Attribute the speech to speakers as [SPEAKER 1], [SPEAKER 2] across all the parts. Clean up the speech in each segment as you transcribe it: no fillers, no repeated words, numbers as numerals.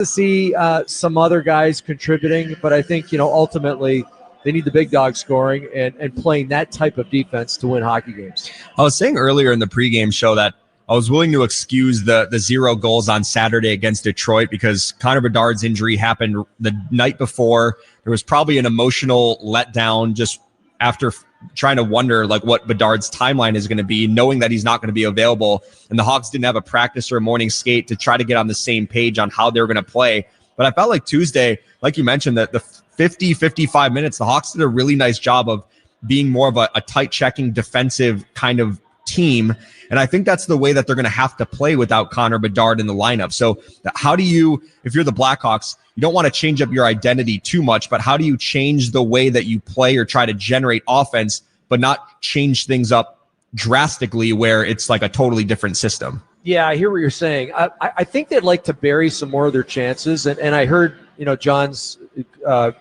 [SPEAKER 1] to see some other guys contributing, but I think, ultimately they need the big dog scoring and playing that type of defense to win hockey games.
[SPEAKER 2] I was saying earlier in the pregame show that I was willing to excuse the 0 goals on Saturday against Detroit because Connor Bedard's injury happened the night before. There was probably an emotional letdown just after trying to wonder like what Bedard's timeline is going to be, knowing that he's not going to be available. And the Hawks didn't have a practice or a morning skate to try to get on the same page on how they were going to play. But I felt like Tuesday, like you mentioned, that the 55 minutes, the Hawks did a really nice job of being more of a tight checking defensive kind of team. And I think that's the way that they're going to have to play without Connor Bedard in the lineup. So how do you, if you're the Blackhawks, you don't want to change up your identity too much, but how do you change the way that you play or try to generate offense, but not change things up drastically where it's like a totally different system?
[SPEAKER 1] Yeah, I hear what you're saying. I think they'd like to bury some more of their chances. And I heard, John's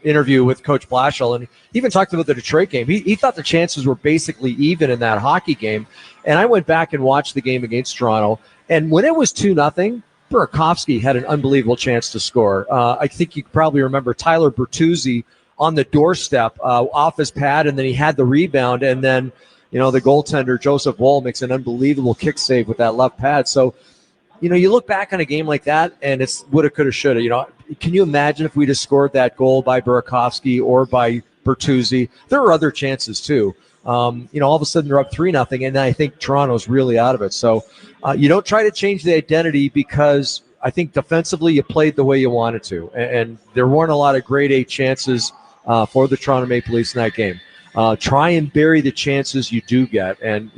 [SPEAKER 1] interview with Coach Blashill, and he even talked about the Detroit game. He thought the chances were basically even in that hockey game. And I went back and watched the game against Toronto. And when it was 2-0, Burakovsky had an unbelievable chance to score. I think you probably remember Tyler Bertuzzi on the doorstep off his pad, and then he had the rebound. And then, the goaltender, Joseph Woll, makes an unbelievable kick save with that left pad. So, you look back on a game like that, and it's woulda, coulda, shoulda. Can you imagine if we just scored that goal by Burakovsky or by Bertuzzi? There were other chances, too. All of a sudden they're up 3-0, and I think Toronto's really out of it. So you don't try to change the identity because I think defensively you played the way you wanted to. And there weren't a lot of grade A chances for the Toronto Maple Leafs in that game. Try and bury the chances you do get. And,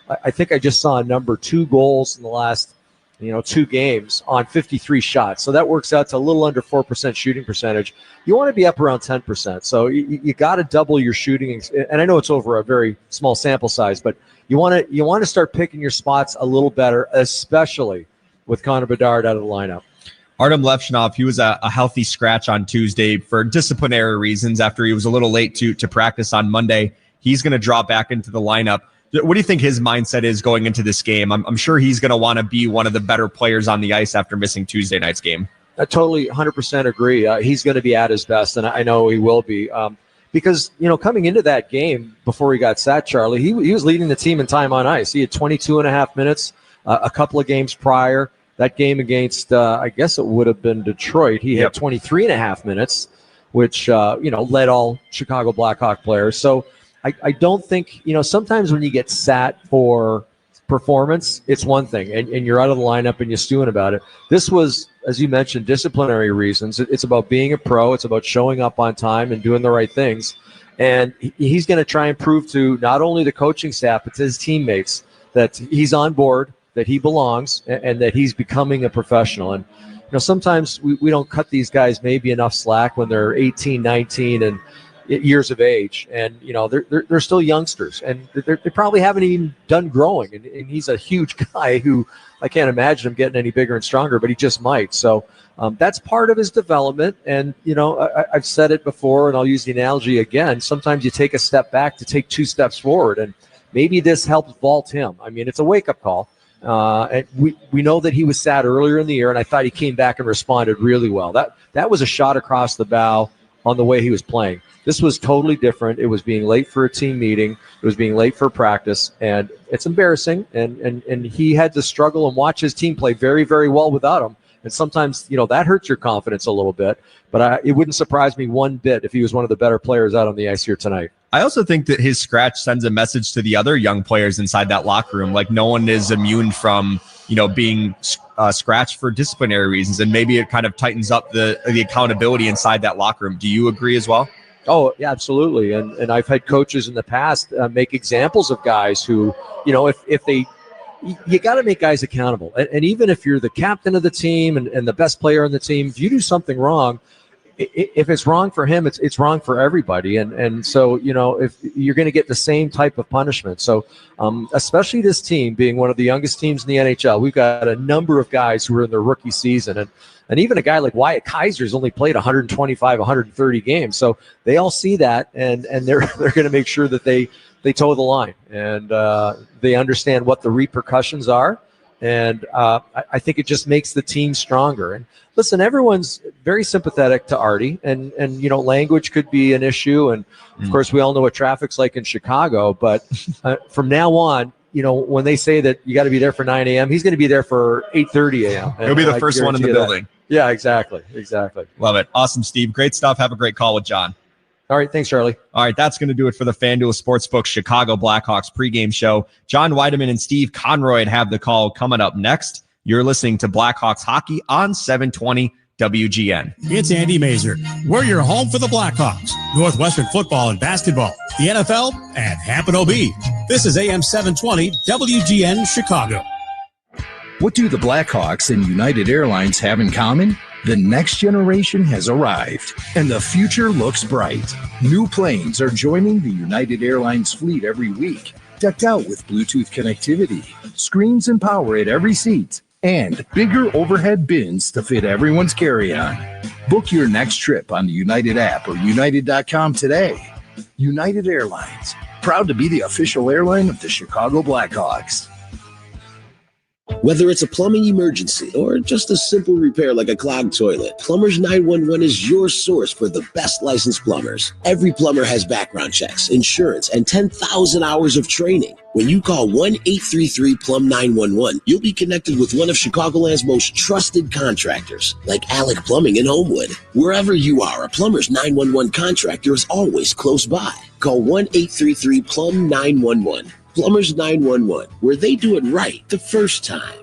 [SPEAKER 1] I think I just saw a number 2 goals in the last 2 games on 53 shots. So that works out to a little under 4% shooting percentage. You want to be up around 10%. So you got to double your shooting. And I know it's over a very small sample size, but you want to start picking your spots a little better, especially with Connor Bedard out of the lineup.
[SPEAKER 2] Artem Levshunov, he was a healthy scratch on Tuesday for disciplinary reasons after he was a little late to practice on Monday. He's going to drop back into the lineup. What do you think his mindset is going into this game? I'm sure he's going to want to be one of the better players on the ice after missing Tuesday night's game.
[SPEAKER 1] I totally 100% agree. He's going to be at his best, and I know he will be. Because, coming into that game before he got sat, Charlie, he was leading the team in time on ice. He had 22 and a half minutes a couple of games prior. That game against, I guess it would have been Detroit, he had 23 and a half minutes, which, led all Chicago Blackhawk players. So I don't think, sometimes when you get sat for performance, it's one thing, and you're out of the lineup and you're stewing about it. This was, as you mentioned, disciplinary reasons. It's about being a pro. It's about showing up on time and doing the right things. And he's going to try and prove to not only the coaching staff, but to his teammates that he's on board, that he belongs, and that he's becoming a professional. And, sometimes we don't cut these guys maybe enough slack when they're 18, 19, and years of age, and they're still youngsters, and they probably haven't even done growing, and he's a huge guy who I can't imagine him getting any bigger and stronger, but he just might. So that's part of his development. And I've said it before, and I'll use the analogy again. Sometimes you take a step back to take 2 steps forward, and maybe this helps vault him. I mean, it's a wake-up call. And we know that he was sad earlier in the year, and I thought he came back and responded really well. That was a shot across the bow on the way he was playing. This was totally different. It was being late for a team meeting. It was being late for practice, and it's embarrassing. And he had to struggle and watch his team play very, very well without him. And sometimes, that hurts your confidence a little bit. But it wouldn't surprise me one bit if he was one of the better players out on the ice here tonight.
[SPEAKER 2] I also think that his scratch sends a message to the other young players inside that locker room. Like, no one is immune from, being scratched for disciplinary reasons. And maybe it kind of tightens up the accountability inside that locker room. Do you agree as well?
[SPEAKER 1] Oh, yeah, absolutely. And I've had coaches in the past make examples of guys who, if they, you got to make guys accountable. And even if you're the captain of the team and the best player on the team, if you do something wrong, if it's wrong for him, it's wrong for everybody. And so, if you're going to get the same type of punishment. So especially this team being one of the youngest teams in the NHL, we've got a number of guys who are in their rookie season. And even a guy like Wyatt Kaiser's only played 125, 130 games. So they all see that, and they're going to make sure that they toe the line, and they understand what the repercussions are. And I think it just makes the team stronger. And listen, everyone's very sympathetic to Artie, and language could be an issue. And of course, we all know what traffic's like in Chicago. But from now on, when they say that you got to be there for 9 a.m., he's going to be there for 8:30 a.m.
[SPEAKER 2] He'll be the first one in the building.
[SPEAKER 1] Yeah, exactly.
[SPEAKER 2] Love it. Awesome, Steve. Great stuff. Have a great call with John.
[SPEAKER 1] All right. Thanks, Charlie.
[SPEAKER 2] All right. That's going to do it for the FanDuel Sportsbook Chicago Blackhawks pregame show. John Weideman and Steve Conroy have the call coming up next. You're listening to Blackhawks hockey on 720 WGN.
[SPEAKER 3] It's Andy Mazer. We're your home for the Blackhawks, Northwestern football and basketball, the NFL, and Hampton OB. This is AM 720 WGN Chicago.
[SPEAKER 4] What do the Blackhawks and United Airlines have in common? The next generation has arrived, and the future looks bright. New planes are joining the United Airlines fleet every week, decked out with Bluetooth connectivity, screens and power at every seat, and bigger overhead bins to fit everyone's carry-on. Book your next trip on the United app or united.com today. United Airlines, proud to be the official airline of the Chicago Blackhawks.
[SPEAKER 5] Whether it's a plumbing emergency or just a simple repair like a clogged toilet, Plumbers 911 is your source for the best licensed plumbers. Every plumber has background checks, insurance, and 10,000 hours of training. When you call 1-833-PLUM-911, you'll be connected with one of Chicagoland's most trusted contractors, like Alec Plumbing in Homewood. Wherever you are, a Plumbers 911 contractor is always close by. Call 1-833-PLUM-911. Plumbers 911, where they do it right the first time.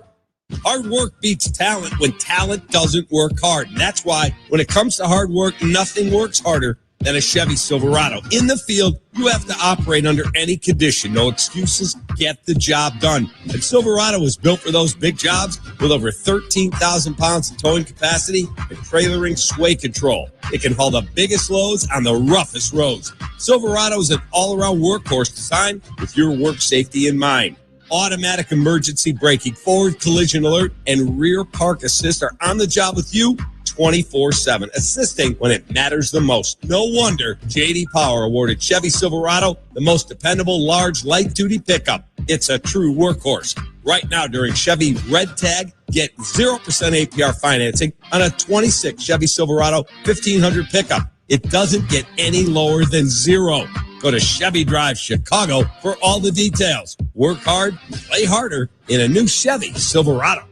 [SPEAKER 6] Hard work beats talent when talent doesn't work hard. And that's why when it comes to hard work, nothing works harder than a Chevy Silverado. In the field, you have to operate under any condition. No excuses. Get the job done. And Silverado was built for those big jobs with over 13,000 pounds of towing capacity and trailering sway control. It can haul the biggest loads on the roughest roads. Silverado is an all-around workhorse designed with your work safety in mind. Automatic emergency braking, forward collision alert, and rear park assist are on the job with you 24/7, assisting when it matters the most. No wonder J.D. Power awarded Chevy Silverado the most dependable large light-duty pickup. It's a true workhorse. Right now during Chevy Red Tag, get 0% APR financing on a 26 Chevy Silverado 1500 pickup. It doesn't get any lower than zero. Go to Chevy Drive Chicago for all the details. Work hard, play harder in a new Chevy Silverado.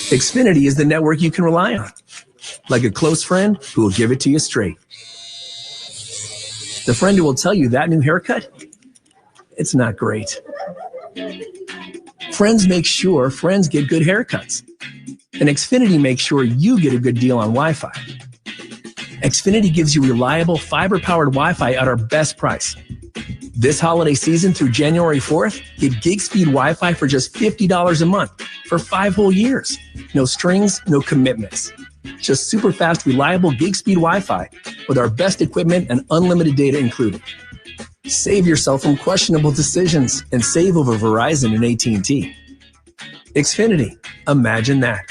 [SPEAKER 7] Xfinity is the network you can rely on, like a close friend who will give it to you straight. The friend who will tell you that new haircut, it's not great. Friends make sure friends get good haircuts. And Xfinity makes sure you get a good deal on Wi-Fi. Xfinity gives you reliable fiber-powered Wi-Fi at our best price. This holiday season through January 4th, get gig speed Wi-Fi for just $50 a month for 5 whole years. No strings, no commitments. Just super fast, reliable gig speed Wi-Fi with our best equipment and unlimited data included. Save yourself from questionable decisions and save over Verizon and AT&T. Xfinity, imagine that.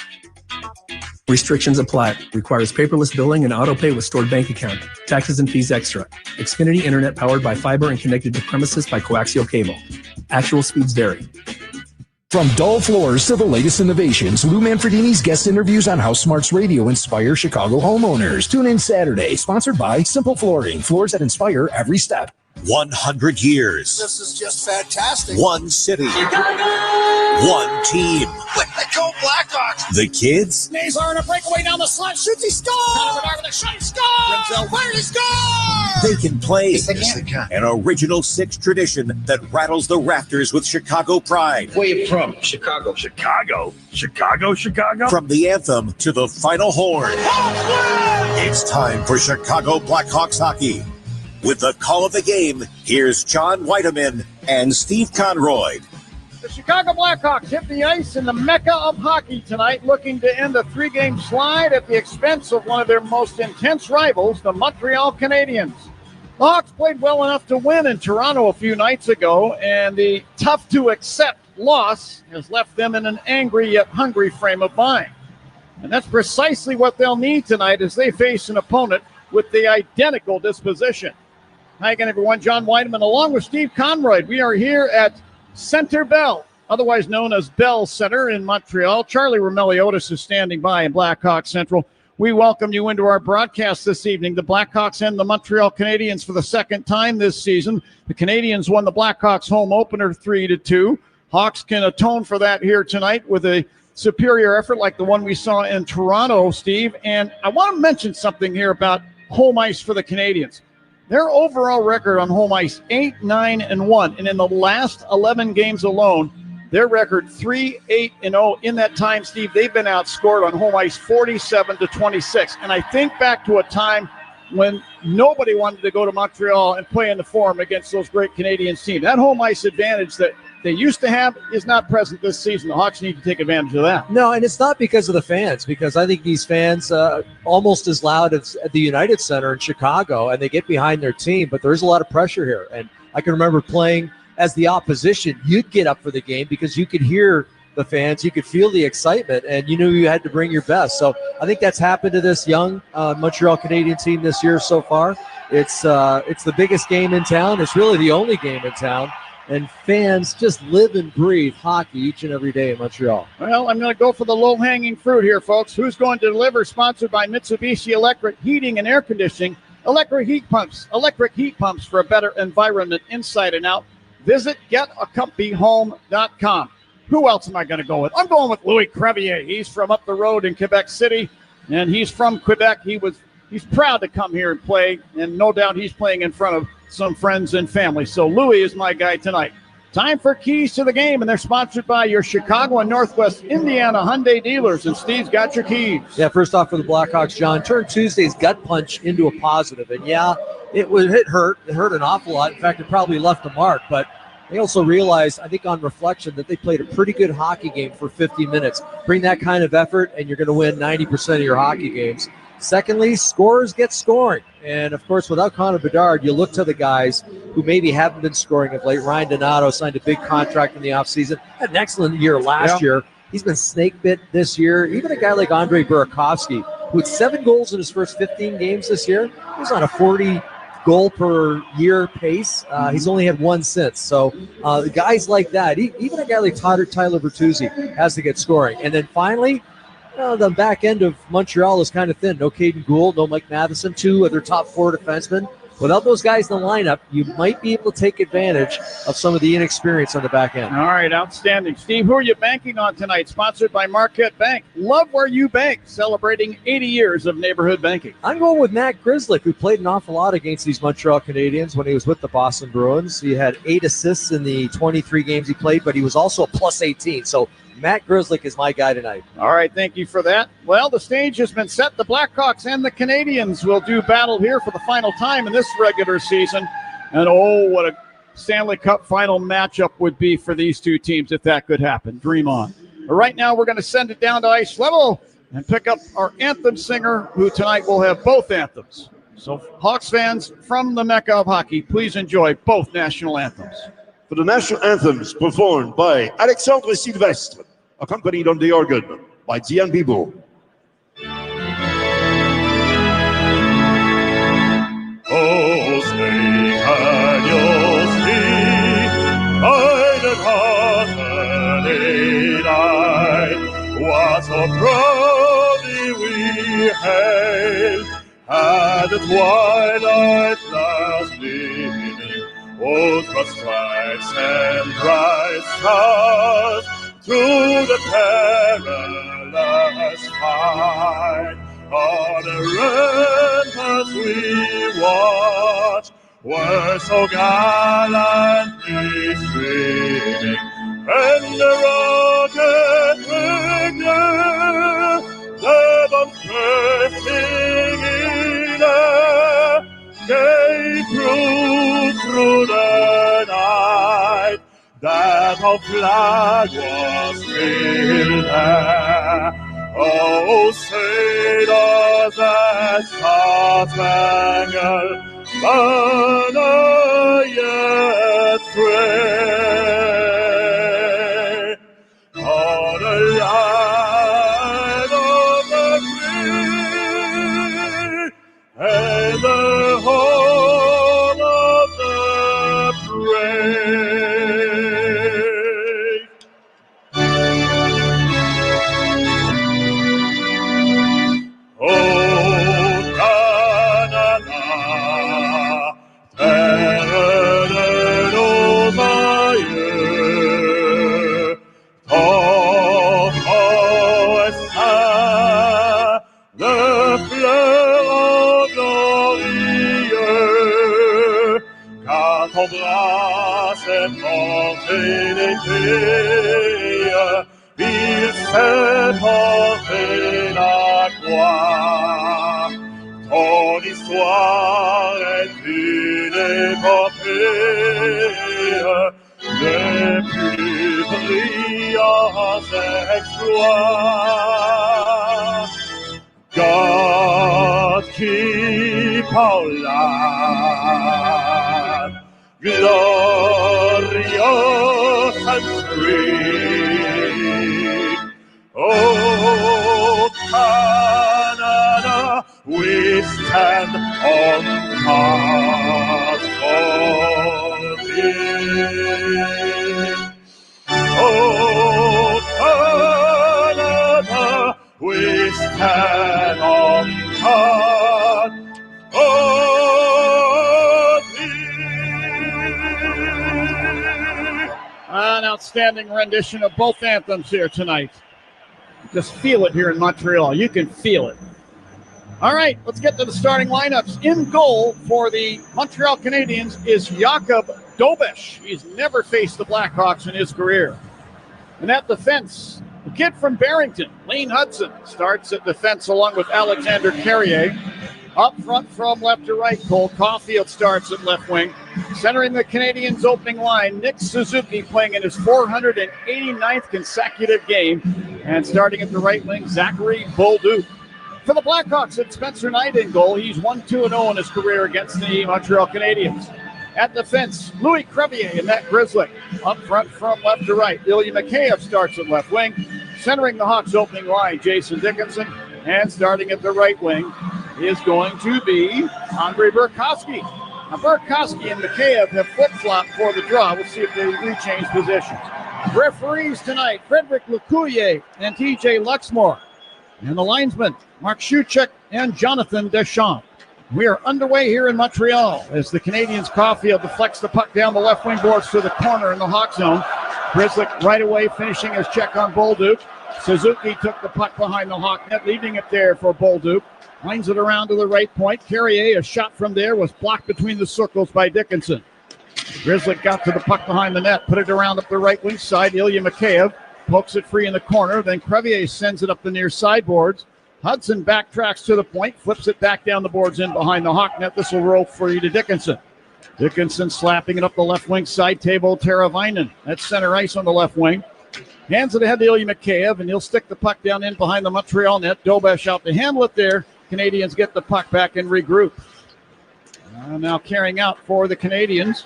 [SPEAKER 7] Restrictions apply. Requires paperless billing and autopay with stored bank account. Taxes and fees extra. Xfinity Internet powered by fiber and connected to premises by coaxial cable. Actual speeds vary.
[SPEAKER 4] From dull floors to the latest innovations, Lou Manfredini's guest interviews on House Smarts Radio inspire Chicago homeowners. Tune in Saturday, sponsored by Simple Flooring. Floors that inspire every step.
[SPEAKER 8] 100 years.
[SPEAKER 9] This is just fantastic.
[SPEAKER 8] One city.
[SPEAKER 9] Chicago!
[SPEAKER 8] One team.
[SPEAKER 9] Let's go Blackhawks!
[SPEAKER 8] The kids.
[SPEAKER 9] Nazar in a breakaway down the slot. Shoots, he scores! With a shot, he scores! Where he scores!
[SPEAKER 8] They can play.
[SPEAKER 9] Yes, they can.
[SPEAKER 8] An original Six tradition that rattles the rafters with Chicago pride.
[SPEAKER 9] Where you from?
[SPEAKER 8] Chicago. Chicago. From the anthem to the final horn. It's time for Chicago Blackhawks hockey. With the call of the game, here's John Weideman and Steve Conroy.
[SPEAKER 10] The Chicago Blackhawks hit the ice in the mecca of hockey tonight, looking to end a 3-game slide at the expense of one of their most intense rivals, the Montreal Canadiens. The Hawks played well enough to win in Toronto a few nights ago, and the tough-to-accept loss has left them in an angry yet hungry frame of mind. And that's precisely what they'll need tonight as they face an opponent with the identical disposition. Hi again, everyone. John Weideman along with Steve Conroy. We are here at Center Bell otherwise known as Bell Center in Montreal. Charlie Romeliotis is standing by in Blackhawks Central. We welcome you into our broadcast this evening. The Blackhawks and the Montreal Canadiens for the second time this season. The Canadiens won the Blackhawks home opener 3-2. Hawks can atone for that here tonight with a superior effort like the one we saw in Toronto, Steve. And I want to mention something here about home ice for the Canadiens. Their overall record on home ice, 8-9-1. And in the last 11 games alone, their record 3-8-0. In that time, Steve, they've been outscored on home ice 47-26. And I think back to a time when nobody wanted to go to Montreal and play in the Forum against those great Canadiens teams. That home ice advantage that they used to have is not present this season. The Hawks need to take advantage of that.
[SPEAKER 1] No, and it's not because of the fans, because I think these fans almost as loud as at the United Center in Chicago, and they get behind their team, but there's a lot of pressure here. And I can remember playing as the opposition, you'd get up for the game because you could hear the fans, you could feel the excitement, and you knew you had to bring your best. So I think that's happened to this young Montreal Canadiens team this year so far. It's the biggest game in town. It's really the only game in town. And fans just live and breathe hockey each and every day in Montreal.
[SPEAKER 10] Well, I'm going to go for the low-hanging fruit here, folks. Who's going to deliver? Sponsored by Mitsubishi Electric Heating and Air Conditioning. Electric heat pumps for a better environment inside and out. Visit getacomfyhome.com. Who else am I going to go with? I'm going with Louis Crevier. He's from up the road in Quebec City, and he's from Quebec. He's proud to come here and play, and no doubt he's playing in front of some friends and family. So Louis is my guy tonight. Time for Keys to the Game, and they're sponsored by your Chicago and Northwest Indiana Hyundai dealers. And Steve's got your keys.
[SPEAKER 1] Yeah, first off for the Blackhawks, John, turn Tuesday's gut punch into a positive. And yeah, it hurt. It hurt an awful lot. In fact, it probably left a mark. But they also realized, I think on reflection, that they played a pretty good hockey game for 50 minutes. Bring that kind of effort, and you're going to win 90% of your hockey games. Secondly, scorers get scoring. And, of course, without Connor Bedard, you look to the guys who maybe haven't been scoring of late. Ryan Donato signed a big contract in the offseason. Had an excellent year last year. He's been snake bit this year. Even a guy like Andrei Burakovsky, who had 7 goals in his first 15 games this year, he's on a 40-goal-per-year pace. He's only had 1 since. So guys like that, even a guy like Tyler Bertuzzi has to get scoring. And then finally, the back end of Montreal is kind of thin. No Caden Gould, no Mike Matheson, 2 of their top 4 defensemen. Without those guys in the lineup, you might be able to take advantage of some of the inexperience on the back end.
[SPEAKER 10] All right, outstanding. Steve, who are you banking on tonight? Sponsored by Marquette Bank. Love where you bank, celebrating 80 years of neighborhood banking.
[SPEAKER 1] I'm going with Matt Grzelcyk, who played an awful lot against these Montreal Canadiens when he was with the Boston Bruins. He had 8 assists in the 23 games he played, but he was also a plus 18. So Matt Grzelcyk is my guy tonight.
[SPEAKER 10] All right, thank you for that. Well, the stage has been set. The Blackhawks and the Canadiens will do battle here for the final time in this regular season. And oh, what a Stanley Cup final matchup would be for these two teams if that could happen. Dream on. But right now, we're going to send it down to ice level and pick up our anthem singer, who tonight will have both anthems. So, Hawks fans from the Mecca of hockey, please enjoy both national anthems.
[SPEAKER 11] For the national anthems performed by Alexandre Sylvestre, accompanied on the organ by Diane Bibo.
[SPEAKER 12] Oh, say can you see by the Saturday night what so proudly we hailed at the twilight last evening? Oh, the stripes and bright stars through the perilous fight. On the ramparts we watched were so gallantly streaming, and the rocket winged the bombs bursting in air gave proof through the night that our flag was still there. Oh, say does that star-spangled banner yet trade on the land of the free and the home of the brave. de fleurs glorieux, car ton bras s'est porté l'été, il s'est porté la croix. Ton histoire est une épopée, les plus brillants exploits. God keep our land glorious and free. Oh, Canada, we stand on guard for thee. Oh, Canada, we stand on guard for thee.
[SPEAKER 10] An outstanding rendition of both anthems here tonight. Just feel it here in Montreal. You can feel it. All right, let's get to the starting lineups. In goal for the Montreal Canadiens is Jakub Dobesh. He's never faced the Blackhawks in his career. And at defense, the kid from Barrington, Lane Hudson, starts at defense along with Alexander Carrier. Up front from left to right, Cole Caulfield starts at left wing. Centering the Canadiens' opening line, Nick Suzuki playing in his 489th consecutive game. And starting at the right wing, Zachary Bolduc. For the Blackhawks, it's Spencer Knight in goal. He's 1-2-0 in his career against the Montreal Canadiens. At defense, Louis Crevier and Matt Grizzlick. Up front from left to right, Ilya Mikheyev starts at left wing. Centering the Hawks' opening line, Jason Dickinson. And starting at the right wing is going to be Andrei Burakovsky. Now, Burakovsky and Mikheyev have flip-flopped for the draw. We'll see if they rechange positions. Referees tonight, Frederick Lecuyer and TJ Luxmore. And the linesmen, Mark Shuchek and Jonathan Deschamps. We are underway here in Montreal as the Canadiens' Caulfield deflects the puck down the left wing boards to the corner in the Hawk zone. Grizzlick right away finishing his check on Bolduc. Suzuki took the puck behind the Hawk net, leaving it there for Bolduc. Lines it around to the right point. Carrier, a shot from there, was blocked between the circles by Dickinson. Grizzlick got to the puck behind the net, put it around up the right wing side. Ilya Mikheyev pokes it free in the corner. Then Crevier sends it up the near sideboards. Hudson backtracks to the point, flips it back down the boards in behind the Hawk net. This will roll free to Dickinson. Dickinson slapping it up the left wing side. Teuvo Teravainen at center ice on the left wing. Hands it ahead to Ilya Mikheyev, and he'll stick the puck down in behind the Montreal net. Dobesh out to handle it there. Canadiens get the puck back and regroup. Now carrying out for the Canadiens.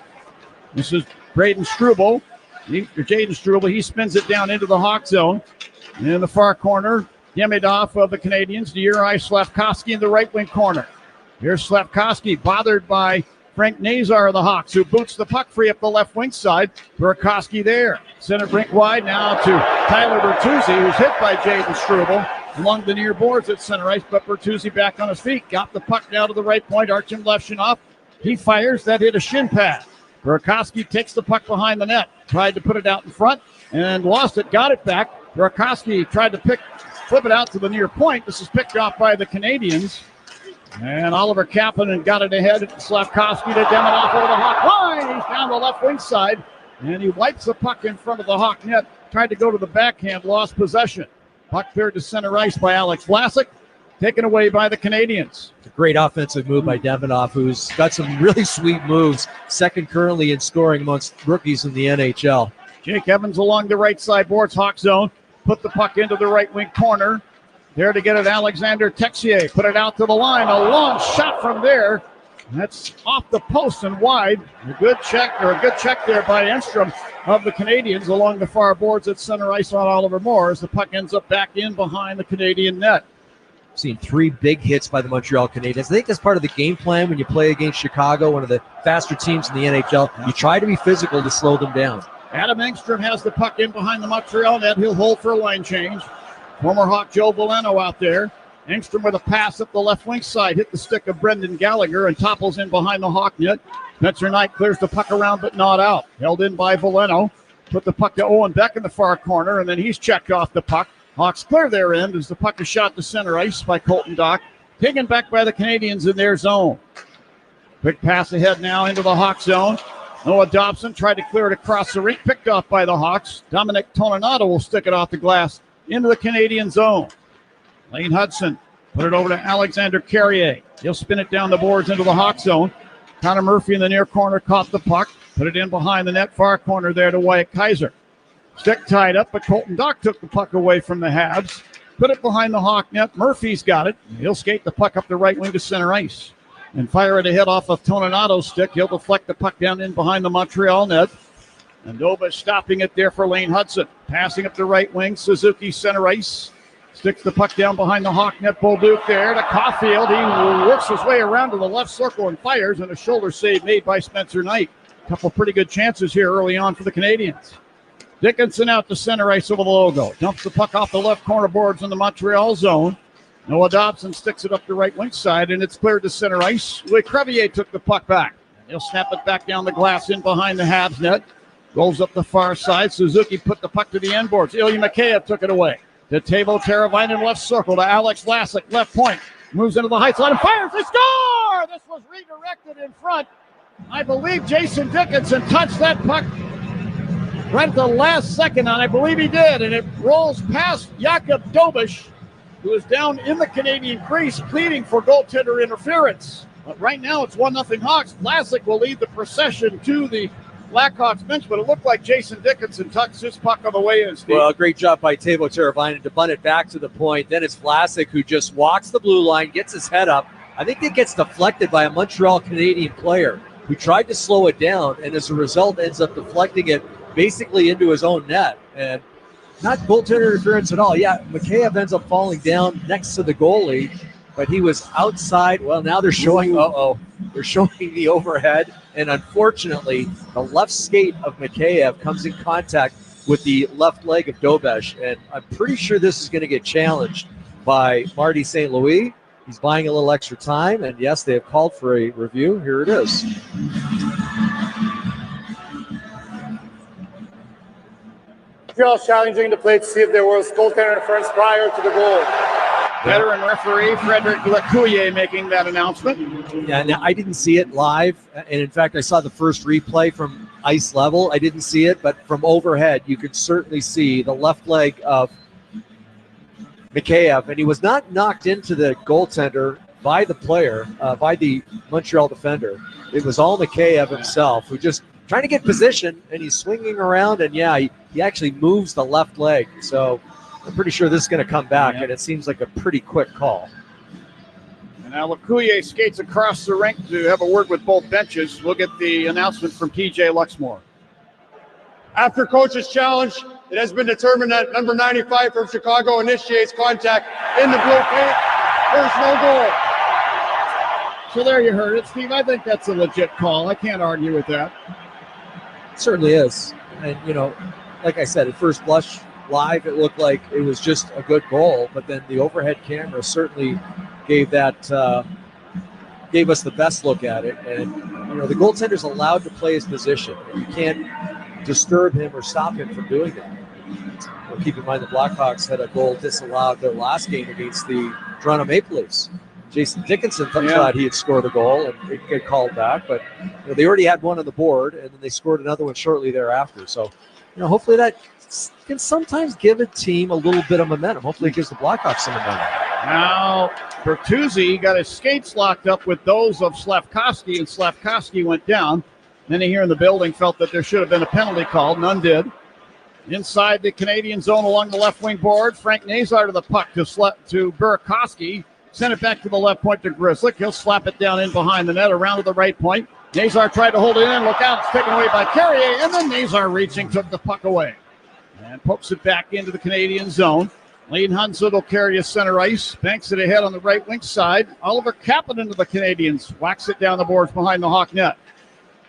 [SPEAKER 10] This is Jaden Struble. He spins it down into the Hawk zone. In the far corner, Demidov of the Canadiens to Juraj Slavkovsky in the right wing corner. Here's Slavkovsky, bothered by Frank Nazar of the Hawks, who boots the puck free up the left wing side. Burakovsky there. Center brink wide now to Tyler Bertuzzi, who's hit by Jaden Struble along the near boards at center ice, but Bertuzzi back on his feet. Got the puck down to the right point. Artem Levshinov. He fires. That hit a shin pad. Burakovsky takes the puck behind the net. Tried to put it out in front and lost it. Got it back. Burakovsky tried to flip it out to the near point. This is picked off by the Canadiens. And Oliver Kapanen got it ahead. Slavkovsky to Demidov over the Hawk line. He's down the left wing side. And he wipes the puck in front of the Hawk net. Tried to go to the backhand. Lost possession. Puck cleared to center ice by Alex Vlasic. Taken away by the Canadiens.
[SPEAKER 1] It's a great offensive move by Demidov, who's got some really sweet moves. Second currently in scoring amongst rookies in the NHL.
[SPEAKER 10] Jake Evans along the right side boards, Hawk zone. Put the puck into the right wing corner. There to get it, Alexander Texier. Put it out to the line. A long shot from there. That's off the post and wide. A good check there by Enstrom of the Canadiens along the far boards at center ice on Oliver Moore as the puck ends up back in behind the Canadian net.
[SPEAKER 1] Seen 3 big hits by the Montreal Canadiens. I think that's part of the game plan when you play against Chicago, one of the faster teams in the NHL. You try to be physical to slow them down.
[SPEAKER 10] Adam Engstrom has the puck in behind the Montreal net. He'll hold for a line change. Former Hawk Joe Veleno out there. Engstrom with a pass up the left wing side. Hit the stick of Brendan Gallagher and topples in behind the Hawk net. Spencer Knight clears the puck around but not out. Held in by Veleno. Put the puck to Owen Beck in the far corner, and then he's checked off the puck. Hawks clear their end as the puck is shot to center ice by Colton Dock. Taken back by the Canadiens in their zone. Quick pass ahead now into the Hawk zone. Noah Dobson tried to clear it across the rink. Picked off by the Hawks. Dominic Toninato will stick it off the glass into the Canadian zone. Lane Hudson put it over to Alexander Carrier. He'll spin it down the boards into the Hawk zone. Connor Murphy in the near corner caught the puck. Put it in behind the net, far corner there to Wyatt Kaiser. Stick tied up, but Colton Dock took the puck away from the Habs. Put it behind the Hawk net. Murphy's got it. He'll skate the puck up the right wing to center ice and fire it ahead off of Toninato's stick. He'll deflect the puck down in behind the Montreal net. And Doba stopping it there for Lane Hudson. Passing up the right wing. Suzuki center ice. Sticks the puck down behind the Hawk net. Bolduc there to Caulfield. He works his way around to the left circle and fires, and a shoulder save made by Spencer Knight. A couple pretty good chances here early on for the Canadiens. Dickinson out to center ice over the logo. Dumps the puck off the left corner boards in the Montreal zone. Noah Dobson sticks it up the right wing side, and it's cleared to center ice. Louis Crevier took the puck back. He'll snap it back down the glass in behind the Habs net. Rolls up the far side. Suzuki put the puck to the end boards. Ilya Mikheyev took it away. To Teuvo Teravainen left circle to Alex Vlasic left point. Moves into the heights line and fires. They score! This was redirected in front. I believe Jason Dickinson touched that puck right at the last second, and I believe he did. And it rolls past Jakub Dobish, who is down in the Canadian crease pleading for goaltender interference. But right now it's 1-0 Hawks. Vlasic will lead the procession to the Blackhawks bench, but it looked like Jason Dickinson tucks his puck on the way in, Steve.
[SPEAKER 1] Well, great job by Teuvo Teravainen to bunt it back to the point. Then it's Vlasic who just walks the blue line, gets his head up. I think it gets deflected by a Montreal Canadian player who tried to slow it down, and as a result ends up deflecting it basically into his own net. And not goaltender interference at all. Yeah, Mikheyev ends up falling down next to the goalie, but he was outside. Well, now they're showing, they're showing the overhead. And unfortunately, the left skate of Mikheyev comes in contact with the left leg of Dobesh. And I'm pretty sure this is going to get challenged by Marty St. Louis. He's buying a little extra time. And yes, they have called for a review. Here it is.
[SPEAKER 13] Montreal challenging the play to see if there was goaltender interference prior to the goal.
[SPEAKER 10] Veteran referee Frederic Lecuyer making that announcement.
[SPEAKER 1] Yeah, now I didn't see it live, and in fact, I saw the first replay from ice level. I didn't see it, but from overhead, you could certainly see the left leg of Mikheyev, and he was not knocked into the goaltender by the player, by the Montreal defender. It was all Mikheyev himself, who just trying to get position, and he's swinging around, and yeah, he actually moves the left leg. So I'm pretty sure this is going to come back, and it seems like a pretty quick call.
[SPEAKER 10] And now Lecuyer skates across the rink to have a word with both benches. We'll get the announcement from TJ Luxmore.
[SPEAKER 13] After coach's challenge, it has been determined that number 95 from Chicago initiates contact in the blue paint. There's no goal.
[SPEAKER 10] So there you heard it, Steve. I think that's a legit call. I can't argue with that.
[SPEAKER 1] It certainly is. And, you know, like I said, at first blush, live, it looked like it was just a good goal, but then the overhead camera certainly gave us the best look at it. And you know, the goaltender's allowed to play his position. You can't disturb him or stop him from doing that. Well, keep in mind the Blackhawks had a goal disallowed their last game against the Toronto Maple Leafs. Jason Dickinson thought he had scored a goal and it get called back, but you know, they already had one on the board and then they scored another one shortly thereafter. So, you know, hopefully that can sometimes give a team a little bit of momentum. Hopefully it gives the Blackhawks some momentum.
[SPEAKER 10] Now, Bertuzzi got his skates locked up with those of Slavkovsky, and Slavkovsky went down. Many here in the building felt that there should have been a penalty called. None did. Inside the Canadian zone along the left wing board, Frank Nazar to the puck to Burakovsky. Sent it back to the left point to Grzelcyk. He'll slap it down in behind the net, around to the right point. Nazar tried to hold it in. Look out, it's taken away by Carrier. And then Nazar reaching, took the puck away. And pokes it back into the Canadian zone. Lane Hudson will carry a center ice. Banks it ahead on the right wing side. Oliver Kapanen to the Canadians. Whacks it down the boards behind the Hawk net.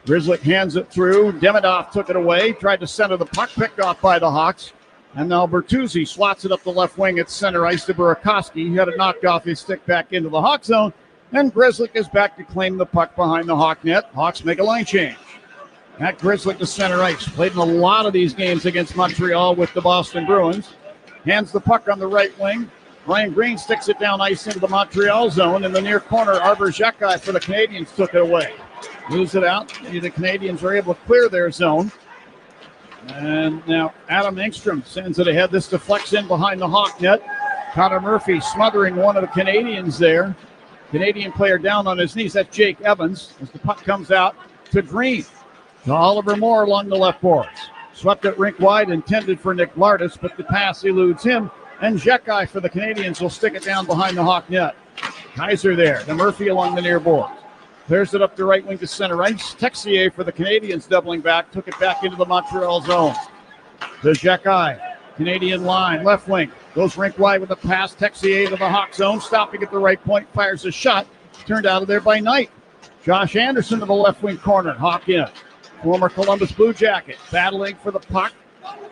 [SPEAKER 10] Grzelcyk hands it through. Demidov took it away. Tried to center the puck. Picked off by the Hawks. And now Bertuzzi slots it up the left wing at center ice to Burakovsky. He had it knocked off his stick back into the Hawk zone. And Grzelcyk is back to claim the puck behind the Hawk net. Hawks make a line change. Matt Grzelcyk to center ice. Played in a lot of these games against Montreal with the Boston Bruins. hands the puck on the right wing. Ryan Green sticks it down ice into the Montreal zone. In the near corner, Arbor Xhekaj for the Canadiens took it away. Moves it out. The Canadiens are able to clear their zone. And now Adam Engstrom sends it ahead. This deflects in behind the Hawk net. Connor Murphy smothering one of the Canadiens there. Canadian player down on his knees. That's Jake Evans as the puck comes out to Green. To Oliver Moore along the left boards. Swept it rink wide, intended for Nick Lardis, but the pass eludes him. And Xhekaj for the Canadiens will stick it down behind the Hawk net. Kaiser there to Murphy along the near boards. Clears it up the right wing to center ice. Texier for the Canadiens doubling back. Took it back into the Montreal zone. To Xhekaj. Canadian line. Left wing. Goes rink wide with a pass. Texier to the Hawk zone. Stopping at the right point. Fires a shot. Turned out of there by Knight. Josh Anderson to the left wing corner. Hawk in. Former Columbus Blue Jacket. Battling for the puck.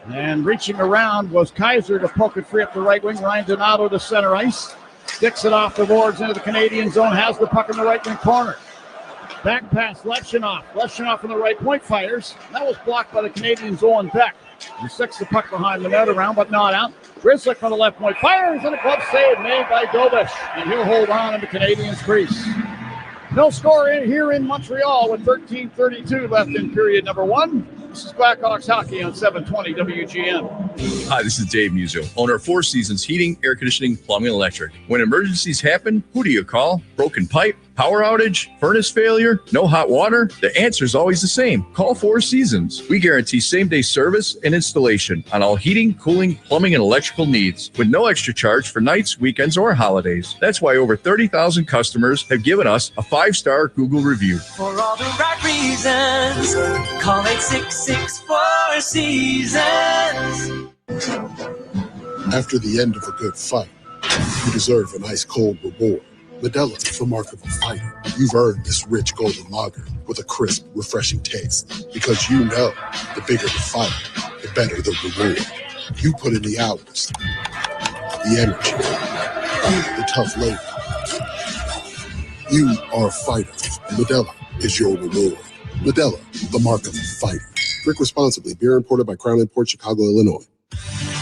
[SPEAKER 10] And reaching around was Kaiser to poke it free up the right wing. Ryan Donato to center ice. Sticks it off the boards into the Canadian zone. Has the puck in the right wing corner. Back pass, Levshunov. Levshunov from the right point fires. That was blocked by the Canadiens' Owen Beck. He sticks the puck behind the net around, but not out. Grizzlick on the left point fires, and a glove save made by Dobish. And he'll hold on in the Canadiens' crease. No score here in Montreal with 13:32 left in period number one. This is Blackhawks hockey on 720 WGN.
[SPEAKER 14] Hi, this is Dave Musil, owner of Four Seasons Heating, Air Conditioning, Plumbing, and Electric. When emergencies happen, who do you call? Broken pipe, power outage, furnace failure, no hot water? The answer is always the same. Call Four Seasons. We guarantee same-day service and installation on all heating, cooling, plumbing, and electrical needs with no extra charge for nights, weekends, or holidays. That's why over 30,000 customers have given us a 5-star Google review.
[SPEAKER 15] For all the right reasons, call 866-4 Seasons.
[SPEAKER 16] After the end of a good fight, you deserve an ice-cold reward. Modelo is the mark of a fighter. You've earned this rich golden lager with a crisp, refreshing taste. Because you know, the bigger the fight, the better the reward. You put in the hours, the energy, the tough labor. You are a fighter, and Modelo is your reward. Modelo, the mark of a fighter. Drink responsibly. Beer imported by Crown Imports, Chicago, Illinois.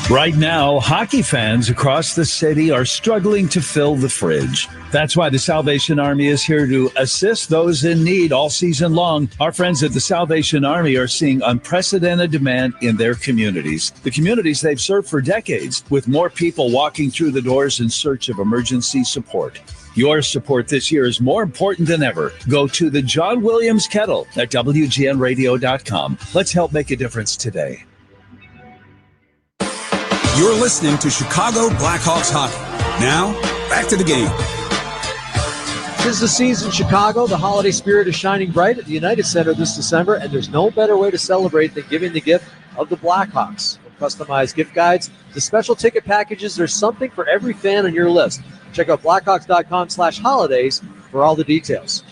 [SPEAKER 17] Right now, hockey fans across the city are struggling to fill the fridge. That's why the Salvation Army is here to assist those in need all season long. Our friends at the Salvation Army are seeing unprecedented demand in their communities, the communities they've served for decades, with more people walking through the doors in search of emergency support. Your support this year is more important than ever. Go to the John Williams Kettle at WGNradio.com. Let's help make a difference today.
[SPEAKER 18] You're listening to Chicago Blackhawks hockey. Now, back to the game.
[SPEAKER 1] 'Tis the season, Chicago. The holiday spirit is shining bright at the United Center this December, and there's no better way to celebrate than giving the gift of the Blackhawks. From customized gift guides to special ticket packages, there's something for every fan on your list. Check out blackhawks.com/holidays for all the details.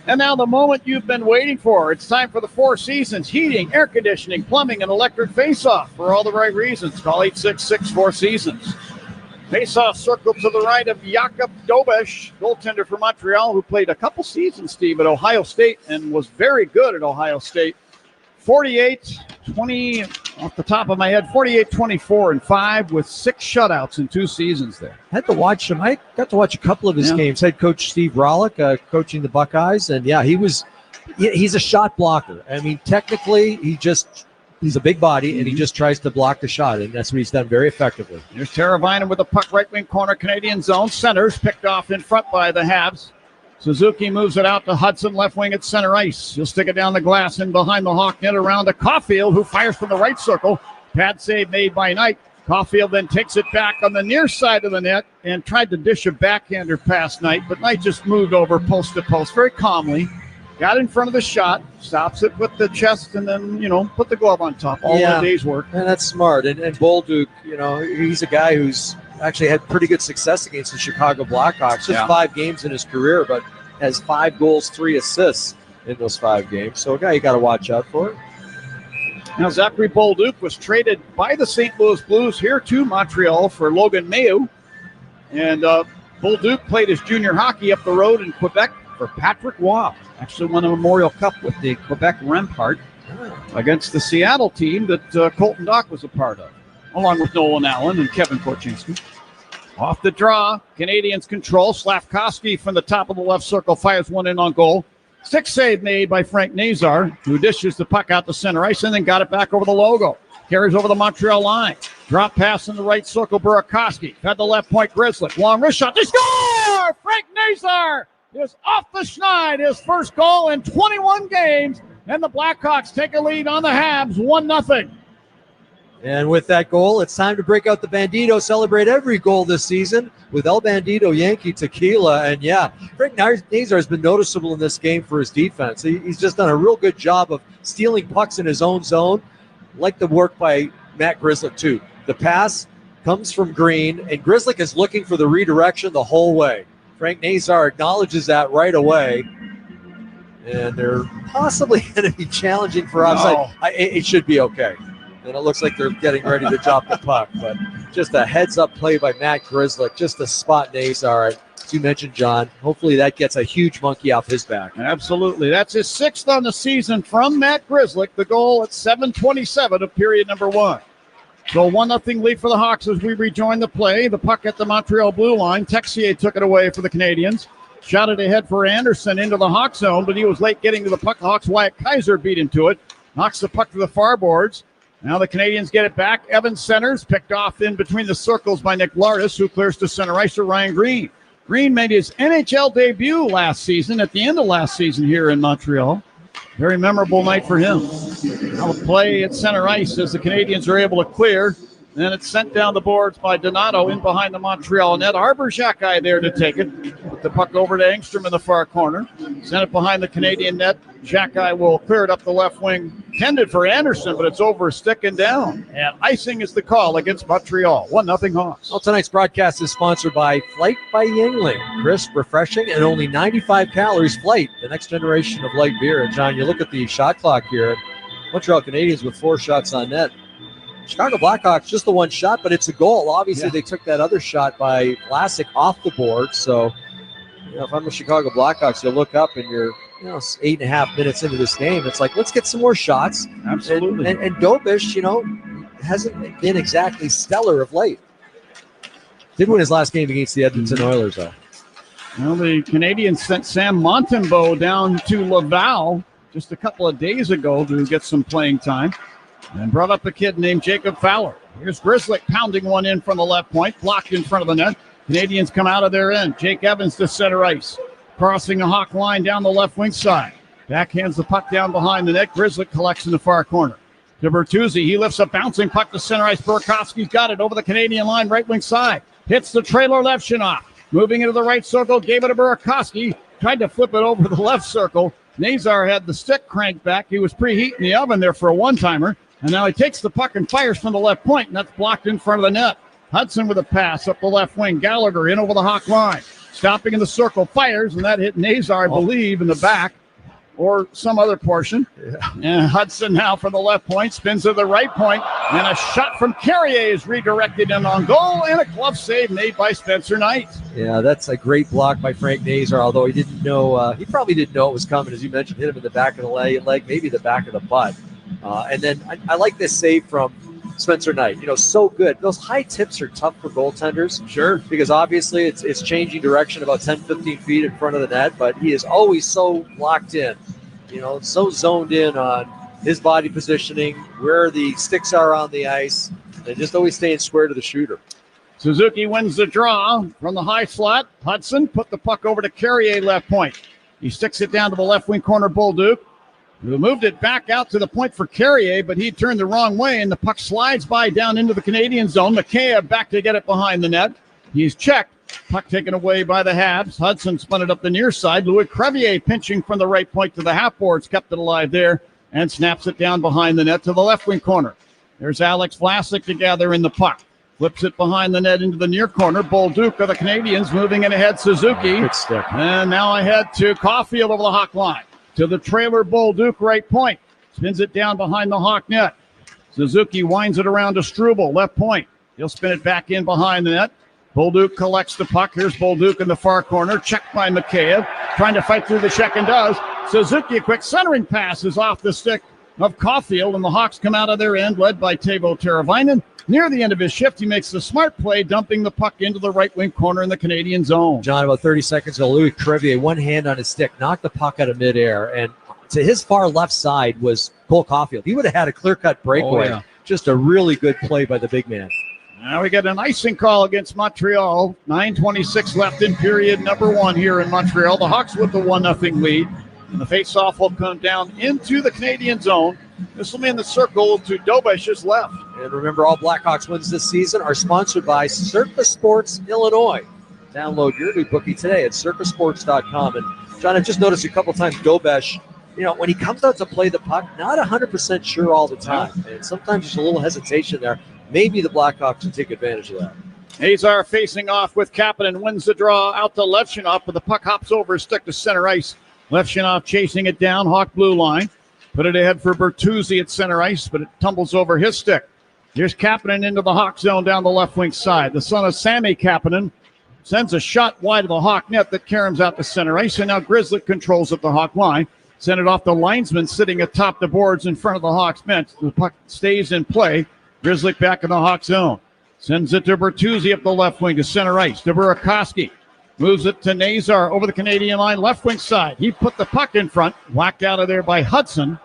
[SPEAKER 10] And now the moment you've been waiting for. It's time for the Four Seasons Heating, Air Conditioning, Plumbing, and Electric Face-Off. For all the right reasons, call 866-4 Seasons. Face-off circle to the right of Jakub Dobish, goaltender for Montreal, who played a couple seasons, Steve, at Ohio State and was very good at Ohio State. 48-20, off the top of my head, 48-24-5 with 6 shutouts in 2 seasons there.
[SPEAKER 1] Had to watch him. I got to watch a couple of his games. Head coach Steve Rollick coaching the Buckeyes, and he's a shot blocker. I mean, technically, he's a big body, and he just tries to block the shot, and that's what he's done very effectively.
[SPEAKER 10] There's Teravainen with the puck, right wing corner, Canadian zone. Centers picked off in front by the Habs. Suzuki moves it out to Hudson, left wing at center ice. He'll stick it down the glass and behind the Hawk net around to Caulfield, who fires from the right circle. Pad save made by Knight. Caulfield then takes it back on the near side of the net and tried to dish a backhander past Knight, but Knight just moved over post to post very calmly. Got in front of the shot, stops it with the chest, and then, put the glove on top. All in a day's work.
[SPEAKER 1] And that's smart. And Bolduc, he's a guy who's actually had pretty good success against the Chicago Blackhawks. Just 5 games in his career, but has 5 goals, 3 assists in those 5 games. So a guy you got to watch out for.
[SPEAKER 10] Now, Zachary Bolduc was traded by the St. Louis Blues here to Montreal for Logan Mailloux. And Bolduc played his junior hockey up the road in Quebec for Patrick Waugh. Actually won a Memorial Cup with the Quebec Rempart against the Seattle team that Colton Dock was a part of. along with Nolan Allen and Kevin Korchinski. Off the draw, Canadiens control. Slavkovsky from the top of the left circle fires one in on goal. Stick save made by Frank Nazar, who dishes the puck out to center ice and then got it back over the logo. Carries over the Montreal line. Drop pass in the right circle, Burakovsky. Had the left point, Grizzly. Long wrist shot. They score! Frank Nazar is off the schneid. His first goal in 21 games. And the Blackhawks take a lead on the Habs, 1-0.
[SPEAKER 1] And with that goal, it's time to break out the Bandito, celebrate every goal this season with El Bandito Yankee Tequila. And yeah, Frank Nazar has been noticeable in this game for his defense. He's just done a real good job of stealing pucks in his own zone, like the work by Matt Grzelcyk too. The pass comes from Green, and Grzelcyk is looking for the redirection the whole way. Frank Nazar acknowledges that right away. And they're possibly going to be challenging for offside. It should be okay. And it looks like they're getting ready to drop the puck. But just a heads-up play by Matt Grzelcyk, just to spot Nazar. As you mentioned, John, hopefully that gets a huge monkey off his back.
[SPEAKER 10] Absolutely. That's his 6th on the season from Matt Grzelcyk. The goal at 7:27 of period number 1. So 1-0 lead for the Hawks as we rejoin the play. The puck at the Montreal blue line. Texier took it away for the Canadiens. Shot it ahead for Anderson into the Hawk zone, but he was late getting to the puck. Hawks Wyatt Kaiser beat him to it. Knocks the puck to the far boards. Now the Canadiens get it back. Evans centers, picked off in between the circles by Nick Lardis, who clears to center ice to Ryan Green. Green made his NHL debut last season, at the end of last season here in Montreal. Very memorable night for him. Now the play at center ice as the Canadiens are able to clear. Then it's sent down the boards by Donato in behind the Montreal net. Arbor Xhekaj there to take it. Put the puck over to Engstrom in the far corner. Send it behind the Canadian net. Xhekaj will clear it up the left wing. Tended for Anderson, but it's over a stick and down. And icing is the call against Montreal. 1-0 Hawks.
[SPEAKER 1] Well, tonight's broadcast is sponsored by Flight by Yuengling. Crisp, refreshing, and only 95 calories. Flight, the next generation of light beer. And John, you look at the shot clock here. Montreal Canadiens with 4 shots on net. Chicago Blackhawks, just the 1 shot, but it's a goal. Obviously, They took that other shot by Vlasic off the board. So, if I'm the Chicago Blackhawks, you look up and you're 8.5 minutes into this game. It's like, let's get some more shots.
[SPEAKER 10] Absolutely.
[SPEAKER 1] And Dobish, hasn't been exactly stellar of late. Did win his last game against the Edmonton Oilers, though.
[SPEAKER 10] Well, the Canadiens sent Sam Montembeault down to Laval just a couple of days ago to get some playing time. And brought up a kid named Jacob Fowler. Here's Grzelcyk pounding one in from the left point, blocked in front of the net. Canadians come out of their end. Jake Evans to center ice. Crossing the Hawk line down the left wing side. Backhands the puck down behind the net. Grzelcyk collects in the far corner. To Bertuzzi. He lifts a bouncing puck to center ice. Burakovsky's got it over the Canadian line, right wing side. Hits the trailer Levshunov. Moving into the right circle. Gave it to Burakovsky. Tried to flip it over the left circle. Nazar had the stick cranked back. He was preheating the oven there for a one-timer. And now he takes the puck and fires from the left point, and that's blocked in front of the net. Hudson with a pass up the left wing. Gallagher in over the Hawk line. Stopping in the circle, fires, and that hit Nazar, I believe, in the back or some other portion. And Hudson now from the left point, spins to the right point, and a shot from Carrier is redirected in on goal, and a glove save made by Spencer Knight.
[SPEAKER 1] Yeah, that's a great block by Frank Nazar, although he didn't know, he probably didn't know it was coming. As you mentioned, hit him in the back of the leg, maybe the back of the butt. And then I like this save from Spencer Knight. So good. Those high tips are tough for goaltenders.
[SPEAKER 10] Sure.
[SPEAKER 1] Because obviously it's changing direction about 10, 15 feet in front of the net, but he is always so locked in, so zoned in on his body positioning, where the sticks are on the ice, and just always staying square to the shooter.
[SPEAKER 10] Suzuki wins the draw from the high slot. Hudson put the puck over to Carrier left point. He sticks it down to the left wing corner, Bolduc. Who moved it back out to the point for Carrier, but he turned the wrong way, and the puck slides by down into the Canadian zone. McKayev back to get it behind the net. He's checked. Puck taken away by the Habs. Hudson spun it up the near side. Louis Crevier pinching from the right point to the half boards, kept it alive there, and snaps it down behind the net to the left wing corner. There's Alex Vlasic to gather in the puck. Flips it behind the net into the near corner. Bolduc of the Canadiens moving in ahead. Suzuki.
[SPEAKER 1] Good stick.
[SPEAKER 10] And now ahead to Caulfield over the Hawk line. To the trailer, Bolduc, right point. Spins it down behind the Hawk net. Suzuki winds it around to Struble, left point. He'll spin it back in behind the net. Bolduc collects the puck. Here's Bolduc in the far corner. Checked by Mikheyev. Trying to fight through the check and does. Suzuki, a quick centering pass is off the stick of Caulfield, and the Hawks come out of their end, led by Teuvo Teravainen. Near the end of his shift, he makes the smart play, dumping the puck into the right wing corner in the Canadian zone.
[SPEAKER 1] John, about 30 seconds ago, Louis Crevier, one hand on his stick, knocked the puck out of midair, and to his far left side was Cole Caulfield. He would have had a clear-cut breakaway.
[SPEAKER 10] Oh, yeah.
[SPEAKER 1] Just a really good play by the big man.
[SPEAKER 10] Now we got an icing call against Montreal. 9:26 left in period number 1 here in Montreal. The Hawks with the 1-0 lead. And the face-off will come down into the Canadian zone. This will be in the circle to Dobesh's left.
[SPEAKER 1] And remember, all Blackhawks wins this season are sponsored by Circus Sports Illinois. Download your new bookie today at circusports.com. And John, I just noticed a couple times Dobesh, when he comes out to play the puck, not 100% sure all the time. And sometimes there's a little hesitation there. Maybe the Blackhawks can take advantage of that.
[SPEAKER 10] Azar facing off with Kapanen, wins the draw out to Levchinov, but the puck hops over his stick to center ice. Levchinov chasing it down, Hawk blue line. Put it ahead for Bertuzzi at center ice, but it tumbles over his stick. Here's Kapanen into the Hawk zone down the left wing side. The son of Sammy Kapanen sends a shot wide of the Hawk net that caroms out to center ice, and now Grizzly controls at the Hawk line. Send it off the linesman sitting atop the boards in front of the Hawks bench. The puck stays in play. Grizzly back in the Hawk zone. Sends it to Bertuzzi up the left wing to center ice. To Burakovsky. Moves it to Nazar over the Canadian line, left wing side. He put the puck in front. Whacked out of there by Hudson.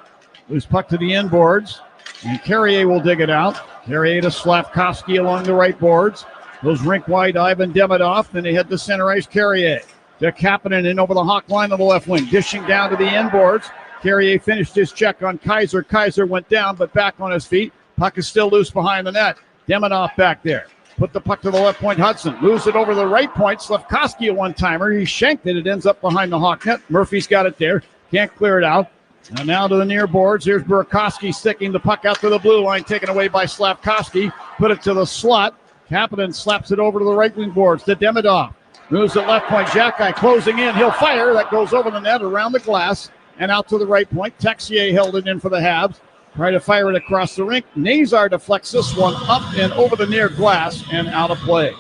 [SPEAKER 10] Loose puck to the end boards. And Carrier will dig it out. Carrier to Slavkovsky along the right boards. Goes rink wide, Ivan Demidov. Then they head to center ice, Carrier. To Kapanen in over the Hawk line on the left wing. Dishing down to the end boards. Carrier finished his check on Kaiser. Kaiser went down, but back on his feet. Puck is still loose behind the net. Demidov back there. Put the puck to the left point. Hudson moves it over the right point. Slavkovsky a one-timer. He shanked it. It ends up behind the Hawk net. Murphy's got it there. Can't clear it out. And now to the near boards. Here's Burakovsky sticking the puck out to the blue line. Taken away by Slavkovsky. Put it to the slot. Kapanen slaps it over to the right wing boards to Demidov. Moves it left point. Xhekaj closing in. He'll fire. That goes over the net around the glass and out to the right point. Texier held it in for the Habs. Try to fire it across the rink. Nazar deflects this one up and over the near glass and out of play.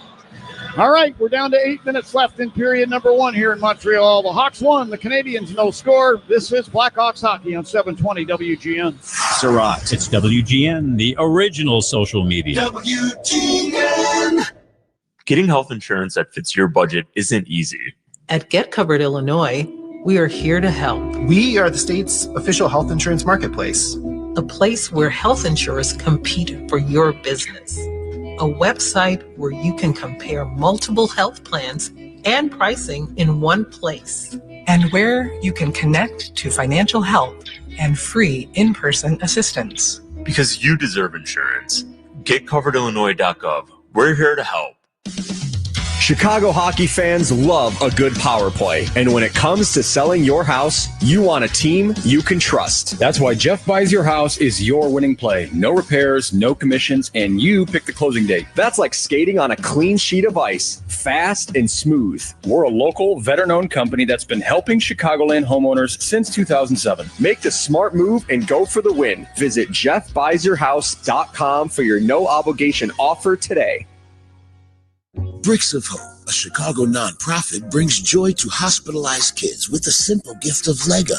[SPEAKER 10] All right, we're down to 8 minutes left in period number 1 here in Montreal. The Hawks won, the Canadiens no score. This is Blackhawks hockey on 720 WGN.
[SPEAKER 19] Surratt. It's WGN, the original social media.
[SPEAKER 20] WGN. Getting health insurance that fits your budget isn't easy.
[SPEAKER 21] At Get Covered Illinois, we are here to help.
[SPEAKER 22] We are the state's official health insurance marketplace.
[SPEAKER 21] A place where health insurers compete for your business. A website where you can compare multiple health plans and pricing in one place.
[SPEAKER 23] And where you can connect to financial help and free in-person assistance.
[SPEAKER 20] Because you deserve insurance. GetCoveredIllinois.gov. We're here to help.
[SPEAKER 2] Chicago hockey fans love a good power play. And when it comes to selling your house, you want a team you can trust.
[SPEAKER 24] That's why Jeff Buys Your House is your winning play. No repairs, no commissions, and you pick the closing date.
[SPEAKER 2] That's like skating on a clean sheet of ice, fast and smooth.
[SPEAKER 24] We're a local, veteran-owned company that's been helping Chicagoland homeowners since 2007.
[SPEAKER 2] Make the smart move and go for the win. Visit JeffBuysYourHouse.com for your no-obligation offer today.
[SPEAKER 5] Bricks of Hope, a Chicago nonprofit, brings joy to hospitalized kids with the simple gift of Lego.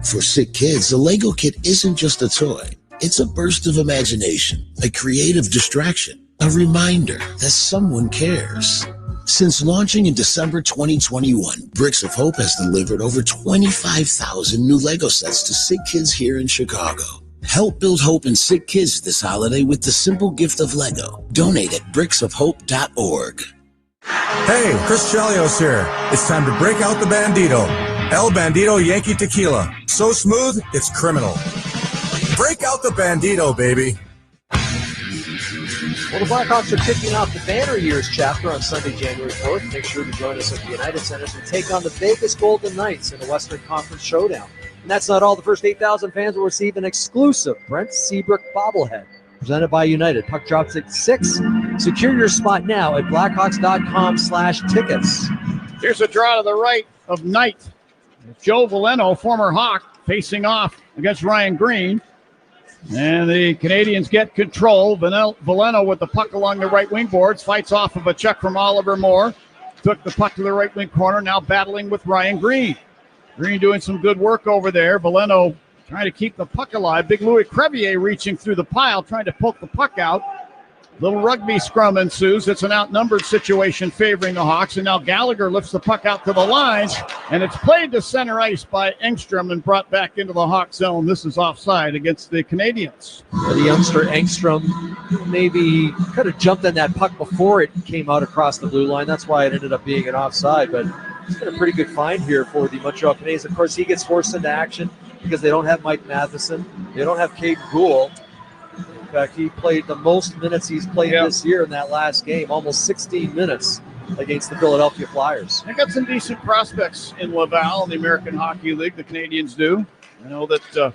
[SPEAKER 5] For sick kids, the Lego kit isn't just a toy. It's a burst of imagination, a creative distraction, a reminder that someone cares. Since launching in December 2021, Bricks of Hope has delivered over 25,000 new Lego sets to sick kids here in Chicago. Help build hope in sick kids this holiday with the simple gift of Lego. Donate at bricksofhope.org.
[SPEAKER 25] Hey, Chris Chelios here. It's time to break out the Bandito. El Bandito Yankee Tequila. So smooth, it's criminal. Break out the Bandito, baby.
[SPEAKER 1] Well, the Blackhawks are kicking off the Banner Years chapter on Sunday, January 4th. Make sure to join us at the United Center to take on the Vegas Golden Knights in the Western Conference Showdown. And that's not all. The first 8,000 fans will receive an exclusive Brent Seabrook bobblehead presented by United. Puck drops at 6. Secure your spot now at blackhawks.com/tickets.
[SPEAKER 10] Here's a draw to the right of Knight. Joe Veleno, former Hawk, facing off against Ryan Green. And the Canadiens get control. Veleno with the puck along the right wing boards. Fights off of a check from Oliver Moore. Took the puck to the right wing corner. Now battling with Ryan Green. Green doing some good work over there. Veleno trying to keep the puck alive. Big Louis Crevier reaching through the pile, trying to poke the puck out. Little rugby scrum ensues. It's an outnumbered situation favoring the Hawks, and now Gallagher lifts the puck out to the line, and it's played to center ice by Engstrom and brought back into the Hawk zone. This is offside against the Canadiens.
[SPEAKER 1] The youngster Engstrom maybe could have jumped on that puck before it came out across the blue line. That's why it ended up being an offside, but it's been a pretty good find here for the Montreal Canadiens. Of course, he gets forced into action because they don't have Mike Matheson. They don't have Caden Gould. In fact, he played the most minutes he's played this year in that last game, almost 16 minutes against the Philadelphia Flyers.
[SPEAKER 10] They got some decent prospects in Laval in the American Hockey League, the Canadiens do. I know that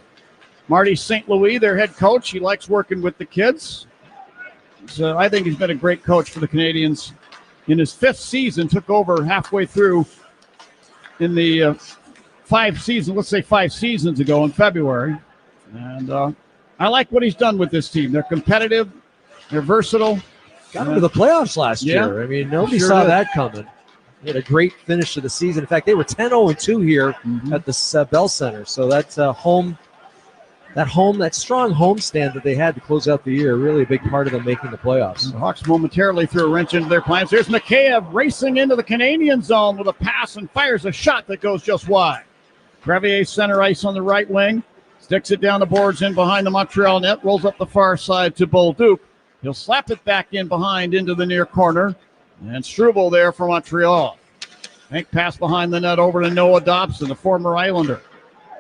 [SPEAKER 10] Marty St. Louis, their head coach, he likes working with the kids. So I think he's been a great coach for the Canadiens. In his 5th season, took over halfway through in the 5 seasons ago in February. And I like what he's done with this team. They're competitive. They're versatile.
[SPEAKER 1] Got into the playoffs last year. I mean, nobody saw that coming. They had a great finish to the season. In fact, they were 10-0-2 here at the Bell Center. So that's that strong homestand that they had to close out the year, really a big part of them making the playoffs.
[SPEAKER 10] The Hawks momentarily threw a wrench into their plans. There's Mikheyev racing into the Canadian zone with a pass and fires a shot that goes just wide. Crevier center ice on the right wing. Sticks it down the boards in behind the Montreal net. Rolls up the far side to Bolduc. He'll slap it back in behind into the near corner. And Struble there for Montreal. Bank pass behind the net over to Noah Dobson, the former Islander.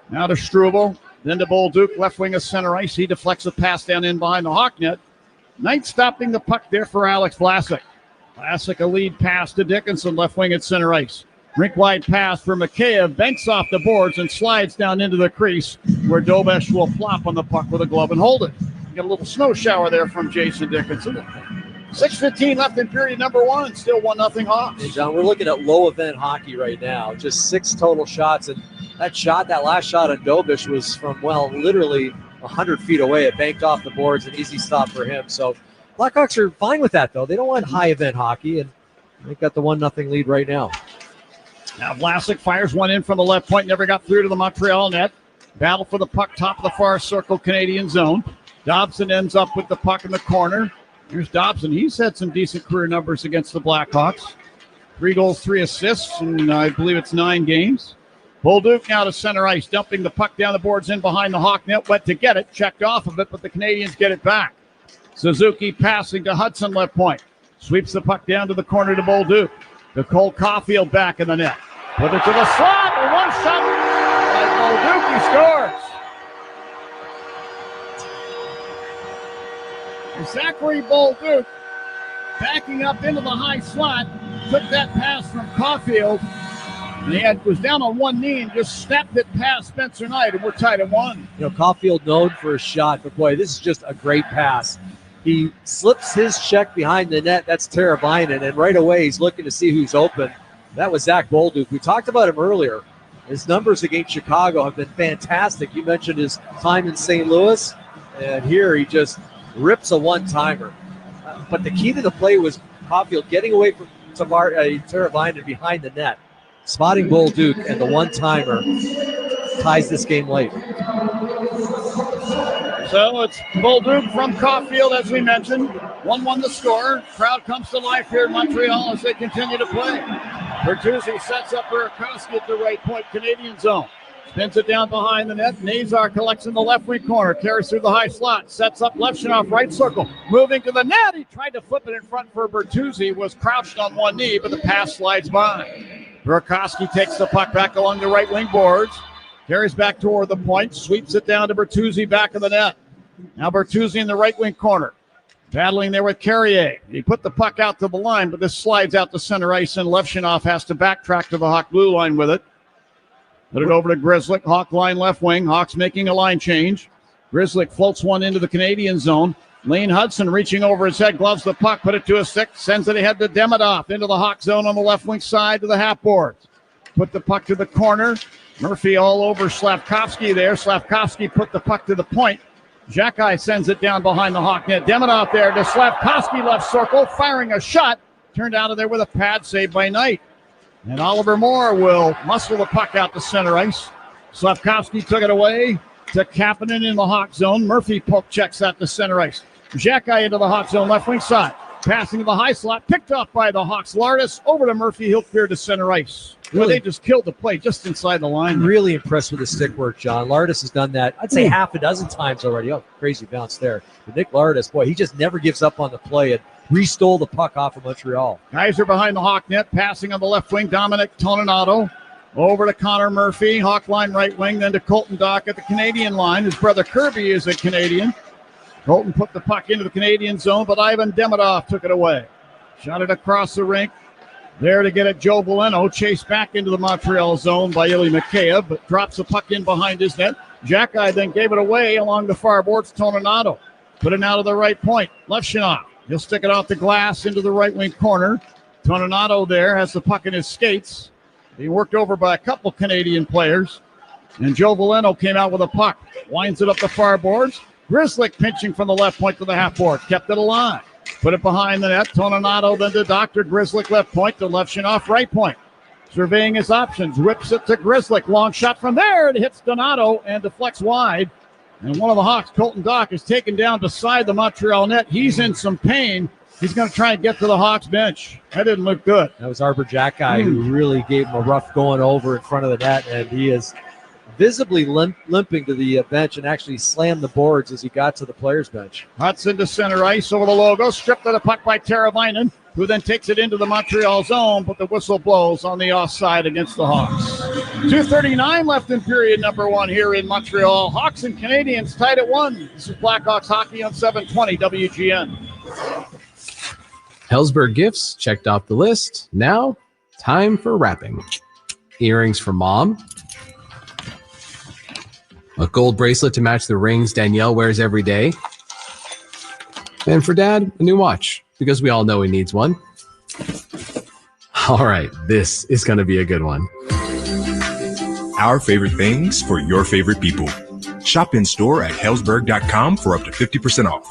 [SPEAKER 10] Now to Struble. Then to Bolduc, left wing of center ice. He deflects a pass down in behind the Hawk net. Knight stopping the puck there for Alex Vlasic. Vlasic a lead pass to Dickinson, left wing at center ice. Rink-wide pass for Mikheyev, banks off the boards and slides down into the crease where Dobesh will flop on the puck with a glove and hold it. You get a little snow shower there from Jason Dickinson. 6:15 left in period number 1, still 1-0 Hawks.
[SPEAKER 1] Hey, John, we're looking at low event hockey right now. Just 6 total shots, and that last shot on Dobesh was from, literally 100 feet away. It banked off the boards, an easy stop for him. So Blackhawks are fine with that, though. They don't want high event hockey, and they've got the 1-0 lead right now.
[SPEAKER 10] Now Vlasic fires one in from the left point, never got through to the Montreal net. Battle for the puck, top of the far circle, Canadian zone. Dobson ends up with the puck in the corner. Here's Dobson. He's had some decent career numbers against the Blackhawks. 3 goals, 3 assists, and I believe it's 9 games. Bolduc now to center ice, dumping the puck down the boards in behind the Hawk net. Went to get it, checked off of it, but the Canadiens get it back. Suzuki passing to Hudson left point. Sweeps the puck down to the corner to Bolduc. To Cole Caulfield back in the net. Put it to the slot, and one shot by Bolduc, he scores. And Zachary Bolduc backing up into the high slot, took that pass from Caulfield, and he was down on one knee and just snapped it past Spencer Knight, and we're tied at 1.
[SPEAKER 1] Caulfield known for a shot, but boy, this is just a great pass. He slips his check behind the net. That's Teravainen, and right away he's looking to see who's open. That was Zach Bolduc. We talked about him earlier. His numbers against Chicago have been fantastic. You mentioned his time in St. Louis, and here he just rips a one-timer. But the key to the play was Caulfield getting away from Teravainen behind the net, spotting Bolduc, and the one-timer ties this game late.
[SPEAKER 10] So it's Bolduc from Caulfield, as we mentioned. 1-1 the score. Crowd comes to life here in Montreal as they continue to play. Bertuzzi sets up Burakovsky at the right point, Canadian zone. Spins it down behind the net. Nazar collects in the left wing corner. Carries through the high slot. Sets up Levshunov right circle. Moving to the net. He tried to flip it in front for Bertuzzi. Was crouched on one knee, but the pass slides by. Burakovsky takes the puck back along the right wing boards. Carries back toward the point. Sweeps it down to Bertuzzi back of the net. Now Bertuzzi in the right wing corner. Battling there with Carrier. He put the puck out to the line, but this slides out to center ice, and Levshunov has to backtrack to the Hawk blue line with it. Put it over to Grzelcyk, Hawk line left wing. Hawks making a line change. Grzelcyk floats one into the Canadian zone. Lane Hudson reaching over his head, gloves the puck, put it to a stick, sends it ahead to Demidov into the Hawk zone on the left wing side to the half boards. Put the puck to the corner. Murphy all over Slavkovsky there. Slavkovsky put the puck to the point. Xhekaj sends it down behind the Hawk net. Demidov there to Slavkovsky left circle, firing a shot. Turned out of there with a pad saved by Knight. And Oliver Moore will muscle the puck out to center ice. Slavkovsky took it away. to Kapanen in the Hawk zone. Murphy poke checks that to center ice. Xhekaj into the Hawk zone, left wing side. Passing to the high slot, picked off by the Hawks. Lardis over to Murphy. He'll clear to center ice. Well, they just killed the play just inside the line.
[SPEAKER 1] I'm really impressed with the stick work, John. Lardis has done that, I'd say, half a dozen times already. Oh, crazy bounce there. But Nick Lardis, boy, he just never gives up on the play and restole the puck off of Montreal.
[SPEAKER 10] Kaiser behind the Hawk net, passing on the left wing. Dominic Toninato over to Connor Murphy. Hawk line right wing, then to Colton Dock at the Canadian line. His brother Kirby is a Canadian. Colton put the puck into the Canadian zone, but Ivan Demidov took it away. Shot it across the rink. There to get it, Joe Veleno, chased back into the Montreal zone by Ilya Mikheyev, but drops the puck in behind his net. Xhekaj then gave it away along the far boards. Toninato put it out of the right point. Levshunov, he'll stick it off the glass into the right wing corner. Toninato there has the puck in his skates. He worked over by a couple Canadian players. And Joe Veleno came out with a puck. Winds it up the far boards. Grzelcyk pinching from the left point to the half board. Kept it alive. Put it behind the net. Toninato then to Dr. Grzelcyk left point to Levshunov right point. Surveying his options. Whips it to Grzelcyk. Long shot from there. It hits Donato and deflects wide. And one of the Hawks, Colton Dock, is taken down beside the Montreal net. He's in some pain. He's going to try and get to the Hawks bench. That didn't look good.
[SPEAKER 1] That was Arber Xhekaj who really gave him a rough going over in front of the net, and he is visibly limping to the bench and actually slammed the boards as he got to the players' bench.
[SPEAKER 10] Hudson to center ice over the logo. Stripped of the puck by Teravainen, who then takes it into the Montreal zone, but the whistle blows on the offside against the Hawks. 2:39 left in period number one here in Montreal. Hawks and Canadiens tied at 1. This is Blackhawks hockey on 720 WGN.
[SPEAKER 3] Hellsberg gifts checked off the list. Now, time for wrapping. Earrings for mom. A gold bracelet to match the rings Danielle wears every day. And for dad, a new watch, because we all know he needs one. All right, this is going to be a good one.
[SPEAKER 4] Our favorite things for your favorite people. Shop in store at hellsberg.com for up to 50% off.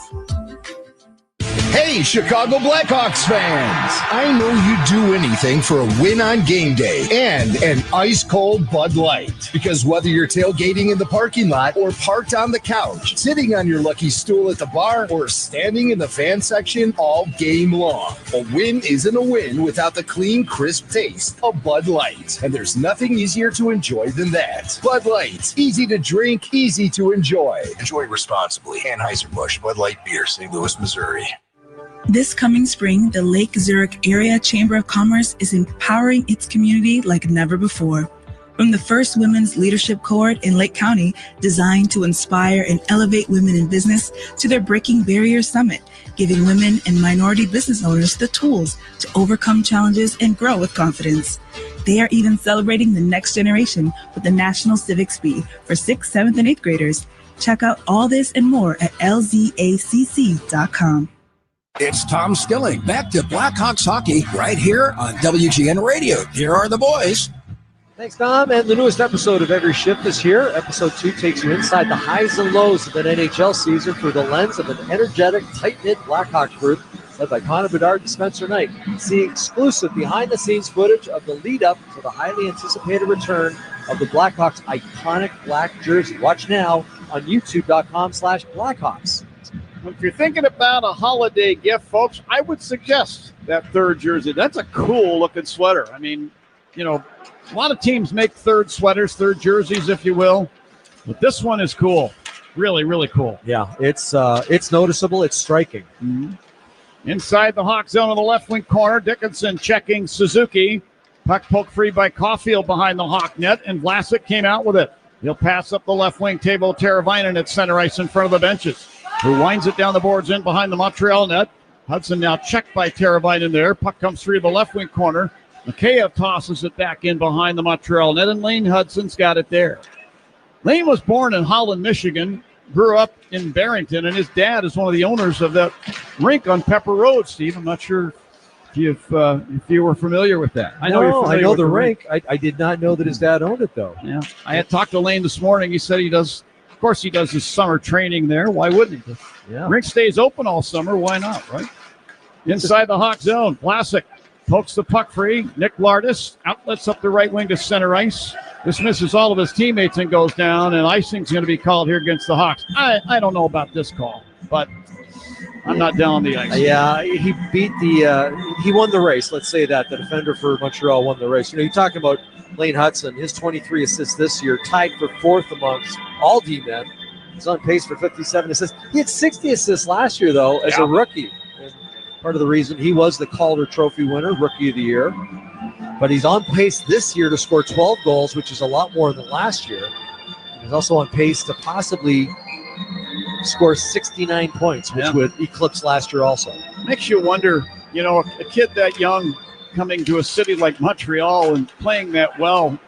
[SPEAKER 6] Hey, Chicago Blackhawks fans! I know you'd do anything for a win on game day and an ice-cold Bud Light. Because whether you're tailgating in the parking lot or parked on the couch, sitting on your lucky stool at the bar, or standing in the fan section all game long, a win isn't a win without the clean, crisp taste of Bud Light. And there's nothing easier to enjoy than that. Bud Light. Easy to drink, easy to enjoy.
[SPEAKER 8] Enjoy responsibly. Anheuser-Busch Bud Light Beer, St. Louis, Missouri.
[SPEAKER 7] This coming spring, the Lake Zurich Area Chamber of Commerce is empowering its community like never before. From the first women's leadership cohort in Lake County, designed to inspire and elevate women in business, to their Breaking Barriers Summit, giving women and minority business owners the tools to overcome challenges and grow with confidence. They are even celebrating the next generation with the National Civics Bee for 6th, 7th, and 8th graders. Check out all this and more at lzacc.com.
[SPEAKER 18] It's Tom Skilling, back to Blackhawks hockey right here on WGN Radio. Here are the boys.
[SPEAKER 1] Thanks, Tom. And the newest episode of Every Shift is here. Episode 2 takes you inside the highs and lows of an NHL season through the lens of an energetic, tight-knit Blackhawks group led by Connor Bedard and Spencer Knight. See exclusive behind-the-scenes footage of the lead-up to the highly anticipated return of the Blackhawks' iconic black jersey. Watch now on youtube.com/Blackhawks.
[SPEAKER 10] If you're thinking about a holiday gift, folks, I would suggest that third jersey. That's a cool-looking sweater. I mean, you know, a lot of teams make third sweaters, third jerseys, if you will. But this one is cool. Really, really cool.
[SPEAKER 1] Yeah, it's noticeable. It's striking.
[SPEAKER 10] Mm-hmm. Inside the Hawk zone on the left wing corner, Dickinson checking Suzuki. Puck poked free by Caulfield behind the Hawk net, and Vlasic came out with it. He'll pass up the left wing table. Teravainen at center ice in front of the benches, who winds it down the boards in behind the Montreal net. Hudson now checked by Teravainen there. Puck comes through the left wing corner. Mikheyev tosses it back in behind the Montreal net, and Lane Hudson's got it there. Lane was born in Holland, Michigan, grew up in Barrington, and his dad is one of the owners of that rink on Pepper Road, Steve. I'm not sure if you were familiar with that.
[SPEAKER 1] I know the rink. I did not know that his dad owned it, though.
[SPEAKER 10] Yeah, I had talked to Lane this morning. He said he does. Of course, he does his summer training there. Why wouldn't he?
[SPEAKER 1] Yeah.
[SPEAKER 10] Rink stays open all summer. Why not, right? Inside the Hawk zone, Vlasic pokes the puck free. Nick Lardis outlets up the right wing to center ice. dismisses all of his teammates and goes down, and icing's going to be called here against the Hawks. I don't know about this call, but I'm not down on the ice.
[SPEAKER 1] Yeah, he beat he won the race. Let's say that. The defender for Montreal won the race. You're talking about Lane Hudson, his 23 assists this year, tied for 4th amongst all D-men. He's on pace for 57 assists. He had 60 assists last year, though, as a rookie. And part of the reason he was the Calder Trophy winner, Rookie of the Year. But he's on pace this year to score 12 goals, which is a lot more than last year. He's also on pace to possibly score 69 points, which would eclipse last year also.
[SPEAKER 10] Makes you wonder, a kid that young coming to a city like Montreal and playing that well,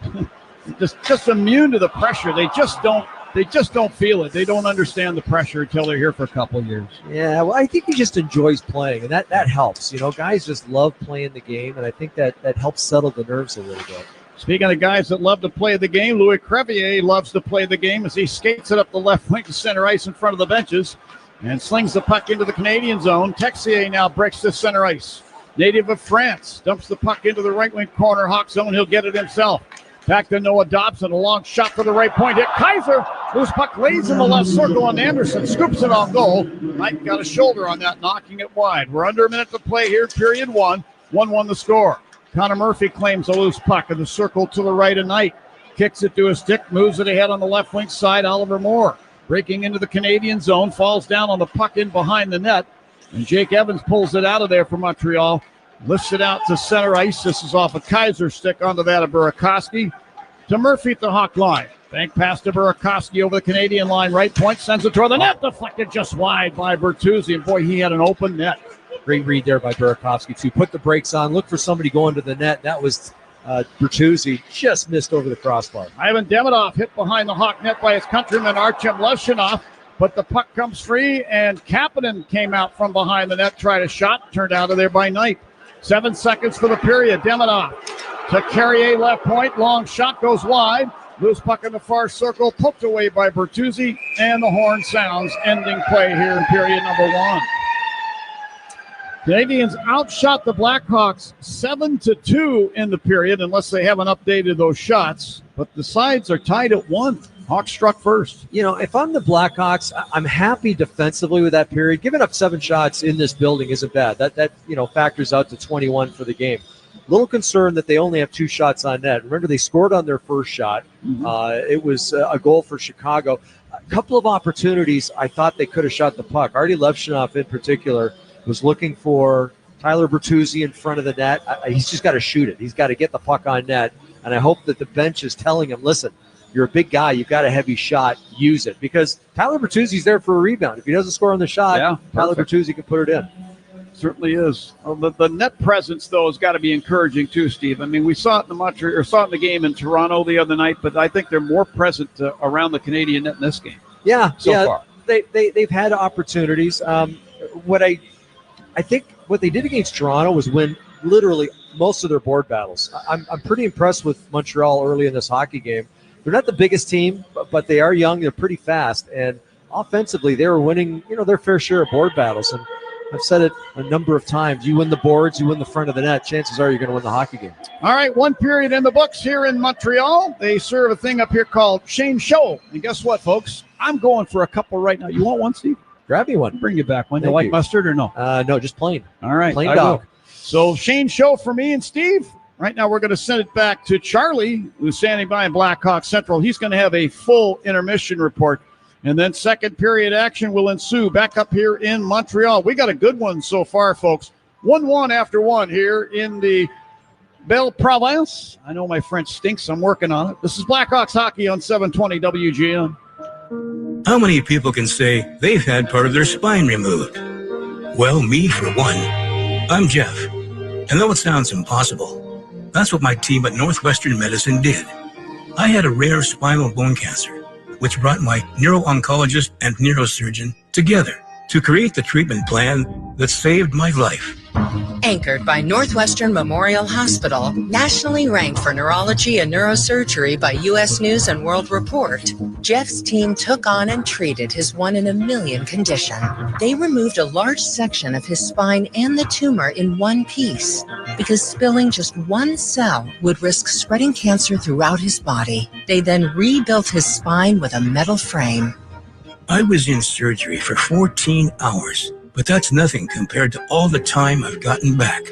[SPEAKER 10] just immune to the pressure. They just don't feel it. They don't understand the pressure until they're here for a couple of years.
[SPEAKER 1] Yeah, well, I think he just enjoys playing, and that helps. Guys just love playing the game, and I think that helps settle the nerves a little bit.
[SPEAKER 10] Speaking of guys that love to play the game, Louis Crevier loves to play the game as he skates it up the left wing to center ice in front of the benches and slings the puck into the Canadian zone. Texier now breaks the center ice. Native of France dumps the puck into the right wing corner. Hawk zone, he'll get it himself. Back to Noah Dobson, a long shot for the right point. Hit Kaiser. Loose puck lays in the left circle, and Anderson scoops it on goal. Mike got a shoulder on that, knocking it wide. We're under a minute to play here, period 1. 1-1 the score. Connor Murphy claims a loose puck in the circle to the right of Knight. Kicks it to his stick, moves it ahead on the left wing side. Oliver Moore breaking into the Canadian zone, falls down on the puck in behind the net. And Jake Evans pulls it out of there for Montreal. Lifts it out to center ice. This is off a Kaiser stick onto that of Burakovsky. To Murphy at the Hawk line. Bank pass to Burakovsky over the Canadian line. Right point, sends it toward the net. Deflected just wide by Bertuzzi. And boy, he had an open net.
[SPEAKER 1] Great read there by Burakovsky, too. Put the brakes on. Look for somebody going to the net. That was Bertuzzi. Just missed over the crossbar.
[SPEAKER 10] Ivan Demidov hit behind the Hawk net by his countryman Artem Levshinov. But the puck comes free, and Kapanen came out from behind the net, tried a shot, turned out of there by Knight. 7 seconds for the period. Demidov to Carrier left point. Long shot goes wide. Loose puck in the far circle, poked away by Bertuzzi, and the horn sounds, ending play here in period number 1. Canadians outshot the Blackhawks 7-2 in the period, unless they haven't updated those shots. But the sides are tied at 1. Hawks struck first.
[SPEAKER 1] If I'm the Blackhawks, I'm happy defensively with that period. Giving up 7 shots in this building isn't bad. That factors out to 21 for the game. Little concerned that they only have 2 shots on net. Remember, they scored on their first shot. It was a goal for Chicago. A couple of opportunities I thought they could have shot the puck. Artie Levshinov in particular was looking for Tyler Bertuzzi in front of the net. He's just got to shoot it. He's got to get the puck on net. And I hope that the bench is telling him, listen, you're a big guy. You've got a heavy shot. Use it. Because Tyler Bertuzzi's there for a rebound. If he doesn't score on the shot, Tyler Bertuzzi can put it in.
[SPEAKER 10] Certainly is. The net presence, though, has got to be encouraging, too, Steve. I mean, we saw it in the game in Toronto the other night, but I think they're more present around the Canadian net in this game. So far.
[SPEAKER 1] They've had opportunities. I think what they did against Toronto was win literally most of their board battles. I'm pretty impressed with Montreal early in this hockey game. They're not the biggest team, but they are young. They're pretty fast. And offensively, they were winning, their fair share of board battles. And I've said it a number of times. You win the boards, you win the front of the net, chances are you're going to win the hockey game.
[SPEAKER 10] All right, 1 period in the books here in Montreal. They serve a thing up here called Shane Show. And guess what, folks? I'm going for a couple right now. You want one, Steve?
[SPEAKER 1] Grab me one.
[SPEAKER 10] Bring you back one. White mustard or no?
[SPEAKER 1] No, just plain.
[SPEAKER 10] All right.
[SPEAKER 1] Plain dog.
[SPEAKER 10] Will. So Shane Show for me and Steve. Right now we're going to send it back to Charlie, who's standing by in Blackhawk Central. He's going to have a full intermission report. And then second period action will ensue back up here in Montreal. We got a good one so far, folks. 1-1 after 1 here in the Belle Province. I know my French stinks. I'm working on it. This is Blackhawks hockey on 720 WGN.
[SPEAKER 9] How many people can say they've had part of their spine removed? Well, me for one. I'm Jeff. And though it sounds impossible, that's what my team at Northwestern Medicine did. I had a rare spinal bone cancer, which brought my neuro-oncologist and neurosurgeon together to create the treatment plan that saved my life.
[SPEAKER 11] Anchored by Northwestern Memorial Hospital, nationally ranked for neurology and neurosurgery by U.S. News and World Report, Jeff's team took on and treated his 1 in a million condition. They removed a large section of his spine and the tumor in one piece because spilling just one cell would risk spreading cancer throughout his body. They then rebuilt his spine with a metal frame.
[SPEAKER 9] I was in surgery for 14 hours, but that's nothing compared to all the time I've gotten back.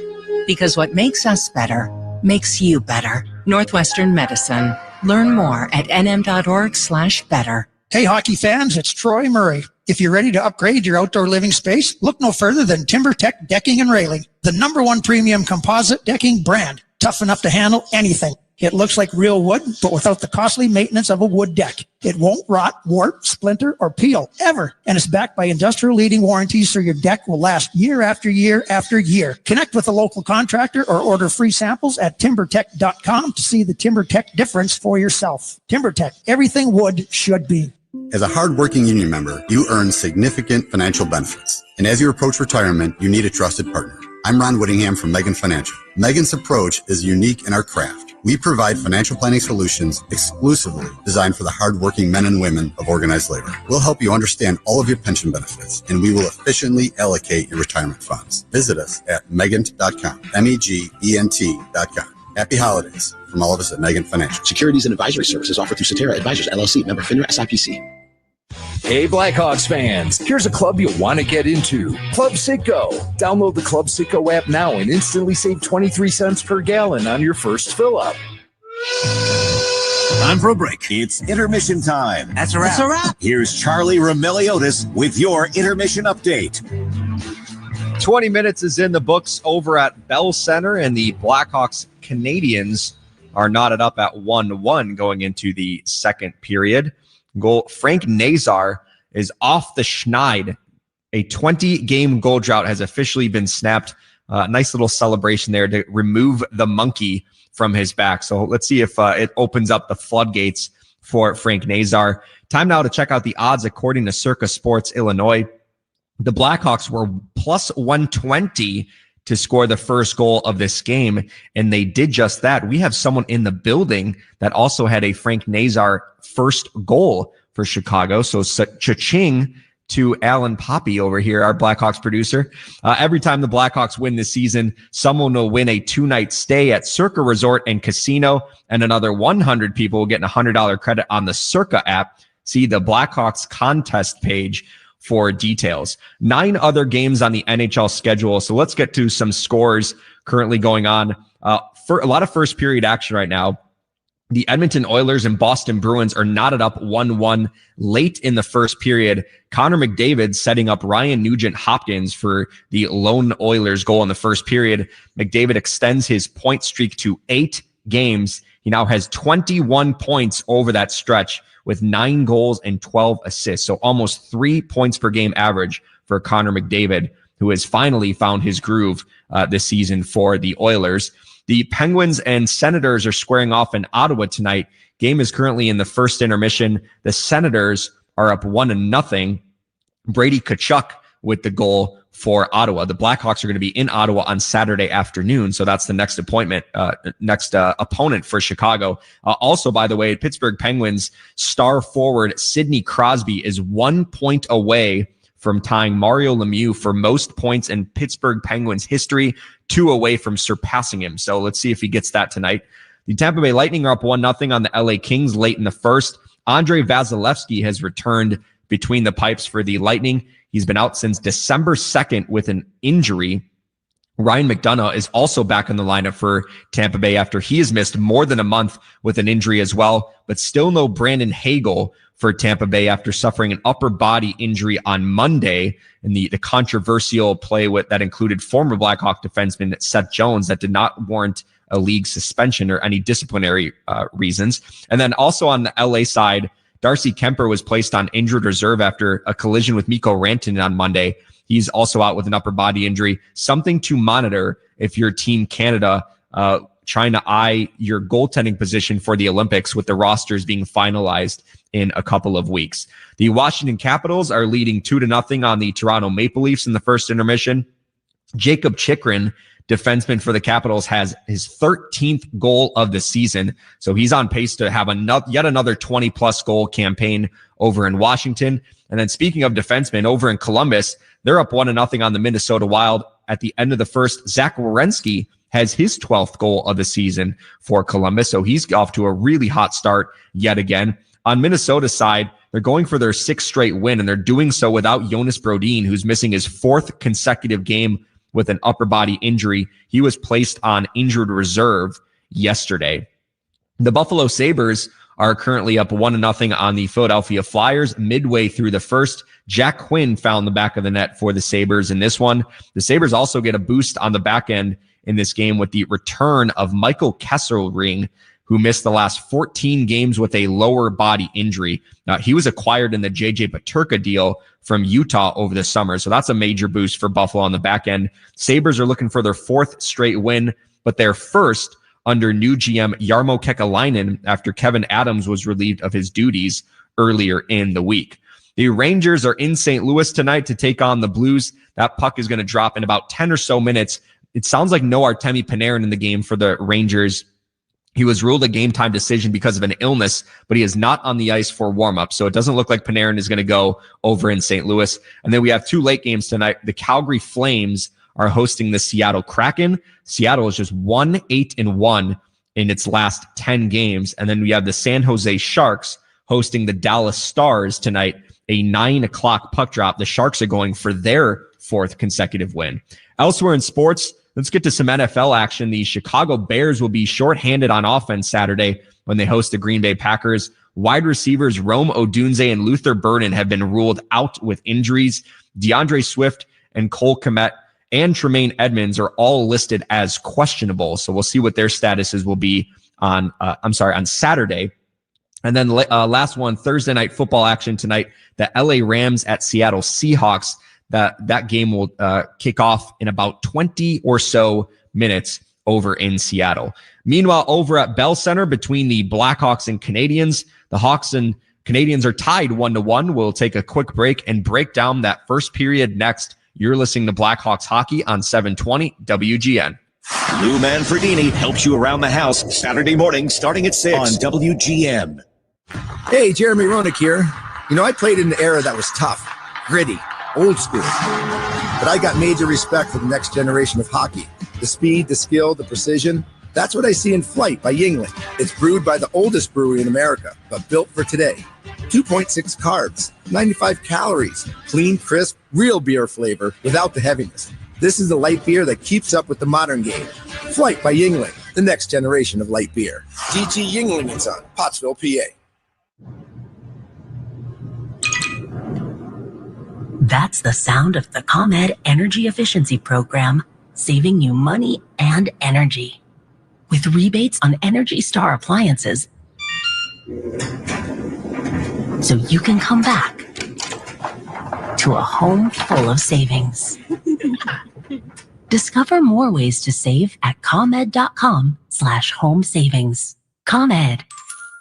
[SPEAKER 11] Because what makes us better makes you better. Northwestern Medicine. Learn more at nm.org/better.
[SPEAKER 12] Hey, hockey fans, it's Troy Murray. If you're ready to upgrade your outdoor living space, look no further than TimberTech Decking and Railing, the #1 premium composite decking brand, tough enough to handle anything. It looks like real wood, but without the costly maintenance of a wood deck. It won't rot, warp, splinter, or peel, ever. And it's backed by industry-leading warranties, so your deck will last year after year after year. Connect with a local contractor or order free samples at timbertech.com to see the TimberTech difference for yourself. TimberTech, everything wood should be.
[SPEAKER 13] As a hardworking union member, you earn significant financial benefits. And as you approach retirement, you need a trusted partner. I'm Ron Whittingham from Megan Financial. Megan's approach is unique in our craft. We provide financial planning solutions exclusively designed for the hardworking men and women of organized labor. We'll help you understand all of your pension benefits, and we will efficiently allocate your retirement funds. Visit us at megent.com, MEGENT.com. Happy holidays from all of us at Megan Financial.
[SPEAKER 5] Securities and advisory services offered through Cetera Advisors, LLC, member FINRA SIPC.
[SPEAKER 14] Hey, Blackhawks fans, here's a club you'll want to get into. Club Citgo. Download the Club Citgo app now and instantly save 23 cents per gallon on your first fill-up.
[SPEAKER 8] Time for a break. It's intermission time.
[SPEAKER 15] That's a wrap. That's a wrap.
[SPEAKER 8] Here's Charlie Remiliotis with your intermission update.
[SPEAKER 2] 20 minutes is in the books over at Bell Center, and the Blackhawks Canadiens are knotted up at 1-1 going into the second period. Goal Frank Nazar is off the schneid. A 20-game goal drought has officially been snapped. Nice little celebration there to remove the monkey from his back. So let's see if it opens up the floodgates for Frank Nazar. Time now to check out the odds according to Circa Sports Illinois. The Blackhawks were plus 120 to score the first goal of this game, and they did just that. We have someone in the building that also had a Frank Nazar first goal for Chicago. So cha-ching to Alan Poppy over here, our Blackhawks producer. Every time the Blackhawks win this season, someone will win a 2-night stay at Circa Resort and Casino, and another 100 people will get a $100 credit on the Circa app. See the Blackhawks contest page for details. 9 other games on the NHL schedule. So let's get to some scores currently going on. For a lot of first period action right now. The Edmonton Oilers and Boston Bruins are knotted up 1-1 late in the first period. Connor McDavid setting up Ryan Nugent-Hopkins for the lone Oilers goal in the first period. McDavid extends his point streak to 8 games. He now has 21 points over that stretch with 9 goals and 12 assists. So almost 3 points per game average for Connor McDavid, who has finally found his groove this season for the Oilers. The Penguins and Senators are squaring off in Ottawa tonight. Game is currently in the first intermission. The Senators are up 1-0. Brady Tkachuk with the goal for Ottawa. The Blackhawks are going to be in Ottawa on Saturday afternoon, so that's the next opponent for Chicago. Also, by the way, Pittsburgh Penguins star forward Sidney Crosby is 1 point away from tying Mario Lemieux for most points in Pittsburgh Penguins history, 2 away from surpassing him. So let's see if he gets that tonight. The Tampa Bay Lightning are up 1-0 on the LA Kings late in the first. Andrei Vasilevsky has returned between the pipes for the Lightning. He's been out since December 2nd with an injury. Ryan McDonough is also back in the lineup for Tampa Bay after he has missed more than a month with an injury as well, but still no Brandon Hagel for Tampa Bay after suffering an upper body injury on Monday in the controversial play that included former Blackhawk defenseman Seth Jones that did not warrant a league suspension or any disciplinary reasons. And then also on the LA side, Darcy Kemper was placed on injured reserve after a collision with Mikko Rantanen on Monday. He's also out with an upper body injury. Something to monitor if you're Team Canada trying to eye your goaltending position for the Olympics, with the rosters being finalized in a couple of weeks. The Washington Capitals are leading 2-0 on the Toronto Maple Leafs in the first intermission. Jacob Chikrin, defenseman for the Capitals, has his 13th goal of the season. So he's on pace to have yet another 20-plus goal campaign over in Washington. And then speaking of defensemen, over in Columbus, they're up 1-0 on the Minnesota Wild at the end of the first. Zach Werenski has his 12th goal of the season for Columbus. So he's off to a really hot start yet again. On Minnesota's side, they're going for their 6th straight win, and they're doing so without Jonas Brodin, who's missing his 4th consecutive game with an upper body injury. He was placed on injured reserve yesterday. The Buffalo Sabres are currently up 1-0 on the Philadelphia Flyers. Midway through the first, Jack Quinn found the back of the net for the Sabres in this one. The Sabres also get a boost on the back end in this game with the return of Michael Kesselring, who missed the last 14 games with a lower body injury. Now, he was acquired in the J.J. Peterka deal from Utah over the summer, so that's a major boost for Buffalo on the back end. Sabres are looking for their 4th straight win, but their first under new GM Jarmo Kekalainen after Kevin Adams was relieved of his duties earlier in the week. The Rangers are in St. Louis tonight to take on the Blues. That puck is going to drop in about 10 or so minutes. It sounds like no Artemi Panarin in the game for the Rangers. He was ruled a game-time decision because of an illness, but he is not on the ice for warm-up, so it doesn't look like Panarin is going to go over in St. Louis. And then we have 2 late games tonight. The Calgary Flames are hosting the Seattle Kraken. Seattle is just 1-8-1 in its last 10 games. And then we have the San Jose Sharks hosting the Dallas Stars tonight, a 9:00 puck drop. The Sharks are going for their 4th consecutive win. Elsewhere in sports, let's get to some NFL action. The Chicago Bears will be shorthanded on offense Saturday when they host the Green Bay Packers. Wide receivers Rome Odunze and Luther Burden have been ruled out with injuries. DeAndre Swift and Cole Kmet and Tremaine Edmonds are all listed as questionable. So we'll see what their statuses will be on Saturday. And then last one, Thursday night football action tonight, the LA Rams at Seattle Seahawks. That game will kick off in about 20 or so minutes over in Seattle. Meanwhile, over at Bell Center between the Blackhawks and Canadiens, the Hawks and Canadiens are tied 1-1. We'll take a quick break and break down that first period next. You're listening to Blackhawks Hockey on 720 WGN.
[SPEAKER 8] Lou Manfredini helps you around the house Saturday morning starting at 6 on WGN.
[SPEAKER 15] Hey, Jeremy Roenick here. You know, I played in an era that was tough, gritty, old school. But I got major respect for the next generation of hockey. The speed, the skill, the precision. That's what I see in Flight by Yuengling. It's brewed by the oldest brewery in America, but built for today. 2.6 carbs, 95 calories, clean, crisp, real beer flavor without the heaviness. This is the light beer that keeps up with the modern game. Flight by Yuengling, the next generation of light beer. GT Yuengling & Son, Pottsville, PA.
[SPEAKER 16] That's the sound of the ComEd Energy Efficiency Program, saving you money and energy. With rebates on Energy Star appliances, so you can come back to a home full of savings. Discover more ways to save at ComEd.com/home savings. ComEd.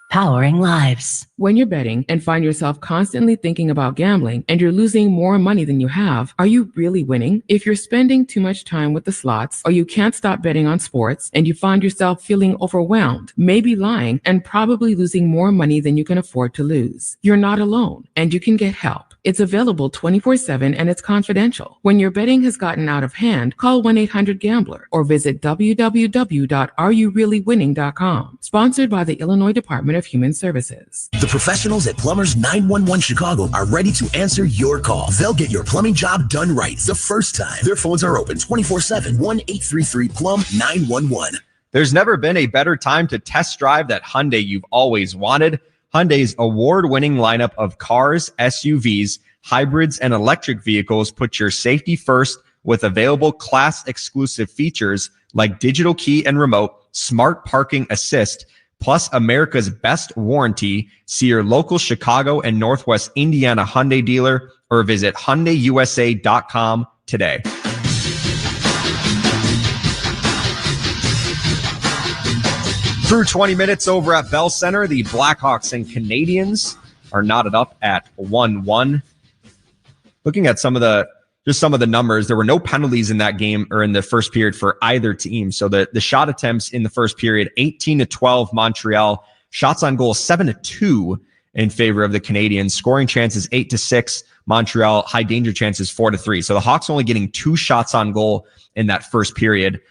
[SPEAKER 16] Powering lives.
[SPEAKER 17] When you're betting and find yourself constantly thinking about gambling and you're losing more money than you have, are you really winning? If you're spending too much time with the slots or you can't stop betting on sports and you find yourself feeling overwhelmed, maybe lying and probably losing more money than you can afford to lose, you're not alone and you can get help. It's available 24/7 and it's confidential. When your betting has gotten out of hand, call 1-800-GAMBLER or visit www.areyoureallywinning.com. Sponsored by the Illinois Department of Human Services.
[SPEAKER 19] The professionals at Plumbers 911 Chicago are ready to answer your call. They'll get your plumbing job done right the first time. Their phones are open 24/7, 1-833-PLUM-911.
[SPEAKER 2] There's never been a better time to test drive that Hyundai you've always wanted. Hyundai's award-winning lineup of cars, SUVs, hybrids, and electric vehicles put your safety first with available class-exclusive features like digital key and remote, smart parking assist, plus America's best warranty. See your local Chicago and Northwest Indiana Hyundai dealer or visit HyundaiUSA.com today. Through 20 minutes over at Bell Center, the Blackhawks and Canadiens are knotted up at 1-1. Looking at some of the just some of the numbers. There were no penalties in that game or in the first period for either team. So the shot attempts in the first period, 18-12 Montreal. Shots on goal, 7-2 in favor of the Canadiens. Scoring chances, 8-6 Montreal. High danger chances, 4-3. So the Hawks only getting 2 shots on goal in that first period.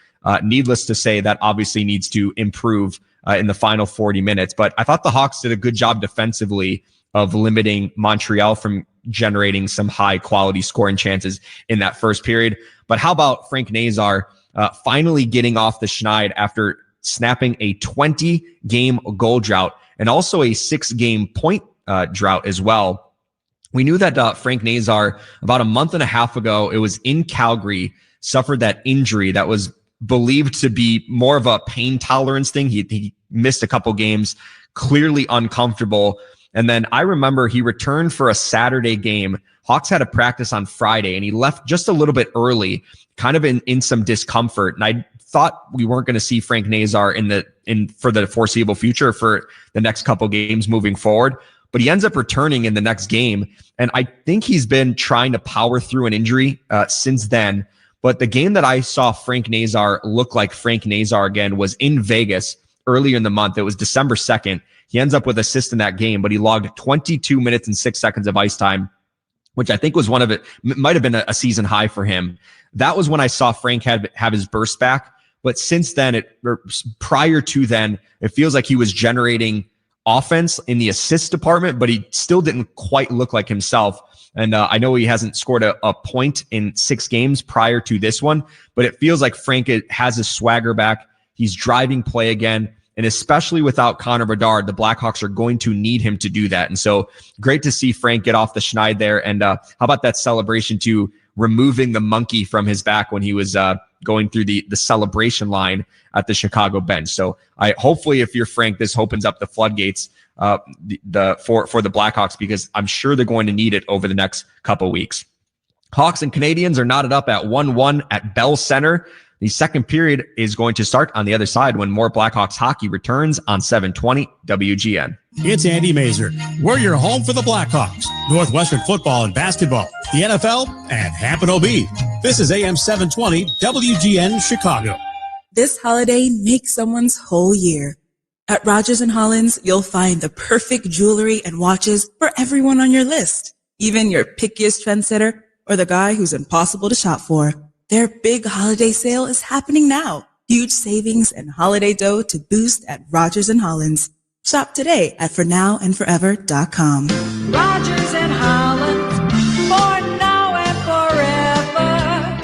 [SPEAKER 2] Needless to say, that obviously needs to improve in the final 40 minutes. But I thought the Hawks did a good job defensively of limiting Montreal from generating some high quality scoring chances in that first period. But how about Frank Nazar finally getting off the schneid after snapping a 20-game goal drought and also a 6-game point drought as well. We knew that Frank Nazar, about a month and a half ago, it was in Calgary, suffered that injury that was believed to be more of a pain tolerance thing. He missed a couple games, clearly uncomfortable. And then I remember he returned for a Saturday game. Hawks had a practice on Friday, and he left just a little bit early, kind of in some discomfort. And I thought we weren't going to see Frank Nazar for the foreseeable future for the next couple games moving forward. But he ends up returning in the next game. And I think he's been trying to power through an injury since then. But the game that I saw Frank Nazar look like Frank Nazar again was in Vegas earlier in the month. It was December 2nd. He ends up with assist in that game, but he logged 22 minutes and 6 seconds of ice time, which I think was might have been a season high for him. That was when I saw Frank have his burst back. But since then, prior to then, it feels like he was generating offense in the assist department, but he still didn't quite look like himself. And I know he hasn't scored a point in 6 games prior to this one, but it feels like Frank has his swagger back. He's driving play again. And especially without Connor Bedard, the Blackhawks are going to need him to do that. And so great to see Frank get off the schneid there. And how about that celebration to removing the monkey from his back when he was going through the celebration line at the Chicago bench. So hopefully if you're Frank, this opens up the floodgates for the Blackhawks, because I'm sure they're going to need it over the next couple weeks. Hawks and Canadiens are knotted up at 1-1 at Bell Center. The second period is going to start on the other side when more Blackhawks hockey returns on 720 WGN.
[SPEAKER 20] It's Andy Mazer. We're your home for the Blackhawks, Northwestern football and basketball, the NFL, and Hampton OB. This is AM 720 WGN Chicago.
[SPEAKER 7] This holiday makes someone's whole year. At Rogers & Hollins, you'll find the perfect jewelry and watches for everyone on your list, even your pickiest trendsetter or the guy who's impossible to shop for. Their big holiday sale is happening now. Huge savings and holiday dough to boost at Rogers & Hollins. Shop today at fornowandforever.com.
[SPEAKER 21] Rogers and Hollins, for now and forever.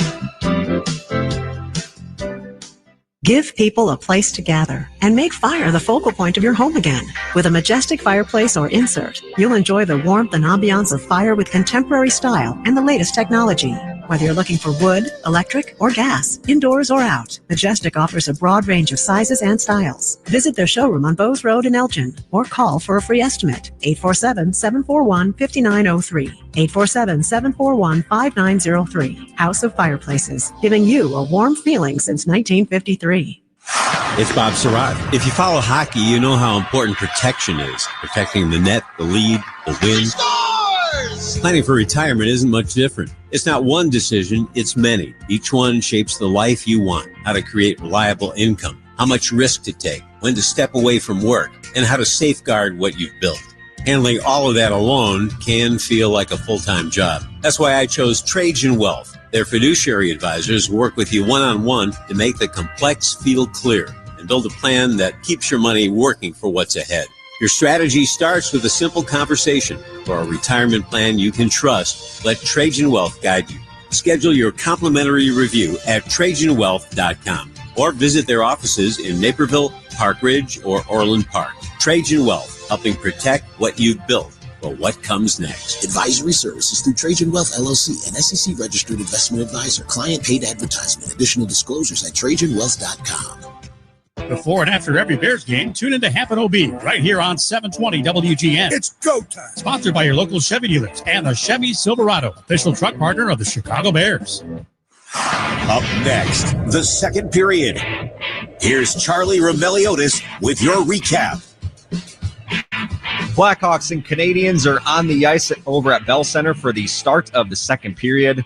[SPEAKER 22] Give people a place to gather and make fire the focal point of your home again. With a majestic fireplace or insert, you'll enjoy the warmth and ambiance of fire with contemporary style and the latest technology. Whether you're looking for wood, electric, or gas, indoors or out, Majestic offers a broad range of sizes and styles. Visit their showroom on Bowes Road in Elgin or call for a free estimate. 847-741-5903. 847-741-5903. House of Fireplaces, giving you a warm feeling since 1953.
[SPEAKER 23] It's Bob Surratt. If you follow hockey, you know how important protection is. Protecting the net, the lead, the win. Planning for retirement isn't much different. It's not one decision, it's many. Each one shapes the life you want, how to create reliable income, how much risk to take, when to step away from work, and how to safeguard what you've built. Handling all of that alone can feel like a full-time job. That's why I chose Trajan Wealth. Their fiduciary advisors work with you one-on-one to make the complex feel clear and build a plan that keeps your money working for what's ahead. Your strategy starts with a simple conversation. For a retirement plan you can trust, let Trajan Wealth guide you. Schedule your complimentary review at TrajanWealth.com or visit their offices in Naperville, Park Ridge, or Orland Park. Trajan Wealth, helping protect what you've built for what comes next.
[SPEAKER 5] Advisory services through Trajan Wealth LLC, an SEC registered investment advisor. Client paid advertisement. Additional disclosures at TrajanWealth.com.
[SPEAKER 20] Before and after every Bears game, tune into Hampton OB right here on 720 WGN.
[SPEAKER 25] It's go time.
[SPEAKER 20] Sponsored by your local Chevy dealers and the Chevy Silverado, official truck partner of the Chicago Bears.
[SPEAKER 8] Up next, the second period. Here's Charlie Rebelliotis with your recap.
[SPEAKER 2] Blackhawks and Canadiens are on the ice over at Bell Center for the start of the second period.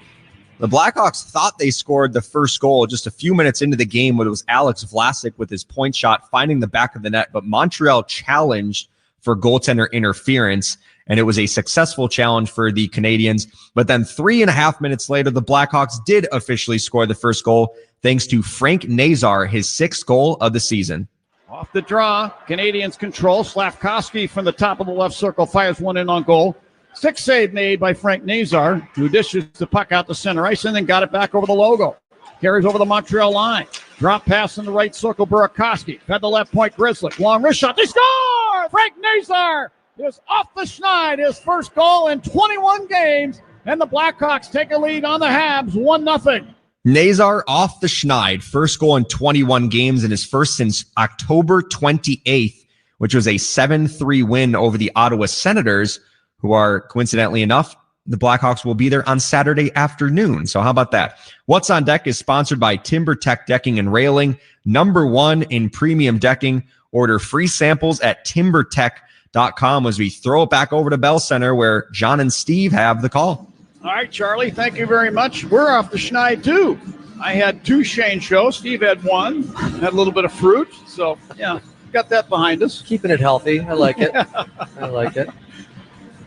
[SPEAKER 2] The Blackhawks thought they scored the first goal just a few minutes into the game when it was Alex Vlasic with his point shot finding the back of the net, but Montreal challenged for goaltender interference, and it was a successful challenge for the Canadiens. But then 3.5 minutes later, the Blackhawks did officially score the first goal thanks to Frank Nazar, his 6th goal of the season.
[SPEAKER 10] Off the draw, Canadiens control. Slavkovsky from the top of the left circle fires one in on goal. 6 save made by Frank Nazar, who dishes the puck out to center ice and then got it back over the logo. Carries over the Montreal line. Drop pass in the right circle, Burakovsky. Fed the left point, Grizzly. Long wrist shot. They score! Frank Nazar is off the schneid. His first goal in 21 games. And the Blackhawks take a lead on the Habs, 1-0.
[SPEAKER 2] Nazar off the schneid. First goal in 21 games and his first since October 28th, which was a 7-3 win over the Ottawa Senators, who are, coincidentally enough, the Blackhawks will be there on Saturday afternoon. So how about that? What's on Deck is sponsored by TimberTech Decking and Railing, #1 in premium decking. Order free samples at timbertech.com as we throw it back over to Bell Center where John and Steve have the call.
[SPEAKER 10] All right, Charlie, thank you very much. We're off the schneid, too. I had 2 Shane shows. Steve had 1. Had a little bit of fruit. So, yeah, got that behind us.
[SPEAKER 1] Keeping it healthy. I like it. I like it.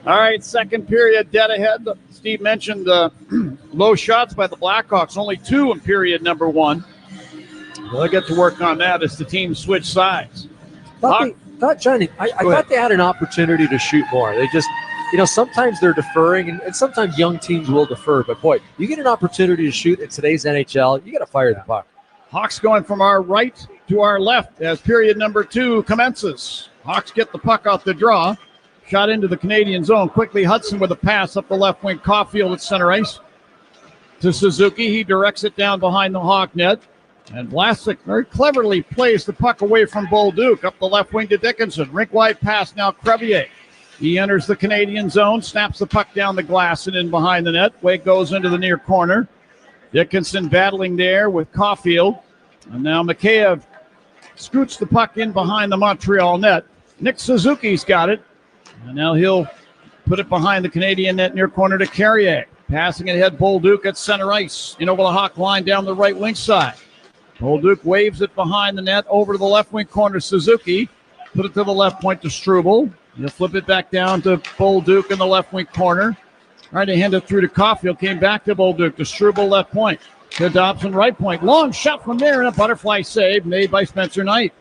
[SPEAKER 10] All right, second period, dead ahead. Steve mentioned low shots by the Blackhawks, only 2 in period number 1. They'll get to work on that as the team switch sides.
[SPEAKER 1] I thought they had an opportunity to shoot more. They just, sometimes they're deferring, and sometimes young teams will defer. But, boy, you get an opportunity to shoot in today's NHL, you got to fire the puck.
[SPEAKER 10] Hawks going from our right to our left as period number 2 commences. Hawks get the puck off the draw. Shot into the Canadian zone. Quickly, Hudson with a pass up the left wing. Caulfield at center ice to Suzuki. He directs it down behind the Hawk net. And Vlasic very cleverly plays the puck away from Bolduc up the left wing to Dickinson. Rink wide pass now Crevier. He enters the Canadian zone, snaps the puck down the glass and in behind the net. Way goes into the near corner. Dickinson battling there with Caulfield. And now Mikheyev scoots the puck in behind the Montreal net. Nick Suzuki's got it. And now he'll put it behind the Canadian net near corner to Carrier. Passing it ahead, Bolduc at center ice. In over the Hawk line down the right wing side. Bolduc waves it behind the net over to the left wing corner, Suzuki. Put it to the left point to Struble. He'll flip it back down to Bolduc in the left wing corner. Trying to hand it through to Caulfield. Came back to Bolduc to Struble left point. To Dobson right point. Long shot from there and a butterfly save made by Spencer Knight.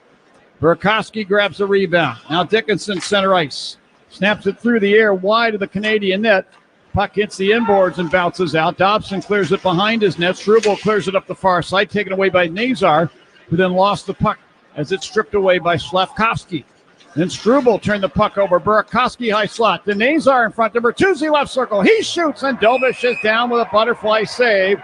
[SPEAKER 10] Burakovsky grabs the rebound. Now Dickinson center ice. Snaps it through the air wide of the Canadian net. Puck hits the inboards and bounces out. Dobson clears it behind his net. Struble clears it up the far side, taken away by Nazar, who then lost the puck as it's stripped away by Slavkovsky. Then Struble turned the puck over. Burakovsky high slot. The Nazar in front of Bertuzzi left circle. He shoots and Dobish is down with a butterfly save.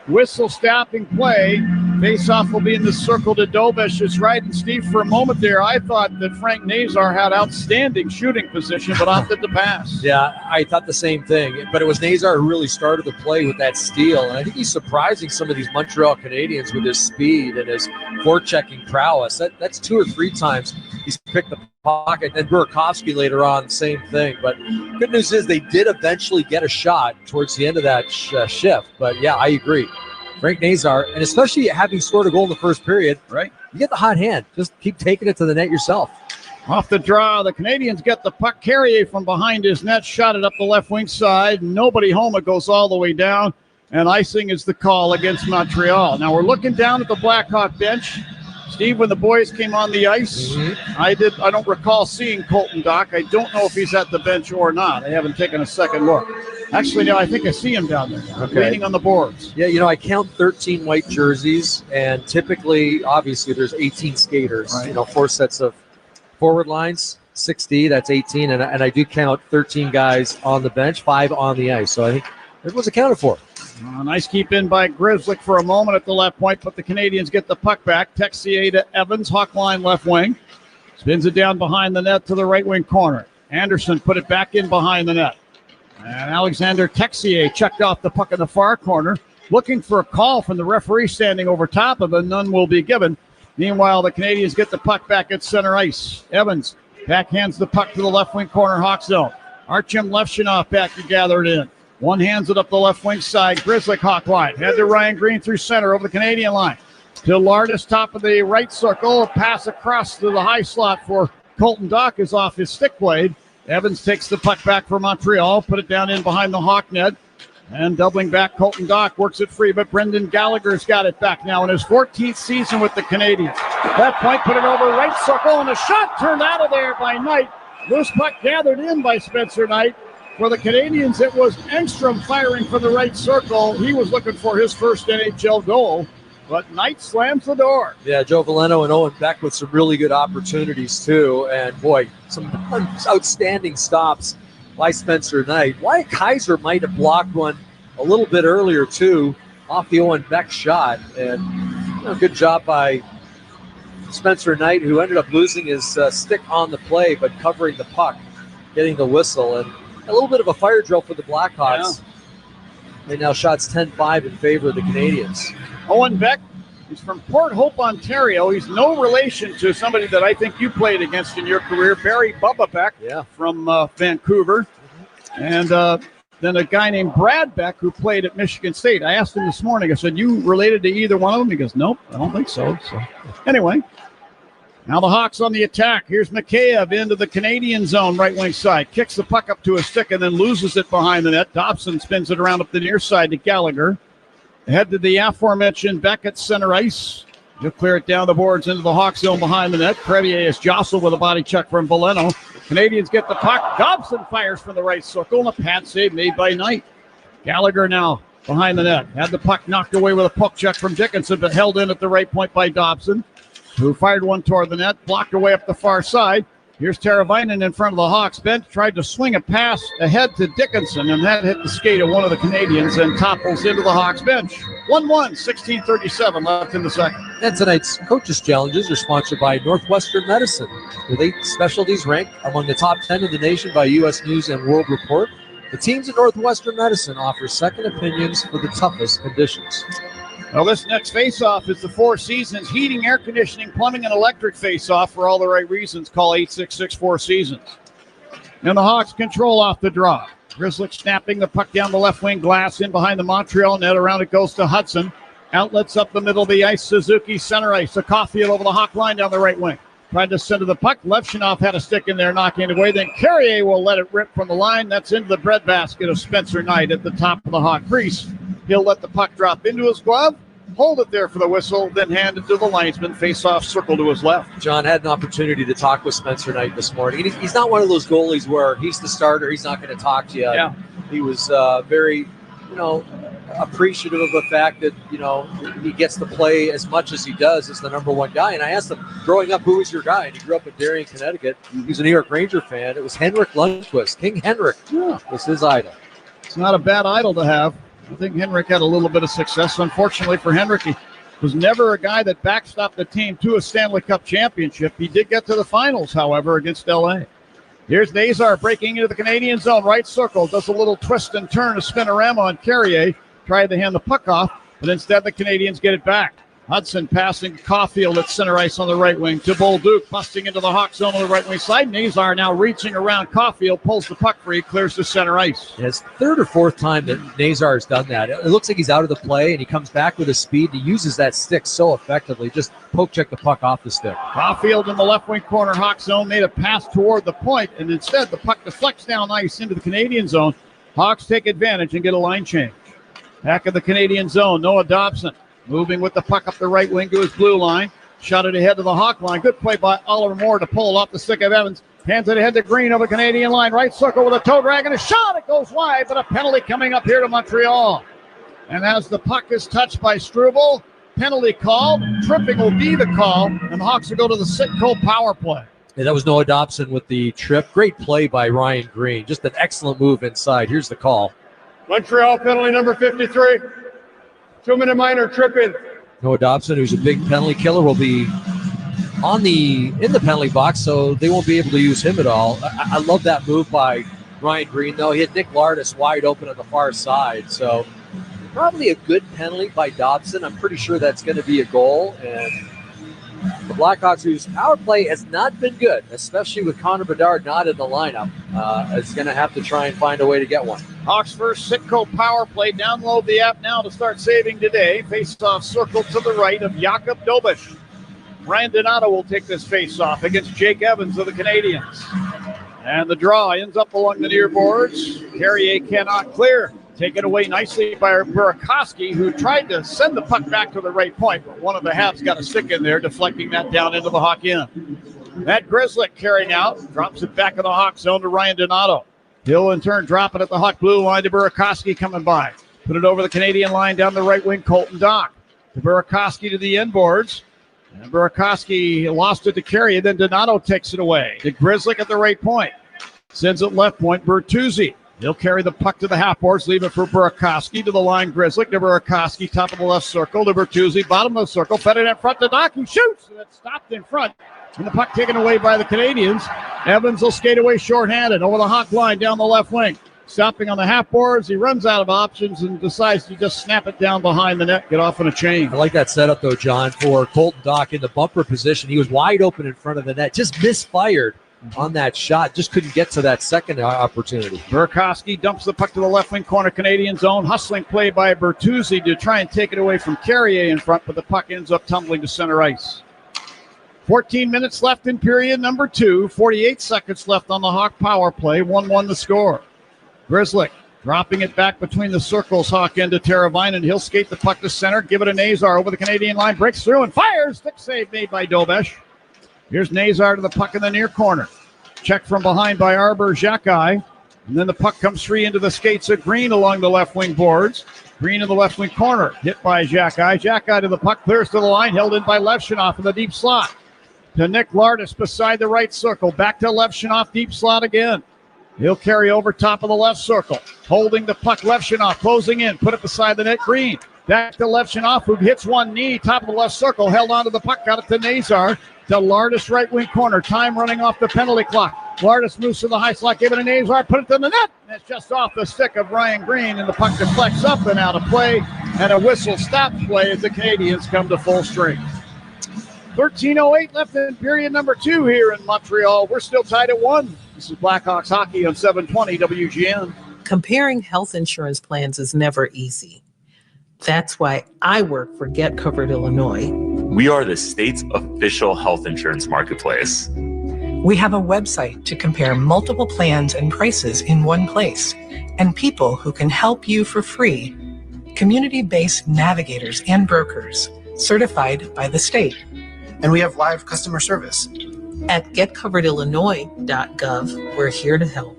[SPEAKER 10] Whistle stopping play. Face-off will be in the circle to Dobish. Is right. And Steve, for a moment there, I thought that Frank Nazar had outstanding shooting position, but opted to pass.
[SPEAKER 1] Yeah, I thought the same thing. But it was Nazar who really started the play with that steal. And I think he's surprising some of these Montreal Canadiens with his speed and his forechecking prowess. That's 2 or 3 times he's picked the pocket. And Burakovsky later on, same thing. But good news is they did eventually get a shot towards the end of that shift. But, yeah, I agree. Frank Nazar, and especially having scored a goal in the first period,
[SPEAKER 10] right?
[SPEAKER 1] You get the hot hand. Just keep taking it to the net yourself.
[SPEAKER 10] Off the draw, the Canadiens get the puck. Carrier from behind his net, shot it up the left wing side. Nobody home. It goes all the way down, and icing is the call against Montreal. Now we're looking down at the Blackhawk bench. Steve, when the boys came on the ice, I don't recall seeing Colton Dock. I don't know if he's at the bench or not. I haven't taken a second look. Actually, no, I think I see him down there, leaning on the boards.
[SPEAKER 1] Yeah, I count 13 white jerseys, and typically, obviously, there's 18 skaters. Right. 4 sets of forward lines, 6D, that's 18, and I do count 13 guys on the bench, 5 on the ice. So I think everyone's accounted for.
[SPEAKER 10] Nice keep in by Grizzlick for a moment at the left point, but the Canadiens get the puck back. Texier to Evans, Hawk line left wing. Spins it down behind the net to the right wing corner. Anderson put it back in behind the net. And Alexander Texier checked off the puck in the far corner, looking for a call from the referee standing over top of him. None will be given. Meanwhile, the Canadiens get the puck back at center ice. Evans backhands the puck to the left wing corner, Hawk zone. Artyom Levshunov back to gather it in. One hands it up the left wing side. Grizzly hawk line. Head to Ryan Green through center over the Canadian line. To Lardis, top of the right circle. A pass across to the high slot for Colton Dock is off his stick blade. Evans takes the puck back for Montreal. Put it down in behind the Hawk net. And doubling back, Colton Dock works it free, but Brendan Gallagher's got it back now in his 14th season with the Canadiens. That point, put it over right circle, and a shot turned out of there by Knight. Loose puck gathered in by Spencer Knight. For the Canadiens, it was Engstrom firing from the right circle. He was looking for his first NHL goal, but Knight slams the door.
[SPEAKER 1] Yeah, Joe Veleno and Owen Beck with some really good opportunities, too. And, boy, some outstanding stops by Spencer Knight. Wyatt Kaiser might have blocked one a little bit earlier, too, off the Owen Beck shot. And good job by Spencer Knight, who ended up losing his stick on the play, but covering the puck, getting the whistle. And a little bit of a fire drill for the Blackhawks. Yeah. They now shots 10-5 in favor of the Canadiens.
[SPEAKER 10] Owen Beck, he's from Port Hope, Ontario. He's no relation to somebody that I think you played against in your career, Barry Bubba Beck from Vancouver. And then a guy named Brad Beck who played at Michigan State. I asked him this morning, I said, you related to either one of them? He goes, nope, I don't think so. So anyway, now the Hawks on the attack. Here's Mikheyev into the Canadian zone, right wing side. Kicks the puck up to a stick and then loses it behind the net. Dobson spins it around up the near side to Gallagher. Head to the aforementioned Beck at center ice. He'll clear it down the boards into the Hawk zone behind the net. Crevier is jostled with a body check from Veleno. Canadians get the puck. Dobson fires from the right circle, and a pad save made by Knight. Gallagher now behind the net. Had the puck knocked away with a poke check from Dickinson, but held in at the right point by Dobson, who fired one toward the net, blocked away up the far side. Here's Teravainen in front of the Hawks bench, tried to swing a pass ahead to Dickinson, and that hit the skate of one of the Canadians and topples into the Hawks bench. 1-1, 16:37 left in the second.
[SPEAKER 1] And tonight's Coaches Challenges are sponsored by Northwestern Medicine, with 8 specialties ranked among the top 10 of the nation by U.S. News and World Report. The teams at Northwestern Medicine offer second opinions for the toughest conditions.
[SPEAKER 10] Well, this next face-off is the Four Seasons Heating, Air Conditioning, Plumbing, and Electric face-off for all the right reasons. Call 866-4Seasons. And the Hawks control off the draw. Grizzlick snapping the puck down the left wing, glass in behind the Montreal net. Around it goes to Hudson. Outlets up the middle of the ice. Suzuki center ice. To Caulfield over the Hawk line down the right wing. Tried to center the puck. Levshunov had a stick in there, knocking it away. Then Carrier will let it rip from the line. That's into the breadbasket of Spencer Knight at the top of the Hawk crease. He'll let the puck drop into his glove, hold it there for the whistle, then hand it to the linesman. Face-off circle to his left.
[SPEAKER 1] John had an opportunity to talk with Spencer Knight this morning. He's not one of those goalies where he's the starter, he's not going to talk to you.
[SPEAKER 10] Yeah.
[SPEAKER 1] He was very, appreciative of the fact that, he gets to play as much as he does as the number one guy. And I asked him, growing up, who was your guy? And he grew up in Darien, Connecticut. He was a New York Ranger fan. It was Henrik Lundqvist. King Henrik was his idol.
[SPEAKER 10] It's not a bad idol to have. I think Henrik had a little bit of success. Unfortunately for Henrik, he was never a guy that backstopped the team to a Stanley Cup championship. He did get to the finals, however, against L.A. Here's Nazar breaking into the Canadian zone. Right circle. Does a little twist and turn, a spinorama on Carrier. Tried to hand the puck off, but instead the Canadians get it back. Hudson passing Caulfield at center ice on the right wing to Bolduc, busting into the Hawk zone on the right wing side. Nazar now reaching around Caulfield, pulls the puck free, clears to center ice.
[SPEAKER 1] It's third or fourth time that Nazar has done that. It looks like he's out of the play, and he comes back with his speed. He uses that stick so effectively. Just poke check the puck off the stick.
[SPEAKER 10] Caulfield in the left wing corner Hawk zone made a pass toward the point, and instead the puck deflects down ice into the Canadian zone. Hawks take advantage and get a line change. Back of the Canadian zone, Noah Dobson moving with the puck up the right wing to his blue line. Shot it ahead to the Hawk line. Good play by Oliver Moore to pull it off the stick of Evans. Hands it ahead to Green over the Canadian line. Right circle with a toe drag and a shot. It goes wide, but a penalty coming up here to Montreal. And as the puck is touched by Struble, penalty called. Tripping will be the call, and the Hawks will go to the Sitco power play.
[SPEAKER 1] Yeah, that was Noah Dobson with the trip. Great play by Ryan Green. Just an excellent move inside. Here's the call.
[SPEAKER 3] Montreal penalty number 53. 2-minute minor tripping.
[SPEAKER 1] Noah Dobson, who's a big penalty killer, will be in the penalty box, so they won't be able to use him at all. I love that move by Ryan Green, though. He had Nick Lardis wide open on the far side, so probably a good penalty by Dobson. I'm pretty sure that's going to be a goal, and the Blackhawks, whose power play has not been good, especially with Connor Bedard not in the lineup, is going to have to try and find a way to get one.
[SPEAKER 10] Hawks first Sitco power play. Download the app now to start saving today. Face-off circle to the right of Jakub Dobish. Ryan Donato will take this face-off against Jake Evans of the Canadiens. And the draw ends up along the near boards. Carrier cannot clear. Taken away nicely by Burakovsky, who tried to send the puck back to the right point, but one of the halves got a stick in there, deflecting that down into the Hawk end. Matt Grzelcyk carrying out, drops it back in the Hawk zone to Ryan Donato. He'll in turn drop it at the Hawk blue line to Burakovsky coming by. Put it over the Canadian line down the right wing, Colton Dock. To Burakovsky to the end boards. And Burakovsky lost it to Carrier, then Donato takes it away. To Grzelcyk at the right point. Sends it left point, Bertuzzi. He'll carry the puck to the half boards, leave it for Burakovsky to the line. Grzelcyk to Burakovsky, top of the left circle to Bertuzzi, bottom of the circle, fed it in front to Dock, who shoots, and it's stopped in front. And the puck taken away by the Canadiens. Evans will skate away shorthanded over the Hawk line down the left wing. Stopping on the half boards, he runs out of options and decides to just snap it down behind the net, get off on a chain.
[SPEAKER 1] I like that setup, though, John, for Colton Dock in the bumper position. He was wide open in front of the net, just misfired on that shot, just couldn't get to that second opportunity.
[SPEAKER 10] Burakovsky dumps the puck to the left wing corner, Canadian zone. Hustling play by Bertuzzi to try and take it away from Carrier in front, but the puck ends up tumbling to center ice. 14 minutes left in period number 2. 48 seconds left on the Hawk power play. 1-1 the score. Grzelcyk dropping it back between the circles, Hawk end to Teravainen. He'll skate the puck to center, give it to Nazar over the Canadian line, breaks through and fires. Stick save made by Dobish. Here's Nazar to the puck in the near corner. Check from behind by Arbor Xhekaj. And then the puck comes free into the skates of Green along the left wing boards. Green in the left wing corner. Hit by Xhekaj. Xhekaj to the puck, clears to the line, held in by Levshunov in the deep slot. To Nick Lardis beside the right circle. Back to Levshunov, deep slot again. He'll carry over top of the left circle. Holding the puck, Levshunov closing in. Put it beside the net, Green. Back to Levshunov, who hits one knee, top of the left circle. Held onto the puck, got it to Nazar. To Lardis, right wing corner. Time running off the penalty clock. Lardis moves to the high slot, gave it to Nazar, put it to the net. And it's just off the stick of Ryan Green, and the puck deflects up and out of play. And a whistle stops play as the Canadiens come to full strength. 13:08 left in period number 2 here in Montreal. We're still tied at 1. This is Blackhawks hockey on 720 WGN.
[SPEAKER 4] Comparing health insurance plans is never easy. That's why I work for Get Covered Illinois.
[SPEAKER 6] We are the state's official health insurance marketplace.
[SPEAKER 4] We have a website to compare multiple plans and prices in one place, and people who can help you for free. Community-based navigators and brokers, certified by the state.
[SPEAKER 9] And we have live customer service.
[SPEAKER 4] At getcoveredillinois.gov, we're here to help.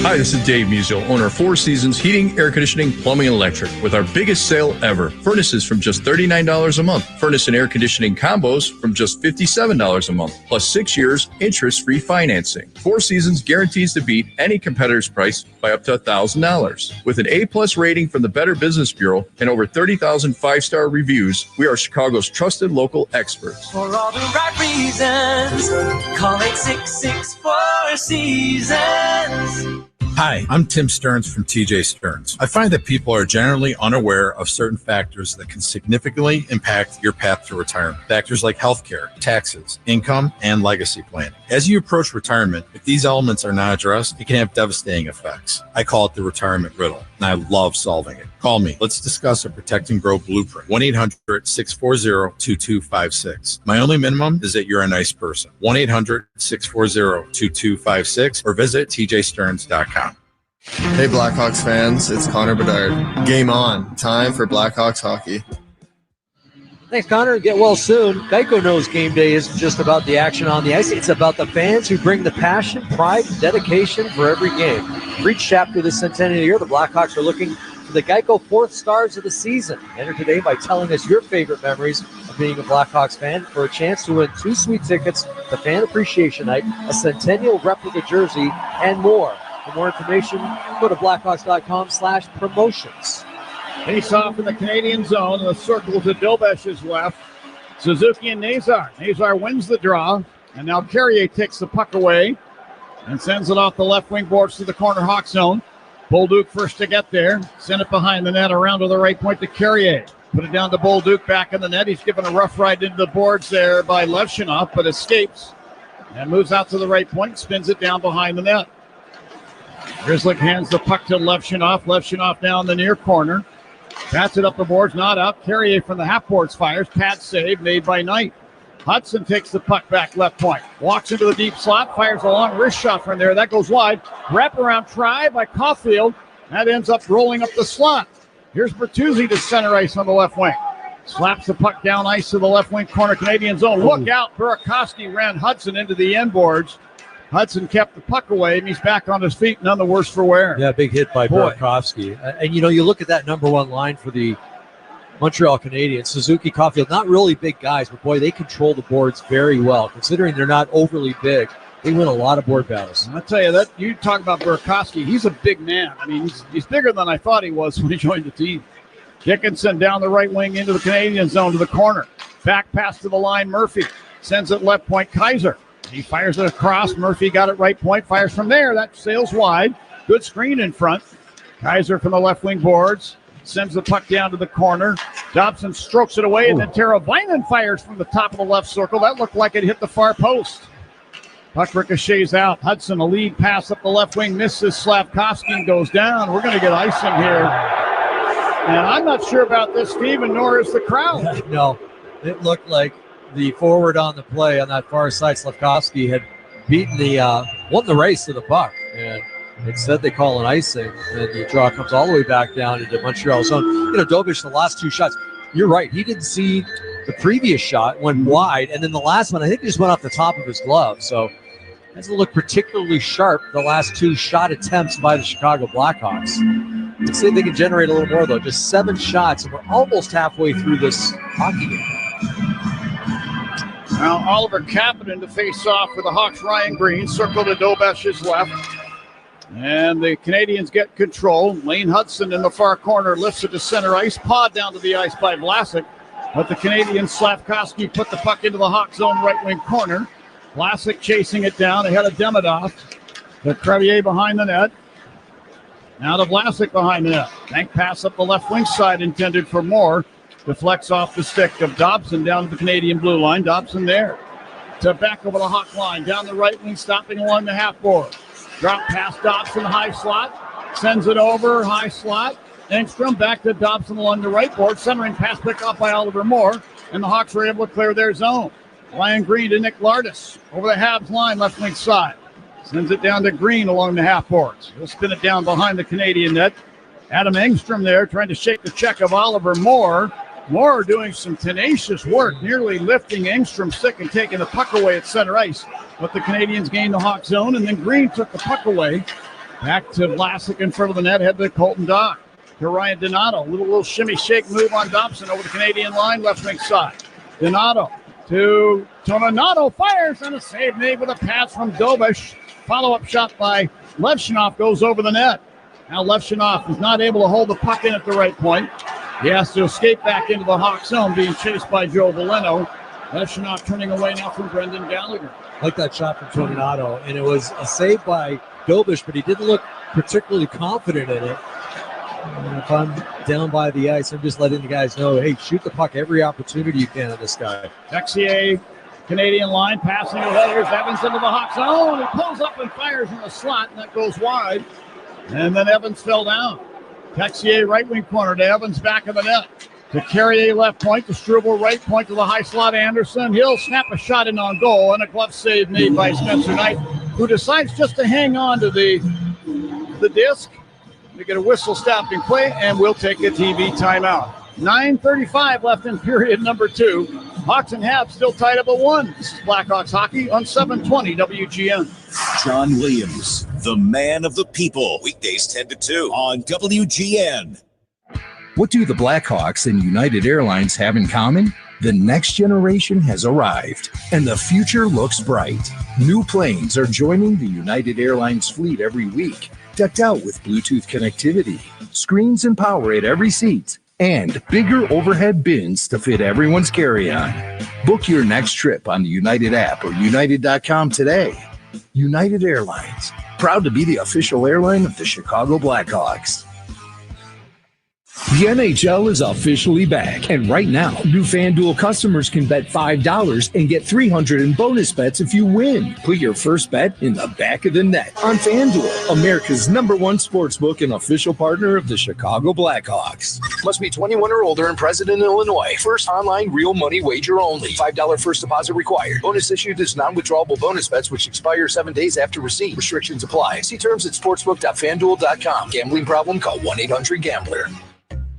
[SPEAKER 18] Hi, this is Dave Musial, owner of Four Seasons Heating, Air Conditioning, Plumbing, and Electric, with our biggest sale ever. Furnaces from just $39 a month. Furnace and air conditioning combos from just $57 a month, plus 6 years interest-free financing. Four Seasons guarantees to beat any competitor's price by up to $1,000. With an A+ rating from the Better Business Bureau and over 30,000 five-star reviews, we are Chicago's trusted local experts.
[SPEAKER 21] For all the right reasons, call 866-4 Seasons.
[SPEAKER 25] Hi, I'm Tim Stearns from TJ Stearns. I find that people are generally unaware of certain factors that can significantly impact your path to retirement. Factors like healthcare, taxes, income, and legacy planning. As you approach retirement, if these elements are not addressed, it can have devastating effects. I call it the retirement riddle, and I love solving it. Call me. Let's discuss a Protect and Grow blueprint. 1-800-640-2256. My only minimum is that you're a nice person. 1-800-640-2256 or visit tjstearns.com.
[SPEAKER 24] Hey Blackhawks fans, it's Connor Bedard. Game on. Time for Blackhawks hockey.
[SPEAKER 1] Thanks, Connor. Get well soon. Geico knows game day isn't just about the action on the ice. It's about the fans who bring the passion, pride, and dedication for every game. For each chapter this centennial year, the Blackhawks are looking for the Geico 4th Stars of the season. Enter today by telling us your favorite memories of being a Blackhawks fan for a chance to win 2 sweet tickets to Fan Appreciation Night, a Centennial replica jersey, and more. For more information, go to blackhawks.com/promotions.
[SPEAKER 10] Face off in the Canadian zone. The circle to Dobesh's left. Suzuki and Nazar. Nazar wins the draw. And now Carrier takes the puck away and sends it off the left wing boards to the corner Hawk zone. Bolduc first to get there. Send it behind the net around to the right point to Carrier. Put it down to Bolduc back in the net. He's given a rough ride into the boards there by Levshunov, but escapes and moves out to the right point, spins it down behind the net. Grzelcyk hands the puck to Levshunov. Levshunov down the near corner. Bats it up the boards, not out. Carrier from the half boards fires. Pad save made by Knight. Hudson takes the puck back left point. Walks into the deep slot, fires a long wrist shot from there. That goes wide. Wraparound try by Caulfield. That ends up rolling up the slot. Here's Bertuzzi to center ice on the left wing. Slaps the puck down ice to the left wing corner Canadian zone. Look out. Burakovsky ran Hudson into the end boards. Hudson kept the puck away, and he's back on his feet, none the worse for wear.
[SPEAKER 1] Yeah, big hit by Burakovsky. And, you look at that number one line for the Montreal Canadiens, Suzuki, Caulfield, not really big guys, but, boy, they control the boards very well. Considering they're not overly big, they win a lot of board battles.
[SPEAKER 10] I'll tell you, that you talk about Burakovsky, he's a big man. I mean, he's bigger than I thought he was when he joined the team. Dickinson down the right wing into the Canadian zone to the corner. Back pass to the line, Murphy. Sends it left point, Kaiser. He fires it across. Murphy got it right point. Fires from there. That sails wide. Good screen in front. Kaiser from the left wing boards. Sends the puck down to the corner. Dobson strokes it away, and then Tara Vinen fires from the top of the left circle. That looked like it hit the far post. Puck ricochets out. Hudson, a lead pass up the left wing. Misses Slavkovsky and goes down. We're going to get icing here. And I'm not sure about this, Steve, nor is the crowd.
[SPEAKER 1] No, it looked like the forward on the play on that far side, Slavkovsky, had beaten won the race to the puck. And instead they call an icing, and the draw comes all the way back down into Montreal's zone. Dobish, the last two shots, you're right. He didn't see the previous shot, went wide, and then the last one, I think, just went off the top of his glove. So doesn't look particularly sharp, the last two shot attempts by the Chicago Blackhawks. Let's see if they can generate a little more, though. Just 7 shots, and we're almost halfway through this hockey game.
[SPEAKER 10] Now Oliver Kapanen to face off with the Hawks. Ryan Green, circle to Dobesh's left. And the Canadians get control. Lane Hudson in the far corner lifts it to center ice. Pawed down to the ice by Vlasic. But the Canadians, Slavkovsky, put the puck into the Hawks' zone right wing corner. Vlasic chasing it down ahead of Demidov. The Crevier behind the net. Now to Vlasic behind the net. Bank pass up the left wing side intended for Moore. Deflects off the stick of Dobson down to the Canadian blue line. Dobson there to back over the Hawk line. Down the right wing, stopping along the half board. Drop past Dobson, high slot. Sends it over, high slot. Engstrom back to Dobson along the right board. Centering pass picked up by Oliver Moore. And the Hawks were able to clear their zone. Ryan Green to Nick Lardis. Over the Habs line, left wing side. Sends it down to Green along the half boards. He'll spin it down behind the Canadian net. Adam Engstrom there trying to shake the check of Oliver Moore. Moore doing some tenacious work, nearly lifting Engstrom's stick and taking the puck away at center ice. But the Canadians gained the Hawk zone, and then Green took the puck away. Back to Vlasic in front of the net, head to Colton Dock. To Ryan Donato, little shimmy shake move on Dobson over the Canadian line, left wing side. Donato to Donato, fires, and a save made with a pass from Dobish. Follow-up shot by Levshunov goes over the net. Now Levshunov is not able to hold the puck in at the right point. He has to escape back into the Hawk zone, being chased by Joe Valeno. Levshunov turning away now from Brendan Gallagher.
[SPEAKER 1] Like that shot from Donato, and it was a save by Dobish, but he didn't look particularly confident in it. And if I'm down by the ice, I'm just letting the guys know, hey, shoot the puck every opportunity you can at this guy.
[SPEAKER 10] Texier, Canadian line, passing ahead. Here's Evans into the Hawk zone. He pulls up and fires in the slot, and that goes wide. And then Evans fell down. Texier, right wing corner to Evans, back of the net. To Carrier, left point. To Struble, right point to the high slot. Anderson. He'll snap a shot in on goal, and a glove save made by Spencer Knight, who decides just to hang on to the disc. We get a whistle stopping play, and we'll take a TV timeout. 9:35 left in period number 2. Hawks and Habs still tied up at 1. This is Blackhawks hockey on 720 WGN.
[SPEAKER 8] John Williams, the man of the people. Weekdays 10 to 2 on WGN.
[SPEAKER 11] What do the Blackhawks and United Airlines have in common? The next generation has arrived, and the future looks bright. New planes are joining the United Airlines fleet every week, decked out with Bluetooth connectivity, screens and power at every seat, and bigger overhead bins to fit everyone's carry-on. Book your next trip on the United app or united.com today. United Airlines, proud to be the official airline of the Chicago Blackhawks. The NHL is officially back, and right now, new FanDuel customers can bet $5 and get $300 in bonus bets if you win. Put your first bet in the back of the net on FanDuel, America's #1 sportsbook and official partner of the Chicago Blackhawks. Must be 21 or older and present in Illinois. First online real money wager only. $5 first deposit required. Bonus issued as non-withdrawable bonus bets which expire 7 days after receipt. Restrictions apply. See terms at sportsbook.fanduel.com. Gambling problem? Call 1-800-GAMBLER.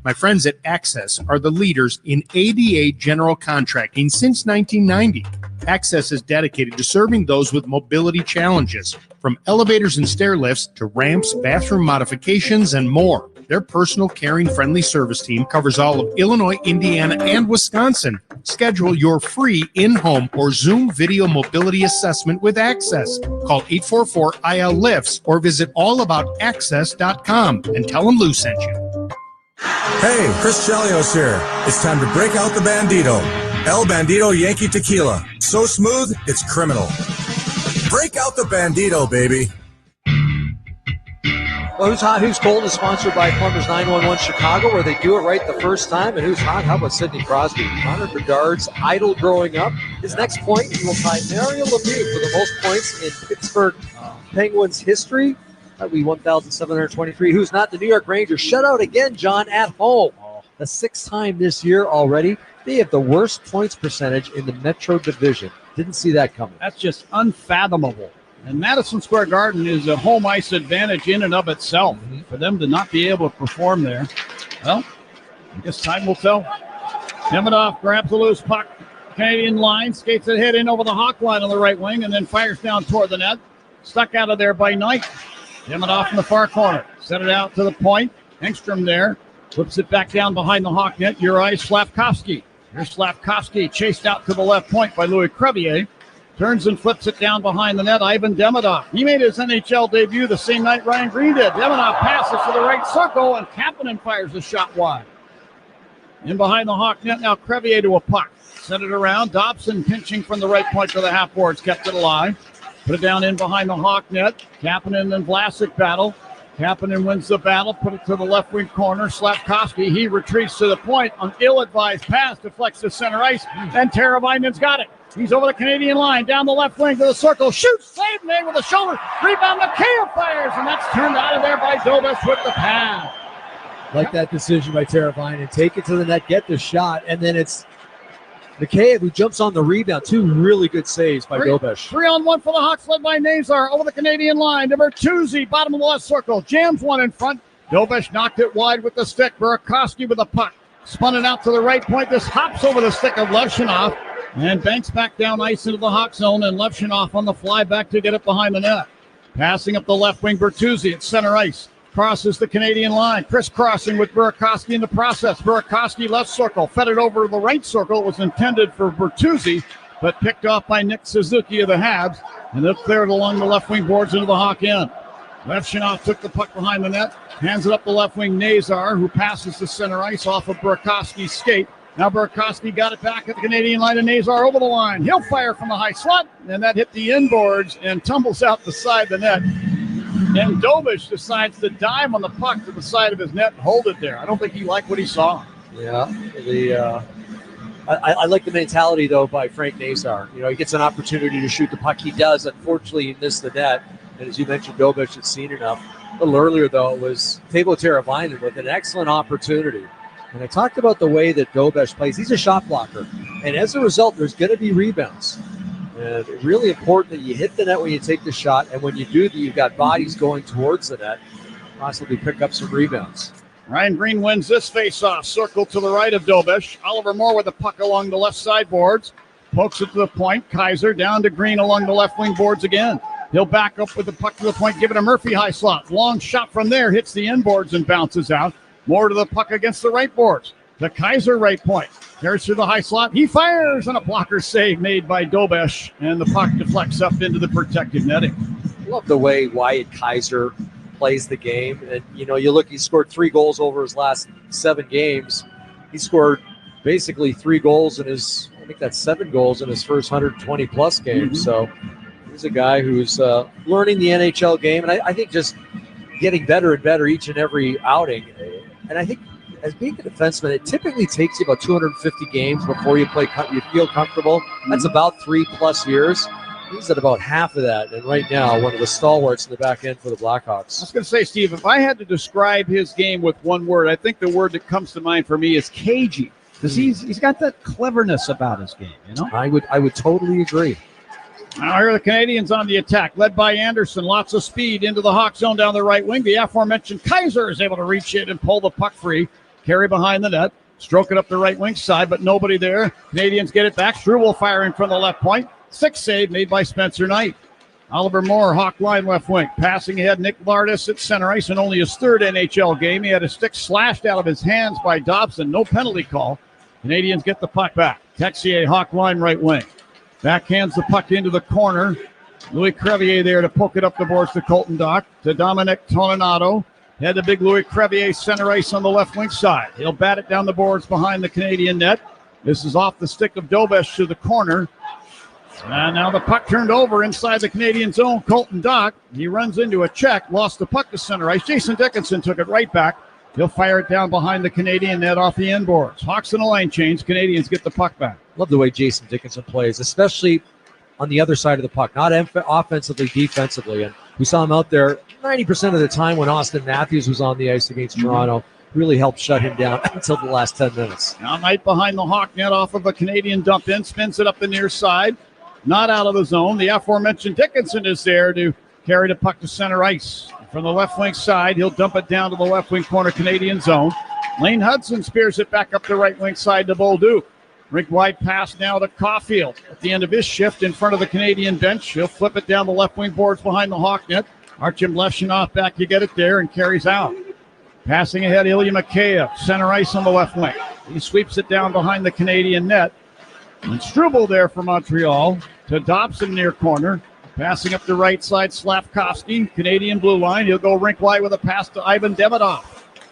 [SPEAKER 12] My friends at Access are the leaders in ADA general contracting since 1990. Access is dedicated to serving those with mobility challenges, from elevators and stair lifts to ramps, bathroom modifications, and more. Their personal, caring, friendly service team covers all of Illinois, Indiana, and Wisconsin. Schedule your free in-home or Zoom video mobility assessment with Access. Call 844-IL-LIFTS or visit allaboutaccess.com and tell them Lou sent you.
[SPEAKER 13] Hey, Chris Chelios here. It's time to break out the Bandito. El Bandito Yankee Tequila. So smooth, it's criminal. Break out the Bandito, baby.
[SPEAKER 1] Well, Who's Hot, Who's Cold is sponsored by Plumbers 911 Chicago, where they do it right the first time. And Who's Hot? How about Sidney Crosby? Connor Bedard's idol growing up. His next point, he will tie Mario Lemieux for the most points in Pittsburgh Penguins history. That would be 1,723. Who's not? The New York Rangers shut out again, John, at home. The 6th time this year already. They have the worst points percentage in the Metro Division. Didn't see that coming.
[SPEAKER 10] That's just unfathomable. And Madison Square Garden is a home ice advantage in and of itself. For them to not be able to perform there, well, I guess time will tell. Demidov grabs the loose puck. Canadian line, skates it head in over the Hawk line on the right wing, and then fires down toward the net. Stuck out of there by Knight. Demidov in the far corner. Set it out to the point. Engstrom there. Flips it back down behind the Hawk net. Uri Slavkovsky. Here's Slavkovsky chased out to the left point by Louis Crevier. Turns and flips it down behind the net. Ivan Demidov. He made his NHL debut the same night Ryan Green did. Demidov passes to the right circle, and Kapanen fires a shot wide. In behind the Hawk net now, Crevier to a puck. Set it around. Dobson pinching from the right point to the half boards. Kept it alive. Put it down in behind the Hawk net. Kapanen and Vlasic battle. Kapanen wins the battle. Put it to the left wing corner. Slavkovsky, he retreats to the point. An ill-advised pass deflects to center ice. And Teravainen's got it. He's over the Canadian line. Down the left wing to the circle. Shoots. Save made with a shoulder. Rebound. McHale fires. And that's turned out of there by Dobas with the pass.
[SPEAKER 1] Like that decision by Teravainen. Take it to the net. Get the shot. And then it's McCabe who jumps on the rebound. 2 really good saves by Dobesh.
[SPEAKER 10] 3-on-1 for the Hawks, led by Nazar over the Canadian line. To Bertuzzi, bottom of the left circle. Jams one in front. Dobesh knocked it wide with the stick. Burakovsky with the puck. Spun it out to the right point. This hops over the stick of Levshunov and banks back down ice into the Hawk zone. And Levshunov on the fly back to get it behind the net. Passing up the left wing, Bertuzzi at center ice. Crosses the Canadian line. Crisscrossing with Burakovsky in the process. Burakovsky left circle. Fed it over to the right circle. It was intended for Bertuzzi, but picked off by Nick Suzuki of the Habs. And it cleared along the left wing boards into the Hawk end. Levshunov took the puck behind the net. Hands it up the left wing, Nazar, who passes the center ice off of Burakovsky's skate. Now Burakovsky got it back at the Canadian line, and Nazar over the line. He'll fire from the high slot, and that hit the inboards and tumbles out the side of the net. And Dobish decides to dive on the puck to the side of his net and hold it there. I don't think he liked what he saw.
[SPEAKER 1] Yeah, I like the mentality, though, by Frank Nazar. You know, he gets an opportunity to shoot the puck. He does. Unfortunately, he missed the net. And as you mentioned, Dobish had seen enough. A little earlier, though, it was Teuvo Teravainen with an excellent opportunity. And I talked about the way that Dobish plays. He's a shot blocker. And as a result, there's going to be rebounds. And it's really important that you hit the net when you take the shot. And when you do that, you've got bodies going towards the net. Possibly pick up some rebounds.
[SPEAKER 10] Ryan Green wins this faceoff. Circle to the right of Dobish. Oliver Moore with the puck along the left side boards. Pokes it to the point. Kaiser down to Green along the left wing boards again. He'll back up with the puck to the point. Give it to Murphy high slot. Long shot from there. Hits the inboards and bounces out. Moore to the puck against the right boards. The Kaiser right point. Carries through the high slot. He fires on a blocker save made by Dobesh, and the puck deflects up into the protected netting.
[SPEAKER 1] I love the way Wyatt Kaiser plays the game. And, you know, you look, he scored 3 goals over his last 7 games. He scored basically 3 goals in his, I think that's 7 goals in his first 120-plus games. So he's a guy who's learning the NHL game, and I think just getting better and better each and every outing. And I think as being a defenseman, it typically takes you about 250 games before you feel comfortable. That's about 3+ years. He's at about half of that, and right now, one of the stalwarts in the back end for the Blackhawks.
[SPEAKER 10] I was going to say, Steve, if I had to describe his game with one word, I think the word that comes to mind for me is cagey, because he's got that cleverness about his game, you know?
[SPEAKER 1] I would totally agree.
[SPEAKER 10] Now here are the Canadiens on the attack, led by Anderson. Lots of speed into the Hawk zone down the right wing. The aforementioned Kaiser is able to reach in and pull the puck free. Carry behind the net. Stroke it up the right wing side, but nobody there. Canadiens get it back. Struble firing from the left point. 6 save made by Spencer Knight. Oliver Moore, Hawk line left wing. Passing ahead, Nick Lardis at center ice in only his 3rd NHL game. He had a stick slashed out of his hands by Dobson. No penalty call. Canadiens get the puck back. Texier, Hawk line right wing. Backhands the puck into the corner. Louis Crevier there to poke it up the boards to Colton Dock. To Dominic Toninato. Had the big Louis Crevier center ice on the left wing side. He'll bat it down the boards behind the Canadian net. This is off the stick of Dobesh to the corner. And now the puck turned over inside the Canadian zone. Colton Dock, he runs into a check, lost the puck to center ice. Jason Dickinson took it right back. He'll fire it down behind the Canadian net off the end boards. Hawks in a line change. Canadians get the puck back.
[SPEAKER 1] Love the way Jason Dickinson plays, especially on the other side of the puck, not offensively, defensively. And we saw him out there 90% of the time when Austin Matthews was on the ice against Toronto. Really helped shut him down until the last 10 minutes.
[SPEAKER 10] Now Knight behind the Hawk net off of a Canadian dump in, spins it up the near side. Not out of the zone. The aforementioned Dickinson is there to carry the puck to center ice. From the left wing side, he'll dump it down to the left wing corner Canadian zone. Lane Hudson spears it back up the right wing side to Bolduc. Rink wide pass now to Caulfield. At the end of his shift in front of the Canadian bench, he'll flip it down the left wing boards behind the Hawk net. Artyom Levshunov back to get it there and carries out. Passing ahead, Ilya Mikheyev, center ice on the left wing. He sweeps it down behind the Canadian net. And Struble there for Montreal to Dobson near corner. Passing up the right side, Slavkovsky, Canadian blue line. He'll go rink wide with a pass to Ivan Demidov.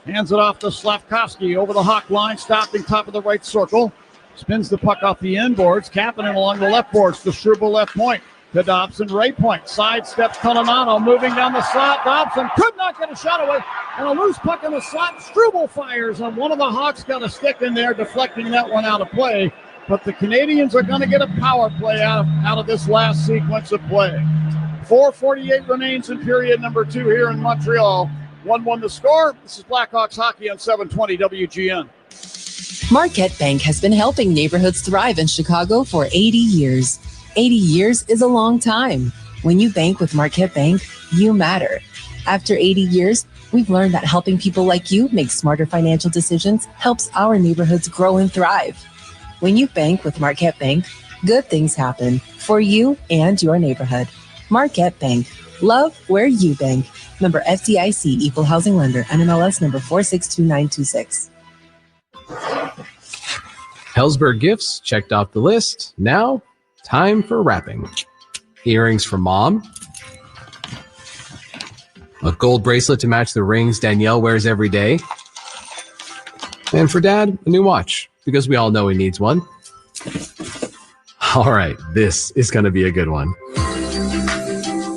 [SPEAKER 10] Hands it off to Slavkovsky over the Hawk line, stopping top of the right circle. Spins the puck off the end boards. Kapanen along the left boards to Struble left point. To Dobson right point. Sidesteps Toninato moving down the slot. Dobson could not get a shot away. And a loose puck in the slot. Struble fires, and one of the Hawks got a stick in there, deflecting that one out of play. But the Canadians are going to get a power play out of this last sequence of play. 4:48 remains in period number 2 here in Montreal. 1-1 the score. This is Blackhawks hockey on 720 WGN.
[SPEAKER 14] Marquette Bank has been helping neighborhoods thrive in Chicago for 80 years. 80 years is a long time. When you bank with Marquette Bank, you matter. After 80 years, we've learned that helping people like you make smarter financial decisions helps our neighborhoods grow and thrive. When you bank with Marquette Bank, good things happen for you and your neighborhood. Marquette Bank. Love where you bank. Member FDIC, Equal Housing Lender, NMLS number 462926.
[SPEAKER 15] Hellsberg Gifts checked off the list. Now, time for wrapping. Earrings for mom. A gold bracelet to match the rings Danielle wears every day. And for dad, a new watch, because we all know he needs one. All right, this is going to be a good one.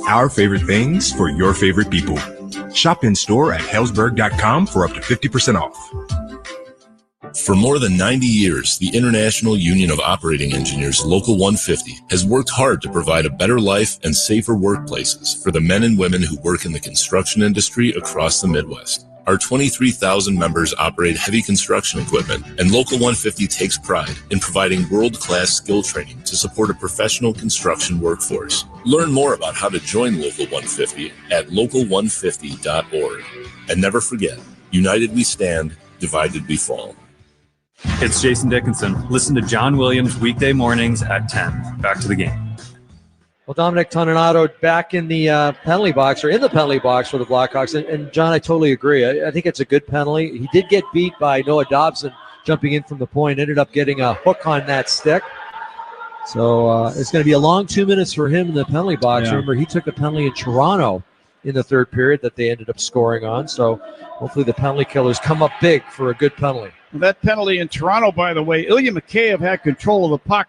[SPEAKER 16] Our favorite things for your favorite people. Shop in store at hellsberg.com for up to 50% off.
[SPEAKER 17] For more than 90 years, the International Union of Operating Engineers Local 150 has worked hard to provide a better life and safer workplaces for the men and women who work in the construction industry across the Midwest. Our 23,000 members operate heavy construction equipment, and Local 150 takes pride in providing world-class skill training to support a professional construction workforce. Learn more about how to join Local 150 at local150.org. And never forget, united we stand, divided we fall.
[SPEAKER 19] It's Jason Dickinson. Listen to John Williams weekday mornings at 10. Back to the game.
[SPEAKER 1] Well, Dominic Toninato back in the penalty box, or in the penalty box for the Blackhawks. And John, I totally agree. I think it's a good penalty. He did get beat by Noah Dobson jumping in from the point, ended up getting a hook on that stick. So it's going to be a long 2 minutes for him in the penalty box. Yeah. Remember, he took a penalty in Toronto in the third period that they ended up scoring on. So hopefully the penalty killers come up big for a good penalty.
[SPEAKER 10] That penalty in Toronto, by the way, Ilya Mikheyev had control of the puck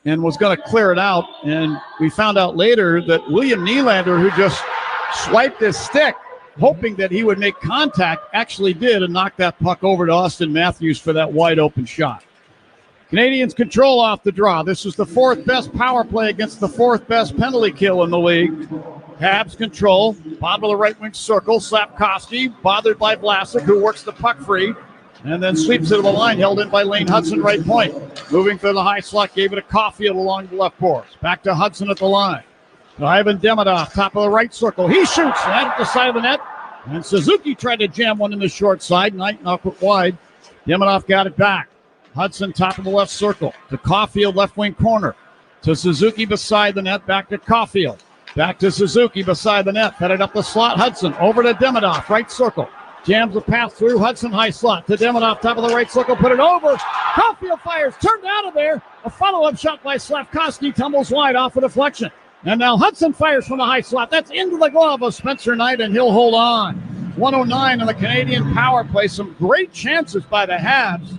[SPEAKER 10] and was going to clear it out. And we found out later that William Nylander, who just swiped his stick, hoping that he would make contact, actually did, and knock that puck over to Austin Matthews for that wide open shot. Canadiens control off the draw. This is the fourth best power play against the fourth best penalty kill in the league. Habs control, bottom of the right wing circle. Slafkovsky bothered by Vlasic, who works the puck free and then sweeps it to the line, held in by Lane Hudson, right point. Moving through the high slot, gave it to Caulfield along the left boards. Back to Hudson at the line. To Ivan Demidov, top of the right circle. He shoots that at the side of the net. And Suzuki tried to jam one in the short side. Knight knocked it wide. Demidov got it back. Hudson, top of the left circle. To Caulfield, left wing corner. To Suzuki beside the net. Back to Caulfield. Back to Suzuki beside the net. Headed up the slot. Hudson over to Demidov, right circle. Jams the pass through. Hudson high slot to Demidov, top of the right circle. Put it over. Caulfield fires. Turned out of there. A follow-up shot by Slafkovsky. Tumbles wide off a deflection. And now Hudson fires from the high slot. That's into the glove of Spencer Knight, and he'll hold on. 109 on the Canadian power play. Some great chances by the Habs.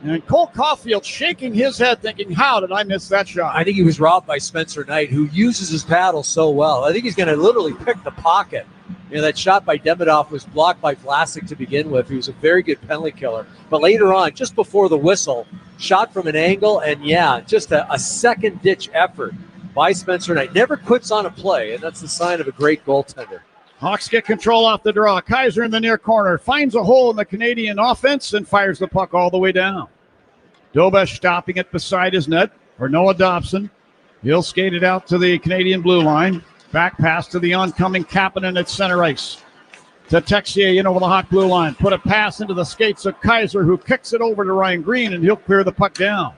[SPEAKER 10] And Cole Caulfield shaking his head thinking, how did I miss that shot?
[SPEAKER 1] I think he was robbed by Spencer Knight, who uses his paddle so well. I think he's going to literally pick the pocket. You know, that shot by Demidov was blocked by Vlasic to begin with. He was a very good penalty killer. But later on, just before the whistle, shot from an angle, and just a second-ditch effort by Spencer Knight. Never quits on a play, and that's the sign of a great goaltender.
[SPEAKER 10] Hawks get control off the draw. Kaiser in the near corner finds a hole in the Canadian offense and fires the puck all the way down. Dobesh stopping it beside his net for Noah Dobson. He'll skate it out to the Canadian blue line. Back pass to the oncoming Kapanen at center ice. To Texier in over the Hawk blue line. Put a pass into the skates of Kaiser, who kicks it over to Ryan Green, and he'll clear the puck down.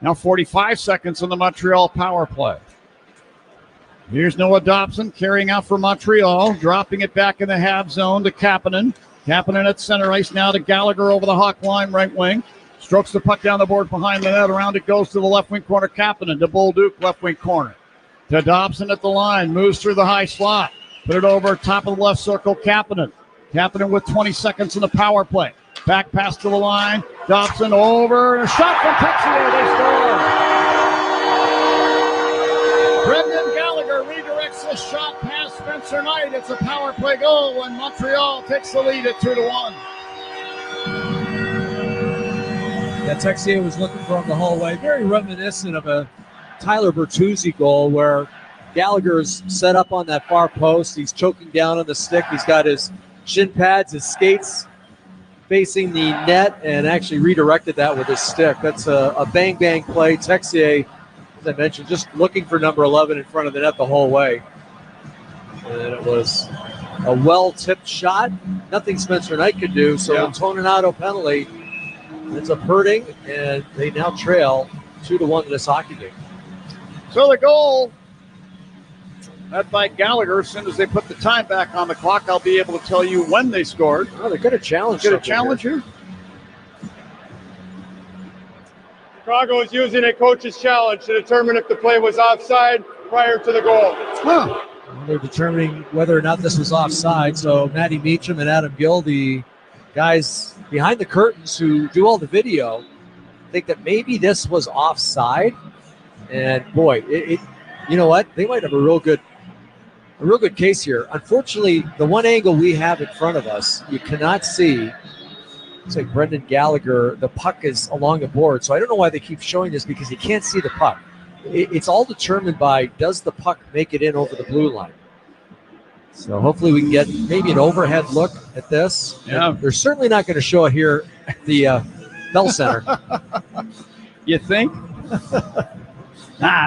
[SPEAKER 10] Now 45 seconds on the Montreal power play. Here's Noah Dobson carrying out for Montreal, dropping it back in the half zone to Kapanen. Kapanen at center ice now to Gallagher over the Hawk line, right wing. Strokes the puck down the board behind the net. Around it goes to the left wing corner. Kapanen to Bolduc, left wing corner. To Dobson at the line, moves through the high slot. Put it over top of the left circle, Kapanen. Kapanen with 20 seconds in the power play. Back pass to the line. Dobson over. A shot from Texier. They score. Brendan Gallagher redirects the shot past Spencer Knight. It's a power play goal, and Montreal takes the lead at 2-1.
[SPEAKER 1] Yeah, Texier was looking for him the whole way. Very reminiscent of a Tyler Bertuzzi goal where Gallagher's set up on that far post. He's choking down on the stick. He's got his shin pads, his skates facing the net, and actually redirected that with his stick. That's a bang-bang play. Texier, as I mentioned, just looking for number 11 in front of the net the whole way. And it was a well-tipped shot. Nothing Spencer Knight could do. So a Toninato penalty ends up hurting, and they now trail 2-1 in this hockey game.
[SPEAKER 10] So the goal, led by Gallagher. As soon as they put the time back on the clock, I'll be able to tell you when they scored.
[SPEAKER 1] Oh, they're going to challenge.
[SPEAKER 10] Going to challenge you?
[SPEAKER 3] Chicago is using a coach's challenge to determine if the play was offside prior to the goal.
[SPEAKER 10] Huh.
[SPEAKER 1] Well, they're determining whether or not this was offside. So Matty Meacham and Adam Gill, the guys behind the curtains who do all the video, think that maybe this was offside. And boy, you know what? They might have a real good case here. Unfortunately, the one angle we have in front of us, you cannot see. It's like Brendan Gallagher, the puck is along the board. So I don't know why they keep showing this, because you can't see the puck. It's all determined by, does the puck make it in over the blue line? So hopefully we can get maybe an overhead look at this.
[SPEAKER 10] Yeah.
[SPEAKER 1] They're certainly not going to show it here at the Bell Center.
[SPEAKER 10] You think?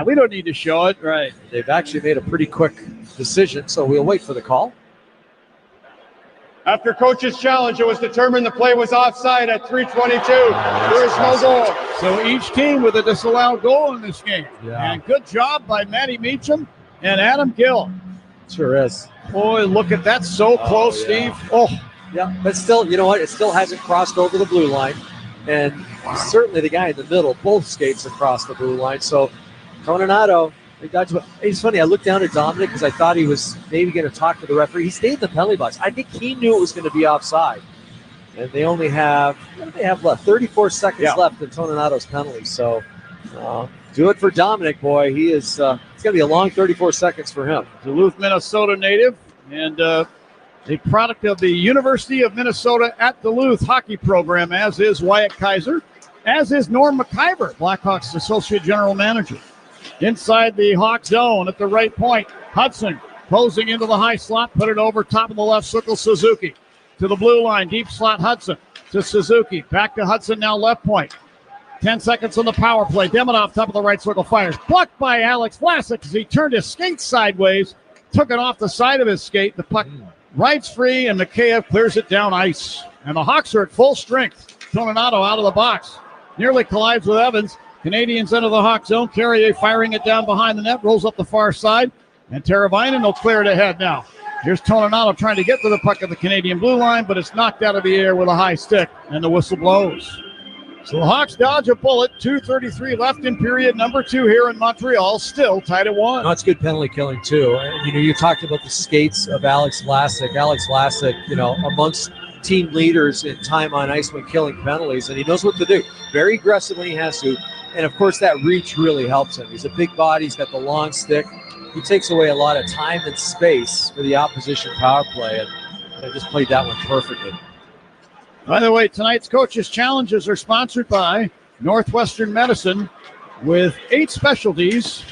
[SPEAKER 10] We don't need to show it. Right.
[SPEAKER 1] They've actually made a pretty quick decision, so we'll wait for the call.
[SPEAKER 3] After coach's challenge, it was determined the play was offside at 3:22. There is no goal.
[SPEAKER 10] So each team with a disallowed goal in this game.
[SPEAKER 1] Yeah.
[SPEAKER 10] And good job by Matty Meacham and Adam Gill.
[SPEAKER 1] Sure is.
[SPEAKER 10] Boy, look at that. So close, Steve. Oh.
[SPEAKER 1] Yeah, but still, you know what? It still hasn't crossed over the blue line. And certainly the guy in the middle, both skates across the blue line. So Toninato, it's funny, I looked down at Dominic because I thought he was maybe going to talk to the referee. He stayed in the penalty box. I think he knew it was going to be offside. And they only have, what do they have left? 34 seconds left in Toninato's penalty. So do it for Dominic, boy. He is, it's going to be a long 34 seconds for him.
[SPEAKER 10] Duluth, Minnesota native, and the product of the University of Minnesota at Duluth hockey program, as is Wyatt Kaiser, as is Norm McIver, Blackhawks Associate General Manager. Inside the Hawk zone at the right point, Hudson closing into the high slot, put it over top of the left circle, Suzuki. To the blue line, deep slot, Hudson to Suzuki. Back to Hudson, now left point. 10 seconds on the power play. Demidov, top of the right circle, fires. Blocked by Alex Vlasic as he turned his skate sideways, took it off the side of his skate. The puck rides free, and Mikheyev clears it down ice. And the Hawks are at full strength. Toninato out of the box. Nearly collides with Evans. Canadians enter the Hawk zone. Carrier firing it down behind the net, rolls up the far side. And Teravainen will clear it ahead now. Here's Toninato trying to get to the puck at the Canadian blue line, but it's knocked out of the air with a high stick, and the whistle blows. So the Hawks dodge a bullet. 2:33 left in period number 2 here in Montreal, still tied at 1.
[SPEAKER 1] No, it's good penalty killing, too. You talked about the skates of Alex Vlasic. Alex Vlasic, amongst team leaders in time on ice when killing penalties, and he knows what to do. Very aggressive when he has to, and, of course, that reach really helps him. He's a big body. He's got the long stick. He takes away a lot of time and space for the opposition power play, and just played that one perfectly.
[SPEAKER 10] By the way, tonight's Coaches' Challenges are sponsored by Northwestern Medicine with 8 specialties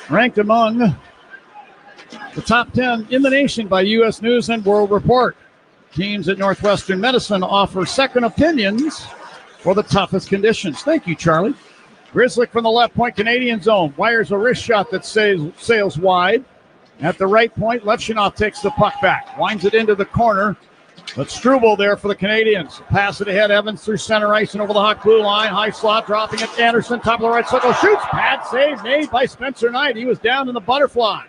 [SPEAKER 10] ranked among the top 10 in the nation by U.S. News and World Report. Teams at Northwestern Medicine offer second opinions for the toughest conditions. Thank you, Charlie. Grzelcyk from the left point, Canadian zone. Wires a wrist shot that sails wide. At the right point, Levchinov takes the puck back. Winds it into the corner. But Struble there for the Canadians. Pass it ahead, Evans through center ice and over the Hawk blue line. High slot, dropping it. Anderson, top of the right circle, shoots. Pad save made by Spencer Knight. He was down in the butterfly.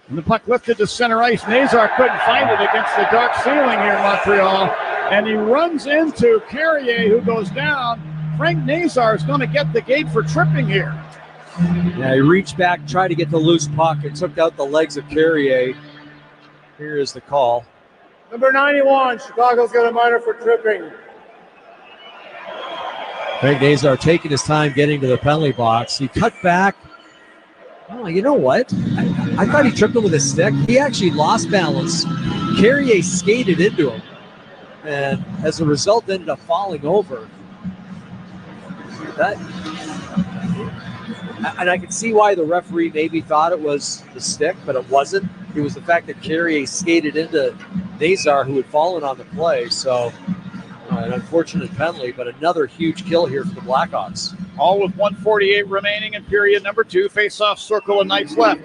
[SPEAKER 10] And the puck lifted to center ice. Nazar couldn't find it against the dark ceiling here in Montreal. And he runs into Carrier, who goes down. Frank Nazar is going to get the gate for tripping here.
[SPEAKER 1] Yeah, he reached back, tried to get the loose puck, and took out the legs of Carrier. Here is the call.
[SPEAKER 3] Number 91, Chicago's got a minor for tripping.
[SPEAKER 1] Frank Nazar taking his time getting to the penalty box. He cut back. Oh, you know what? I thought he tripped him with his stick. He actually lost balance. Carrier skated into him, and as a result ended up falling over. And I can see why the referee maybe thought it was the stick, but it wasn't. It was the fact that Carrier skated into Nazar, who had fallen on the play. So an unfortunate penalty, but another huge kill here for the Blackhawks.
[SPEAKER 10] All with 1:48 remaining in period number 2. Face-off circle and Knight's left.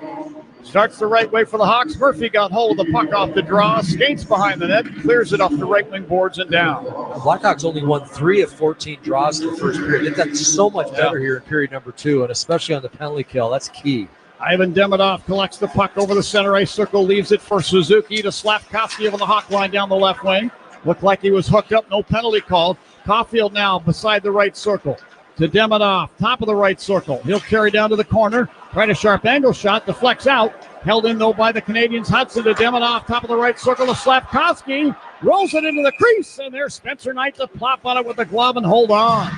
[SPEAKER 10] Starts the right way for the Hawks. Murphy got hold of the puck off the draw, skates behind the net, clears it off the right wing boards and down.
[SPEAKER 1] The Blackhawks only won 3 of 14 draws in the first period. They've done so much better here in period number 2, and especially on the penalty kill. That's key.
[SPEAKER 10] Ivan Demidov collects the puck over the center ice circle, leaves it for Suzuki to Slavkovsky over the Hawk line down the left wing. Looked like he was hooked up, no penalty called. Caulfield now beside the right circle. To Demidov, top of the right circle. He'll carry down to the corner. Right a sharp angle shot, deflects out. Held in, though, by the Canadians. Hudson to Demidov, top of the right circle to Slavkovsky. Rolls it into the crease, and there's Spencer Knight to plop on it with the glove and hold on.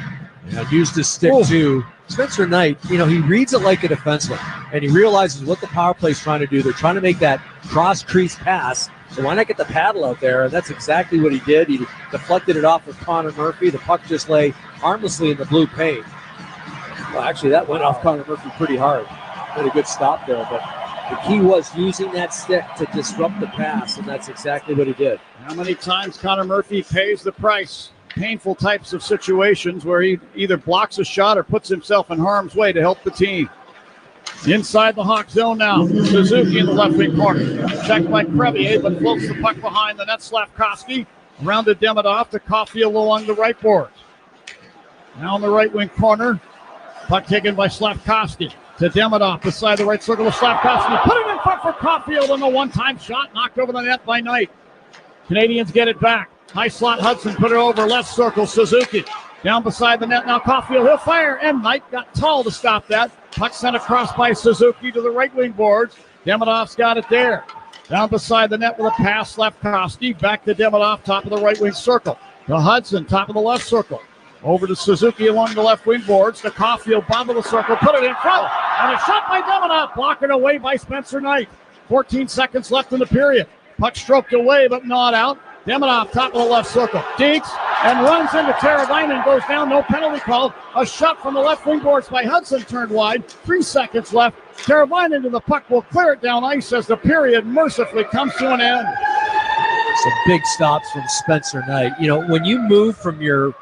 [SPEAKER 1] Yeah, used his stick, too. Spencer Knight, he reads it like a defenseman, and he realizes what the power play is trying to do. They're trying to make that cross-crease pass, so why not get the paddle out there? And that's exactly what he did. He deflected it off with Connor Murphy. The puck just lay harmlessly in the blue paint. Well, actually, that went off Connor Murphy pretty hard. Had a good stop there, but the key was using that stick to disrupt the pass, and that's exactly what he did.
[SPEAKER 10] How many times Connor Murphy pays the price? Painful types of situations where he either blocks a shot or puts himself in harm's way to help the team. Inside the Hawk zone now. Suzuki in the left wing corner. Checked by Crevier, but floats the puck behind the net. Slavkovsky around to Demidov to Caulfield along the right boards. Now in the right wing corner. Puck taken by Slavkovsky to Demidov beside the right circle of Slavkovsky. Put it in front for Caulfield on the one-time shot. Knocked over the net by Knight. Canadians get it back. High slot Hudson put it over left circle. Suzuki down beside the net. Now Caulfield, he'll fire. And Knight got tall to stop that. Puck sent across by Suzuki to the right wing boards. Demidov's got it there. Down beside the net with a pass. Slavkovsky back to Demidov, top of the right wing circle. To Hudson, top of the left circle. Over to Suzuki along the left wing boards. To Caulfield, bottom of the circle. Put it in front. And a shot by Demidov. Blocked away by Spencer Knight. 14 seconds left in the period. Puck stroked away, but not out. Demidov, top of the left circle. Dinks and runs into Teravainen, goes down, no penalty called. A shot from the left wing boards by Hudson turned wide. 3 seconds left. Teravainen to the puck will clear it down ice as the period mercifully comes to an end.
[SPEAKER 1] Some big stops from Spencer Knight. You know, when you move from your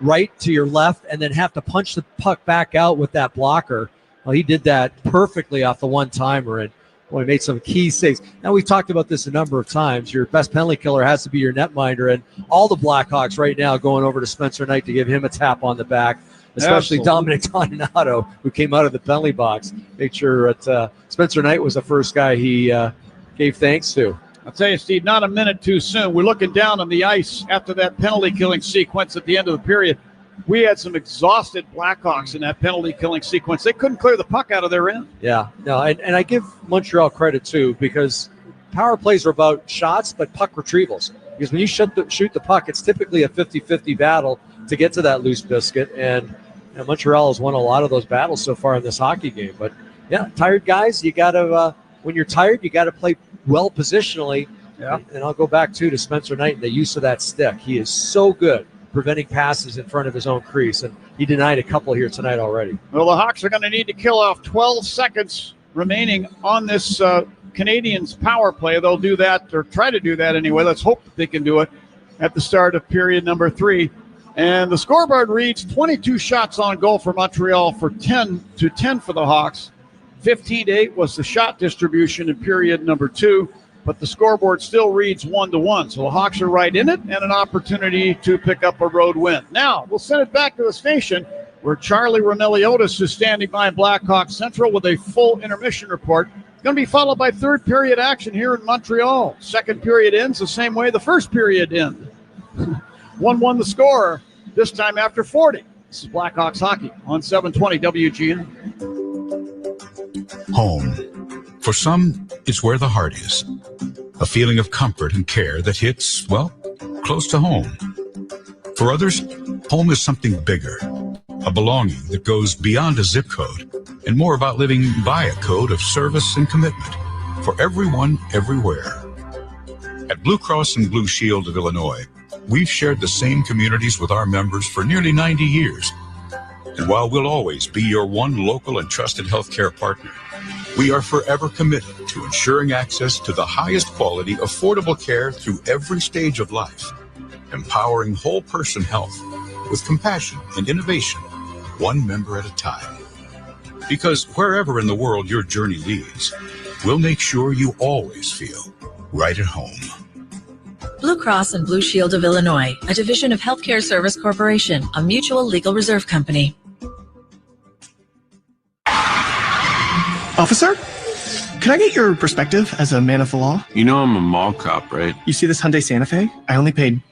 [SPEAKER 1] right to your left and then have to punch the puck back out with that blocker, well, he did that perfectly off the one-timer, and boy, he made some key saves. Now, we've talked about this a number of times. Your best penalty killer has to be your netminder, and all the Blackhawks right now going over to Spencer Knight to give him a tap on the back, especially Dominic Donato, who came out of the penalty box. Make sure that Spencer Knight was the first guy he gave thanks to.
[SPEAKER 10] I'll tell you, Steve, not a minute too soon. We're looking down on the ice after that penalty-killing sequence at the end of the period. We had some exhausted Blackhawks in that penalty-killing sequence. They couldn't clear the puck out of their end.
[SPEAKER 1] Yeah, no, and I give Montreal credit, too, because power plays are about shots, but puck retrievals. Because when you shoot the puck, it's typically a 50-50 battle to get to that loose biscuit, and Montreal has won a lot of those battles so far in this hockey game. But, yeah, tired guys, you got to when you're tired, you got to play well positionally.
[SPEAKER 10] Yeah.
[SPEAKER 1] And I'll go back, too, to Spencer Knight and the use of that stick. He is so good preventing passes in front of his own crease, and he denied a couple here tonight already.
[SPEAKER 10] Well, the Hawks are going to need to kill off 12 seconds remaining on this Canadiens power play. They'll do that, or try to do that anyway. Let's hope that they can do it at the start of period number 3. And the scoreboard reads 22 shots on goal for Montreal for 10-10 for the Hawks. 15-8 was the shot distribution in period number 2. But the scoreboard still reads 1-1. So the Hawks are right in it and an opportunity to pick up a road win. Now, we'll send it back to the station where Charlie Roumeliotis is standing by Blackhawk Central with a full intermission report. It's going to be followed by third period action here in Montreal. Second period ends the same way the first period ended. 1-1 the score, this time after 40. This is Blackhawks hockey on 720 WGN.
[SPEAKER 16] Home. For some, it's where the heart is. A feeling of comfort and care that hits, well, close to home. For others, home is something bigger. A belonging that goes beyond a zip code and more about living by a code of service and commitment for everyone, everywhere. At Blue Cross and Blue Shield of Illinois, we've shared the same communities with our members for nearly 90 years. And while we'll always be your one local and trusted healthcare partner, we are forever committed to ensuring access to the highest quality, affordable care through every stage of life, empowering whole person health with compassion and innovation, one member at a time. Because wherever in the world your journey leads, we'll make sure you always feel right at home.
[SPEAKER 5] Blue Cross and Blue Shield of Illinois, a division of Healthcare Service Corporation, a mutual legal reserve company.
[SPEAKER 9] Officer, can I get your perspective as a man of the law?
[SPEAKER 7] You know I'm a mall cop, right?
[SPEAKER 9] You see this Hyundai Santa Fe? I only paid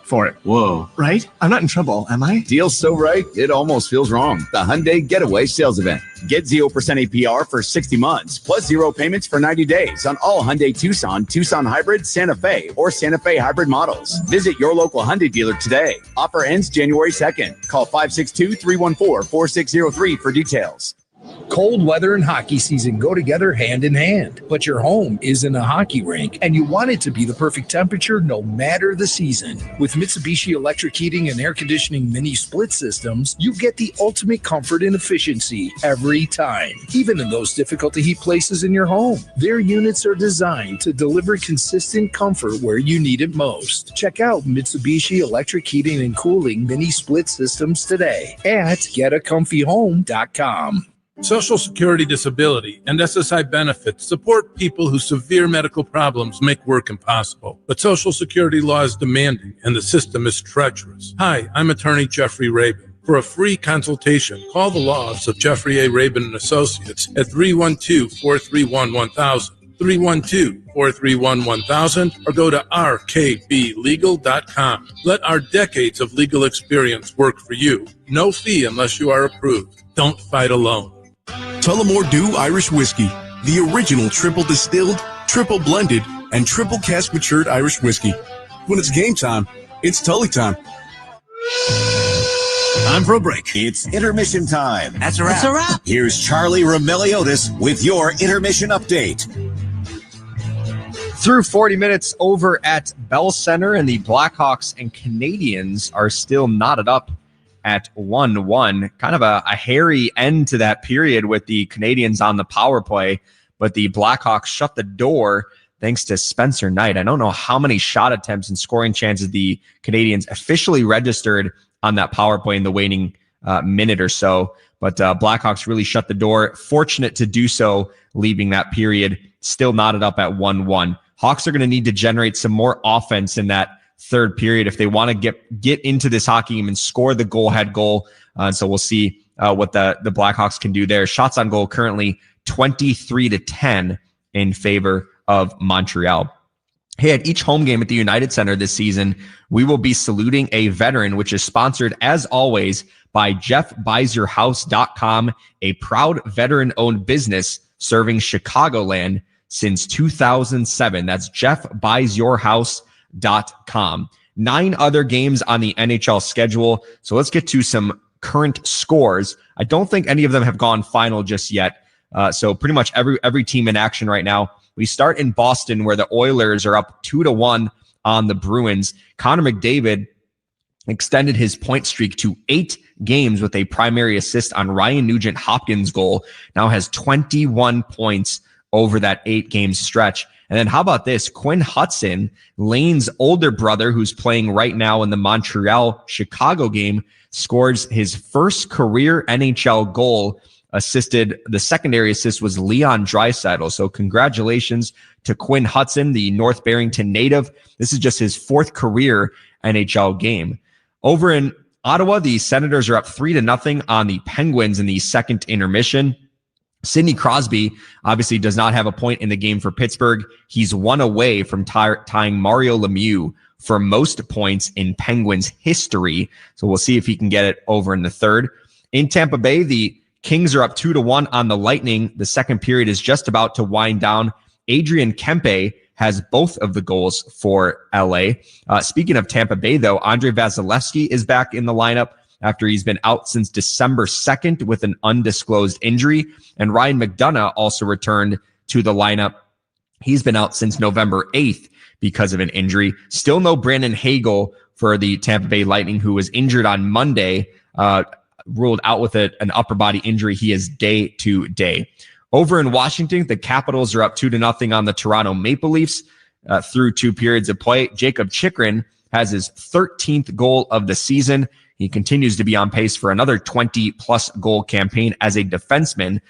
[SPEAKER 9] for it.
[SPEAKER 7] Whoa.
[SPEAKER 9] Right? I'm not in trouble, am I?
[SPEAKER 20] Deal's so right, it almost feels wrong. The Hyundai Getaway Sales Event. Get 0% APR for 60 months, plus 0 payments for 90 days on all Hyundai Tucson, Tucson Hybrid, Santa Fe, or Santa Fe Hybrid models. Visit your local Hyundai dealer today. Offer ends January 2nd. Call 562-314-4603 for details.
[SPEAKER 11] Cold weather and hockey season go together hand in hand, but your home isn't a hockey rink, and you want it to be the perfect temperature no matter the season. With Mitsubishi electric heating and air conditioning mini split systems, you get the ultimate comfort and efficiency every time, even in those difficult to heat places in your home. Their units are designed to deliver consistent comfort where you need it most. Check out Mitsubishi electric heating and cooling mini split systems today at getacomfyhome.com.
[SPEAKER 22] Social Security disability and SSI benefits support people whose severe medical problems make work impossible. But Social Security law is demanding and the system is treacherous. Hi, I'm attorney Jeffrey Rabin. For a free consultation, call the law office of Jeffrey A. Rabin and Associates at 312-431-1000. 312-431-1000 or go to rkblegal.com. Let our decades of legal experience work for you. No fee unless you are approved. Don't fight alone.
[SPEAKER 23] Tullamore Dew Irish Whiskey, the original triple distilled, triple blended, and triple cask matured Irish whiskey. When it's game time, it's Tully time.
[SPEAKER 8] Time for a break. It's intermission time.
[SPEAKER 21] That's a wrap. That's a wrap.
[SPEAKER 8] Here's Charlie Roumeliotis with your intermission update.
[SPEAKER 2] Through 40 minutes over at Bell Center, and the Blackhawks and Canadiens are still knotted up at 1-1. Kind of a hairy end to that period with the Canadiens on the power play, but the Blackhawks shut the door thanks to Spencer Knight. I don't know how many shot attempts and scoring chances the Canadiens officially registered on that power play in the waning minute or so, but Blackhawks really shut the door. Fortunate to do so, leaving that period still knotted up at 1-1. Hawks are going to need to generate some more offense in that third period if they want to get into this hockey game and score the goal-ahead goal. So we'll see what the Blackhawks can do there. Shots on goal currently 23-10 in favor of Montreal. Hey, at each home game at the United Center this season, we will be saluting a veteran, which is sponsored, as always, by JeffBuysYourHouse.com, a proud veteran-owned business serving Chicagoland since 2007. That's JeffBuysYourHouse.com. 9 other games on the NHL schedule. So let's get to some current scores. I don't think any of them have gone final just yet. So pretty much every team in action right now. We start in Boston, where the Oilers are up 2-1 on the Bruins. Connor McDavid extended his point streak to 8 games with a primary assist on Ryan Nugent-Hopkins' goal. Now has 21 points over that 8-game stretch. And then how about this? Quinn Hudson, Lane's older brother, who's playing right now in the Montreal-Chicago game, scores his first career NHL goal. The secondary assist was Leon Draisaitl. So congratulations to Quinn Hudson, the North Barrington native. This is just his 4th career NHL game. Over in Ottawa, the Senators are up 3-0 on the Penguins in the second intermission. Sidney Crosby obviously does not have a point in the game for Pittsburgh. He's 1 away from tying Mario Lemieux for most points in Penguins history. So we'll see if he can get it over in the third. In Tampa Bay, the Kings are up 2-1 on the Lightning. The second period is just about to wind down. Adrian Kempe has both of the goals for LA. Speaking of Tampa Bay, though, Andrei Vasilevsky is back in the lineup after he's been out since December 2nd with an undisclosed injury. And Ryan McDonough also returned to the lineup. He's been out since November 8th because of an injury. Still no Brandon Hagel for the Tampa Bay Lightning, who was injured on Monday, ruled out with an upper body injury. He is day to day. Over in Washington, the Capitals are up 2-0 on the Toronto Maple Leafs through 2 periods of play. Jacob Chychrun has his 13th goal of the season. He continues to be on pace for another 20-plus goal campaign as a defenseman.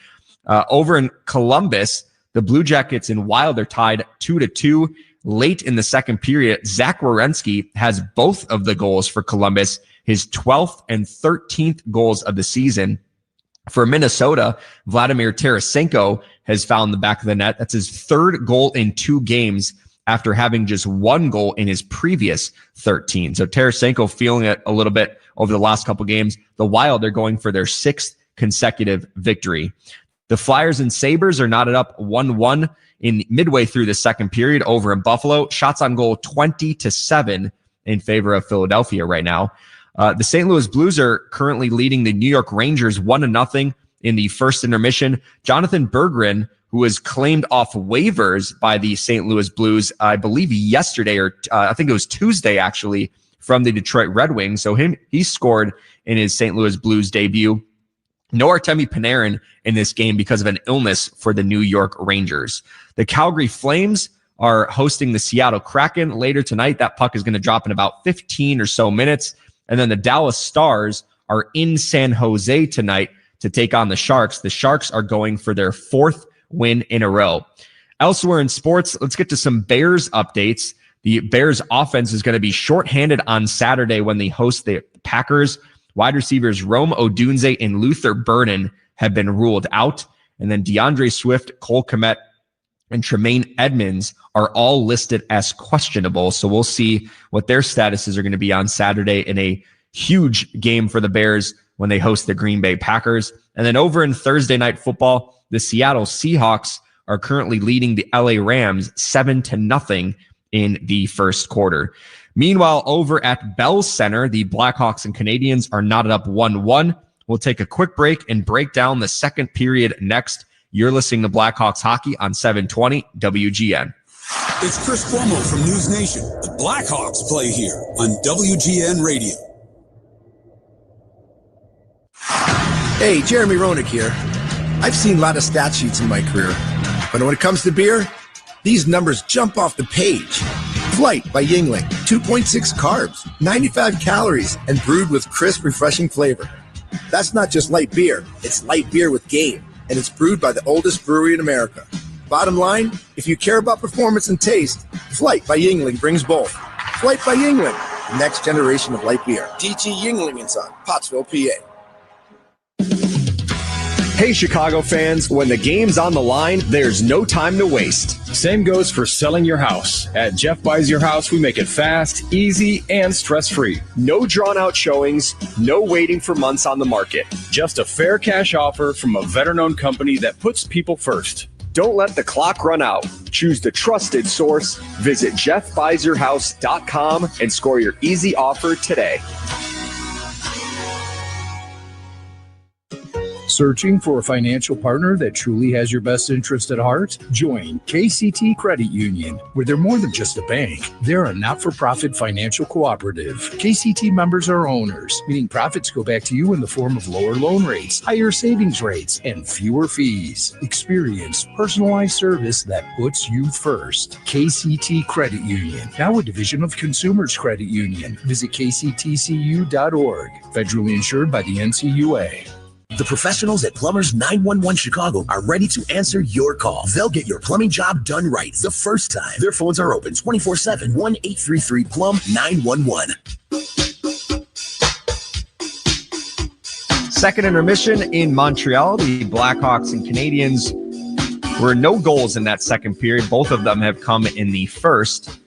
[SPEAKER 2] Over in Columbus, the Blue Jackets and Wild are tied 2-2. Late in the second period, Zach Werenski has both of the goals for Columbus, his 12th and 13th goals of the season. For Minnesota, Vladimir Tarasenko has found the back of the net. That's his 3rd goal in 2 games after having just 1 goal in his previous 13. So Tarasenko feeling it a little bit over the last couple games. The Wild are going for their 6th consecutive victory. The Flyers and Sabres are knotted up 1-1 in midway through the second period over in Buffalo. Shots on goal 20-7 in favor of Philadelphia right now. The St. Louis Blues are currently leading the New York Rangers 1-0 in the first intermission. Jonathan Berggren, who was claimed off waivers by the St. Louis Blues, I believe yesterday, or I think it was Tuesday actually, from the Detroit Red Wings. So he scored in his St. Louis Blues debut. No Artemi Panarin in this game because of an illness for the New York Rangers. The Calgary Flames are hosting the Seattle Kraken later tonight. That puck is going to drop in about 15 or so minutes. And then the Dallas Stars are in San Jose tonight to take on the Sharks. The Sharks are going for their 4th win in a row. Elsewhere in sports, let's get to some Bears updates. The Bears offense is going to be shorthanded on Saturday when they host the Packers. Wide receivers Rome Odunze and Luther Burden have been ruled out. And then DeAndre Swift, Cole Kmet, and Tremaine Edmonds are all listed as questionable. So we'll see what their statuses are going to be on Saturday in a huge game for the Bears when they host the Green Bay Packers. And then over in Thursday Night Football, the Seattle Seahawks are currently leading the LA Rams 7-0 in the first quarter. Meanwhile, over at Bell Center, the Blackhawks and Canadiens are knotted up 1-1. We'll take a quick break and break down the second period next. You're listening to Blackhawks Hockey on 720 WGN.
[SPEAKER 23] It's Chris Cuomo from News Nation. The Blackhawks play here on WGN Radio.
[SPEAKER 4] Hey, Jeremy Roenick here. I've seen a lot of stat sheets in my career, but when it comes to beer, these numbers jump off the page. Flight by Yingling, 2.6 carbs, 95 calories, and brewed with crisp, refreshing flavor. That's not just light beer, it's light beer with game, and it's brewed by the oldest brewery in America. Bottom line, if you care about performance and taste, Flight by Yingling brings both. Flight by Yingling, the next generation of light beer. DG Yingling & Son, Pottsville, PA.
[SPEAKER 2] Hey, Chicago fans, when the game's on the line, there's no time to waste.
[SPEAKER 6] Same goes for selling your house. At Jeff Buys Your House, we make it fast, easy, and stress-free.
[SPEAKER 2] No drawn-out showings, no waiting for months on the market.
[SPEAKER 6] Just a fair cash offer from a veteran-owned company that puts people first.
[SPEAKER 2] Don't let the clock run out. Choose the trusted source. Visit jeffbuysyourhouse.com and score your easy offer today.
[SPEAKER 11] Searching for a financial partner that truly has your best interest at heart? Join KCT Credit Union, where they're more than just a bank. They're a not-for-profit financial cooperative. KCT members are owners, meaning profits go back to you in the form of lower loan rates, higher savings rates, and fewer fees. Experience personalized service that puts you first. KCT Credit Union, now a division of Consumers Credit Union. Visit kctcu.org. Federally insured by the NCUA.
[SPEAKER 7] The professionals at Plumbers 911 Chicago are ready to answer your call. They'll get your plumbing job done right the first time. Their phones are open 24/7, 1-833-PLUM-911.
[SPEAKER 2] Second intermission in Montreal. The Blackhawks and Canadiens were no goals in that second period. Both of them have come in the first.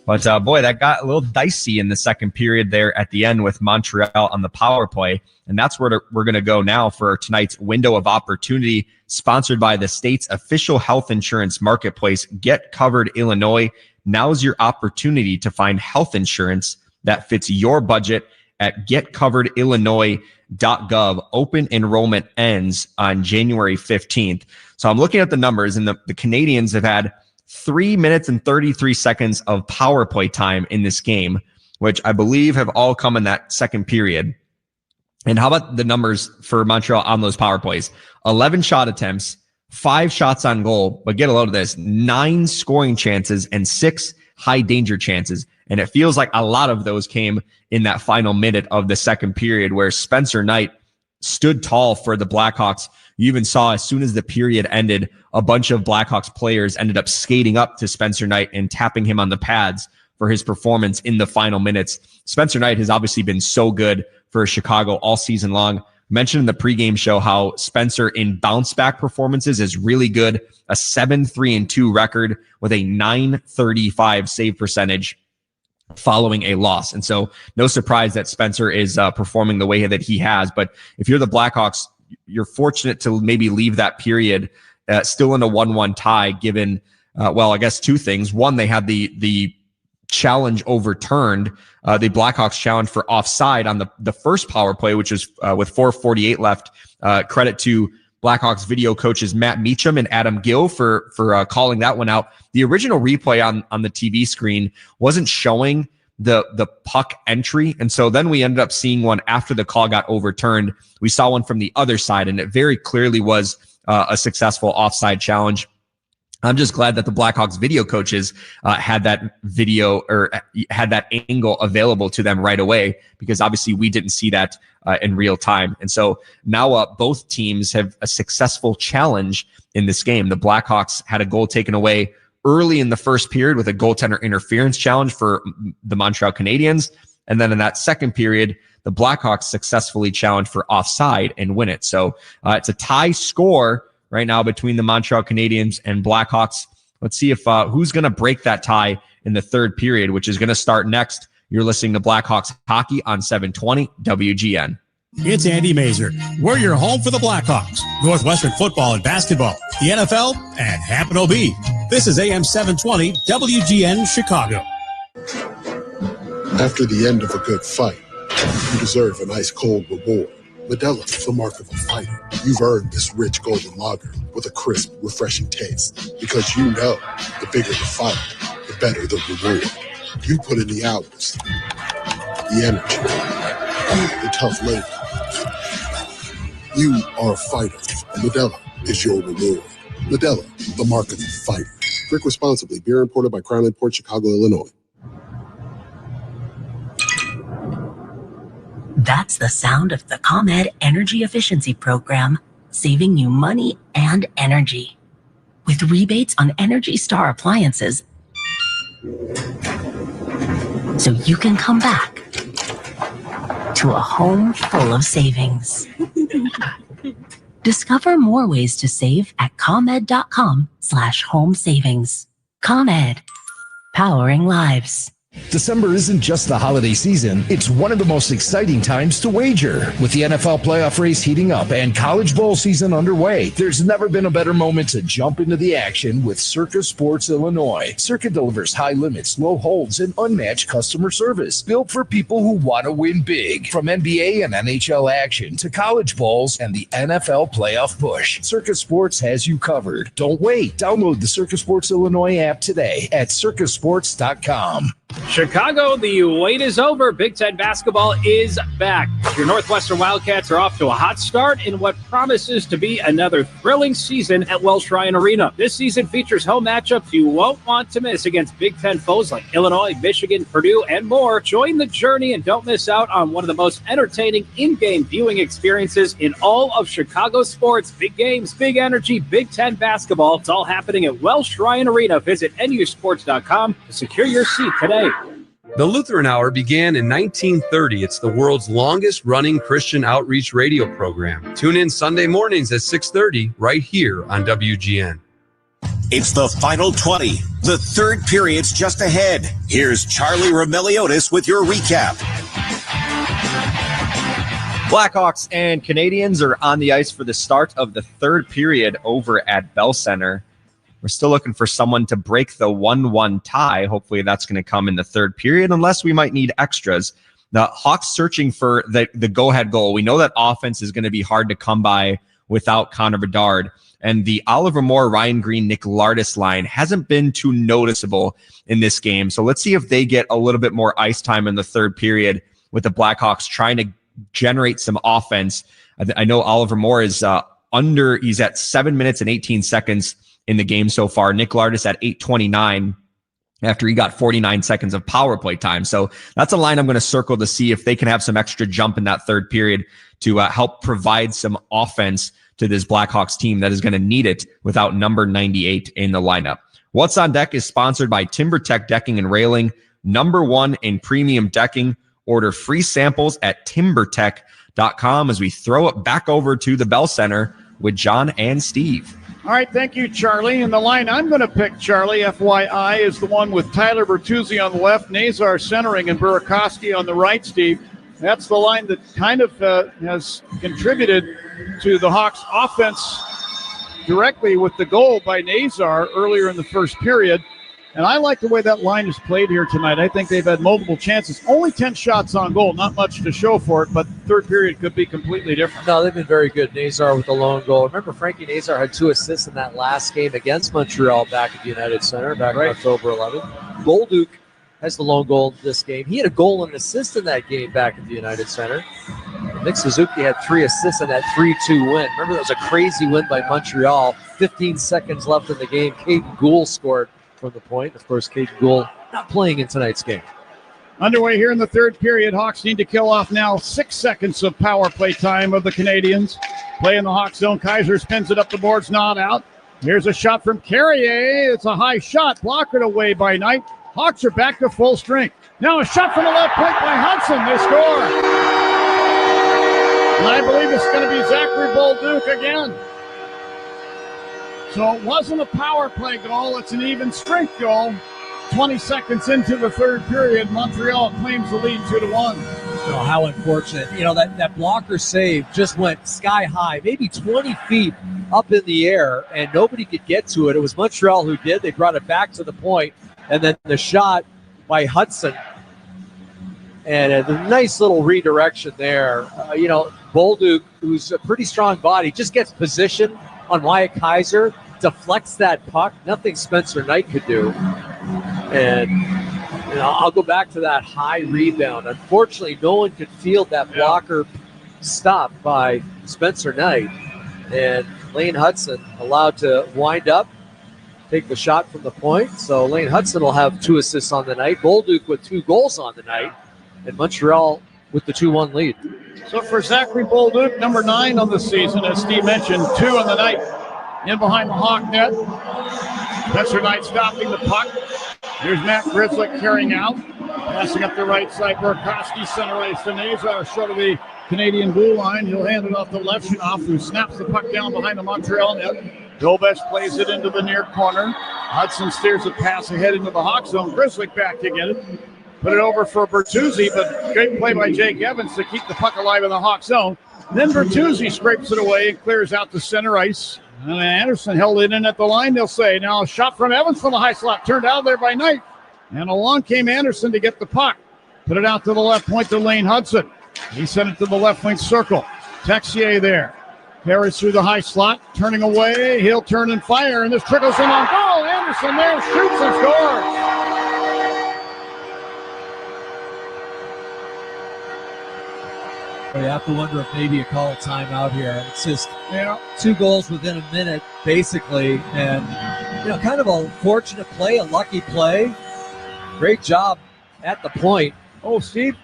[SPEAKER 2] But boy, that got a little dicey in the second period there at the end with Montreal on the power play. And that's where we're going to go now for tonight's window of opportunity, sponsored by the state's official health insurance marketplace, Get Covered Illinois. Now's your opportunity to find health insurance that fits your budget at getcoveredillinois.gov. Open enrollment ends on January 15th. So I'm looking at the numbers, and the Canadiens have had 3 minutes and 33 seconds of power play time in this game, which I believe have all come in that second period. And how about the numbers for Montreal on those power plays? 11 shot attempts, 5 shots on goal, but get a load of this, 9 scoring chances and 6 high danger chances. And it feels like a lot of those came in that final minute of the second period where Spencer Knight stood tall for the Blackhawks. You even saw as soon as the period ended, a bunch of Blackhawks players ended up skating up to Spencer Knight and tapping him on the pads for his performance in the final minutes. Spencer Knight has obviously been so good for Chicago all season long. Mentioned in the pregame show how Spencer in bounce back performances is really good. A 7-3-2 record with a .935 save percentage following a loss. And so no surprise that Spencer is performing the way that he has. But if you're the Blackhawks, you're fortunate to maybe leave that period still in a 1-1 tie, given, well, I guess 2 things. One, they had the challenge overturned. The Blackhawks challenge for offside on the first power play, which was with 4:48 left. Credit to Blackhawks video coaches Matt Meacham and Adam Gill for calling that one out. The original replay on the TV screen wasn't showing the puck entry, and so then we ended up seeing one after the call got overturned. We saw one from the other side, and it very clearly was a successful offside challenge. I'm just glad that the Blackhawks video coaches had that video or had that angle available to them right away, because obviously we didn't see that in real time. And so now both teams have a successful challenge in this game. The Blackhawks had a goal taken away early in the first period with a goaltender interference challenge for the Montreal Canadiens. And then in that second period, the Blackhawks successfully challenged for offside and win it. So it's a tie score right now between the Montreal Canadiens and Blackhawks. Let's see if who's going to break that tie in the third period, which is going to start next. You're listening to Blackhawks Hockey on 720 WGN.
[SPEAKER 18] It's Andy Mazer. We're your home for the Blackhawks, Northwestern football and basketball, the NFL, and Happen OB. This is AM 720 WGN Chicago.
[SPEAKER 25] After the end of a good fight, you deserve an ice-cold reward. Modelo is the mark of a fighter,
[SPEAKER 23] You've earned this rich golden lager with a crisp, refreshing taste. Because you know, the bigger the fight, the better the reward. You put in the hours, the energy, the tough labor. You are a fighter, and Modelo is your reward. Modelo, the mark of the fighter. Drink responsibly. Beer imported by Crown Imports, Chicago, Illinois.
[SPEAKER 12] That's the sound of the ComEd Energy Efficiency Program, saving you money and energy. With rebates on Energy Star appliances, so you can come back to a home full of savings. Discover more ways to save at ComEd.com/home savings. ComEd, powering lives.
[SPEAKER 11] December isn't just the holiday season, it's one of the most exciting times to wager. With the NFL playoff race heating up and college bowl season underway, there's never been a better moment to jump into the action with Circa Sports Illinois. Circa delivers high limits, low holds, and unmatched customer service, built for people who want to win big. From NBA and NHL action to college bowls and the NFL playoff push, Circa Sports has you covered. Don't wait. Download the Circa Sports Illinois app today at circasports.com.
[SPEAKER 13] Chicago, the wait is over. Big Ten basketball is back. Your Northwestern Wildcats are off to a hot start in what promises to be another thrilling season at Welsh Ryan Arena. This season features home matchups you won't want to miss against Big Ten foes like Illinois, Michigan, Purdue, and more. Join the journey and don't miss out on one of the most entertaining in-game viewing experiences in all of Chicago sports. Big games, big energy, Big Ten basketball. It's all happening at Welsh Ryan Arena. Visit nusports.com to secure your seat today.
[SPEAKER 14] The Lutheran Hour began in 1930. It's the world's longest-running Christian outreach radio program. Tune in Sunday mornings at 6:30 right here on WGN.
[SPEAKER 8] It's the final 20. The third period's just ahead. Here's Charlie Remiliotis with your recap.
[SPEAKER 2] Blackhawks and Canadiens are on the ice for the start of the third period over at Bell Center. We're still looking for someone to break the 1-1 tie. Hopefully that's going to come in the third period, unless we might need extras. The Hawks searching for the go-ahead goal. We know that offense is going to be hard to come by without Connor Bedard. And the Oliver Moore, Ryan Green, Nick Lardis line hasn't been too noticeable in this game. So let's see if they get a little bit more ice time in the third period with the Blackhawks trying to generate some offense. I know Oliver Moore is he's at 7 minutes and 18 seconds in the game so far. Nick Lardis at 8:29 after he got 49 seconds of power play time. So that's a line I'm going to circle to see if they can have some extra jump in that third period to help provide some offense to this Blackhawks team that is going to need it without number 98 in the lineup. What's on Deck is sponsored by TimberTech Decking and Railing, #1 in premium decking. Order free samples at timbertech.com as we throw it back over to the Bell Center with John and Steve.
[SPEAKER 10] All right, thank you, Charlie. And the line I'm going to pick, Charlie, FYI, is the one with Tyler Bertuzzi on the left, Nazar centering, and Burakovsky on the right, Steve. That's the line that kind of has contributed to the Hawks' offense directly with the goal by Nazar earlier in the first period. And I like the way that line is played here tonight. I think they've had multiple chances. Only 10 shots on goal. Not much to show for it, but third period could be completely different.
[SPEAKER 1] No, they've been very good. Nazar with the lone goal. Remember, Frankie Nazar had 2 assists in that last game against Montreal back at the United Center back on October 11th. Golduke has the lone goal in this game. He had a goal and an assist in that game back at the United Center. Nick Suzuki had 3 assists in that 3-2 win. Remember, that was a crazy win by Montreal. 15 seconds left in the game. Caden Gould scored from the point. Of course, Caden Gould not playing in tonight's game.
[SPEAKER 10] Underway here in the third period. Hawks need to kill off now 6 seconds of power play time of the Canadiens. Play in the Hawks zone. Kaiser spins it up the boards, not out. Here's a shot from Carrier. It's a high shot. Blockered away by Knight. Hawks are back to full strength. Now a shot from the left point by Hudson. They score. And I believe it's going to be Zachary Bolduc again. So it wasn't a power play goal. It's an even strength goal. 20 seconds into the third period, Montreal claims the lead 2-1.
[SPEAKER 1] Oh, how unfortunate. You know, that blocker save just went sky high, maybe 20 feet up in the air, and nobody could get to it. It was Montreal who did. They brought it back to the point, and then the shot by Hudson And a nice little redirection there. Bolduc, who's a pretty strong body, just gets position on Wyatt Kaiser, deflects that puck. Nothing Spencer Knight could do. And I'll go back to that high rebound. Unfortunately, no one could field that blocker stop by Spencer Knight. And Lane Hudson allowed to wind up, take the shot from the point. So Lane Hudson will have 2 assists on the night. Bolduc with 2 goals on the night. And Montreal with the 2-1 lead.
[SPEAKER 10] So for Zachary Bolduc, number 9 on the season, as Steve mentioned, 2 on the night. In behind the Hawk net. Spencer Knight stopping the puck. Here's Matt Grzelcyk carrying out. Passing up the right side. Burakovsky center ice to Nazar, short of the Canadian blue line. He'll hand it off to Levshunov, who snaps the puck down behind the Montreal net. Dolbesch plays it into the near corner. Hudson steers a pass ahead into the Hawk zone. Grzelcyk back to get it. Put it over for Bertuzzi, but great play by Jake Evans to keep the puck alive in the Hawk zone. Then Bertuzzi scrapes it away and clears out to center ice. And Anderson held it in at the line, they'll say. Now a shot from Evans from the high slot, turned out there by Knight. And along came Anderson to get the puck. Put it out to the left point to Lane Hudson. He sent it to the left wing circle. Texier there. Carries through the high slot, turning away. He'll turn and fire, and this trickles in on goal. Anderson there shoots and scores.
[SPEAKER 1] You have to wonder if maybe you call a timeout here. It's just 2 goals within a minute, basically, and kind of a fortunate play, a lucky play. Great job at the point.
[SPEAKER 10] Oh, Steve,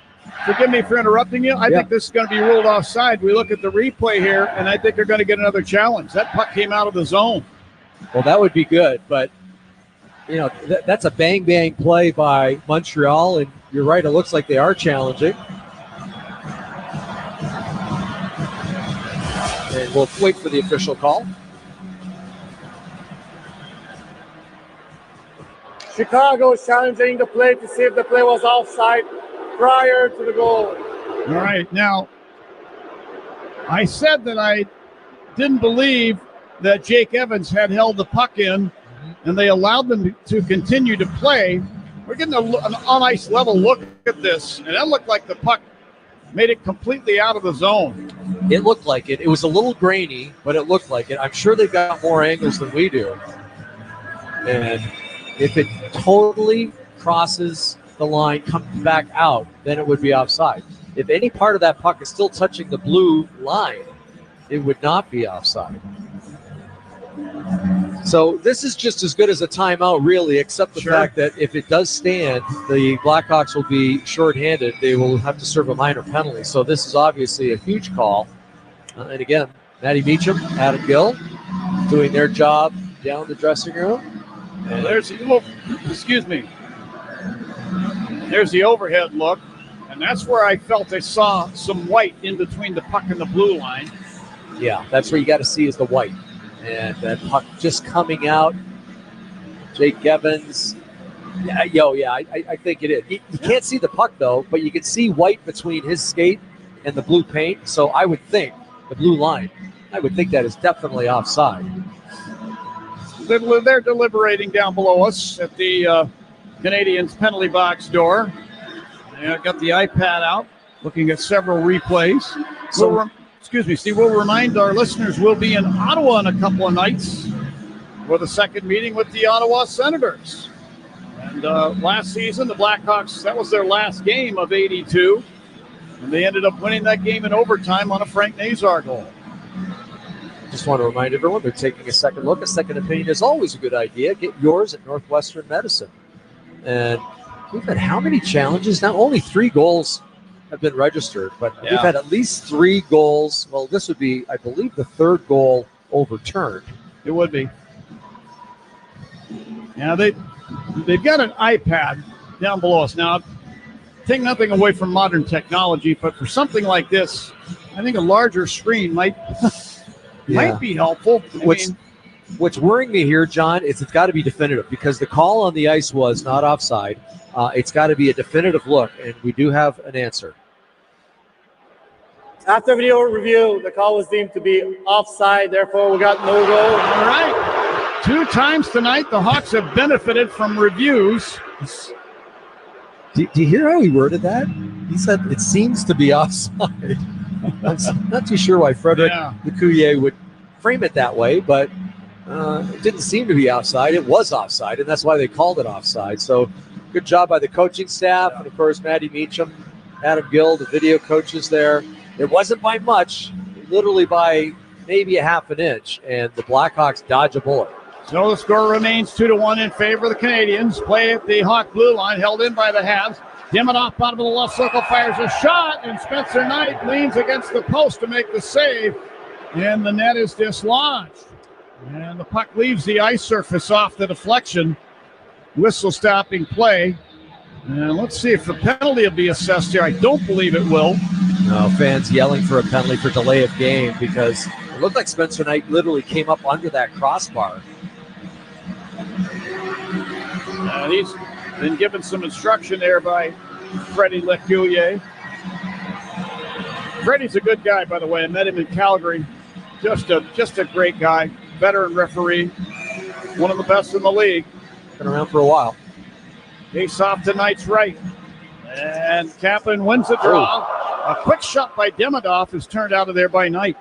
[SPEAKER 10] forgive me for interrupting you. I think this is going to be ruled offside. We look at the replay here, and I think they're going to get another challenge. That puck came out of the zone.
[SPEAKER 1] Well, that would be good, but that's a bang play by Montreal, and you're right. It looks like they are challenging. And we'll wait for the official call.
[SPEAKER 3] Chicago is challenging the play to see if the play was offside prior to the goal.
[SPEAKER 10] All right. Now, I said that I didn't believe that Jake Evans had held the puck in, and they allowed them to continue to play. We're getting an on-ice level look at this, and that looked like the puck made it completely out of the zone.
[SPEAKER 1] It looked like it. It was a little grainy, but it looked like it. I'm sure they've got more angles than we do. And if it totally crosses the line, comes back out, then it would be offside. If any part of that puck is still touching the blue line, it would not be offside. So this is just as good as a timeout, really, except the fact that if it does stand, the Blackhawks will be shorthanded. They will have to serve a minor penalty. So this is obviously a huge call. And again, Matty Meacham, Adam Gill, doing their job down the dressing room.
[SPEAKER 10] And there's the overhead look, and that's where I felt I saw some white in between the puck and the blue line.
[SPEAKER 1] Yeah, that's where you got to see is the white. And that puck just coming out. Jake Evans. I think it is. You can't see the puck, though, but you can see white between his skate and the blue paint. So I would think, the blue line, I would think that is definitely offside.
[SPEAKER 10] They're deliberating down below us at the Canadiens penalty box door. They've got the iPad out, looking at several replays. So, Steve, we'll remind our listeners we'll be in Ottawa in a couple of nights for the second meeting with the Ottawa Senators. And last season, the Blackhawks, that was their last game of 82. And they ended up winning that game in overtime on a Frank Nazar goal.
[SPEAKER 1] Just want to remind everyone they're taking a second look. A second opinion is always a good idea. Get yours at Northwestern Medicine. And we've had how many challenges now? Only 3 goals have been registered, but we've had at least 3 goals. Well, this would be, I believe, the 3rd goal overturned.
[SPEAKER 10] It would be. Yeah, they've got an iPad down below us. Now, take nothing away from modern technology, but for something like this, I think a larger screen might be helpful.
[SPEAKER 1] What's worrying me here, John, is it's got to be definitive because the call on the ice was not offside. It's got to be a definitive look, and we do have an answer.
[SPEAKER 3] After video review, the call was deemed to be offside. Therefore, we got no goal.
[SPEAKER 10] All right. 2 times tonight, the Hawks have benefited from reviews.
[SPEAKER 1] Do you hear how he worded that? He said it seems to be offside. I'm not too sure why Frederick Lecuyer would frame it that way, but it didn't seem to be offside. It was offside, and that's why they called it offside. So good job by the coaching staff, and of course, Matty Meacham, Adam Gill, the video coaches there. It wasn't by much, literally by maybe a half an inch, and the Blackhawks dodge a bullet.
[SPEAKER 10] So the score remains 2-1 in favor of the Canadiens. Play at the Hawk blue line, held in by the Habs. Dimmodoff, bottom of the left circle, fires a shot, and Spencer Knight leans against the post to make the save, and the net is dislodged. And the puck leaves the ice surface off the deflection. Whistle stopping play. And let's see if the penalty will be assessed here. I don't believe it will.
[SPEAKER 1] No, fans yelling for a penalty for delay of game because it looked like Spencer Knight literally came up under that crossbar.
[SPEAKER 10] And he's been given some instruction there by Freddie Lecuyer. Freddie's a good guy, by the way. I met him in Calgary. Just a great guy. Veteran referee. One of the best in the league.
[SPEAKER 1] Been around for a while.
[SPEAKER 10] Face off to Knight's right. And Kaplan wins the draw. A quick shot by Dimmodoff is turned out of there by Knight.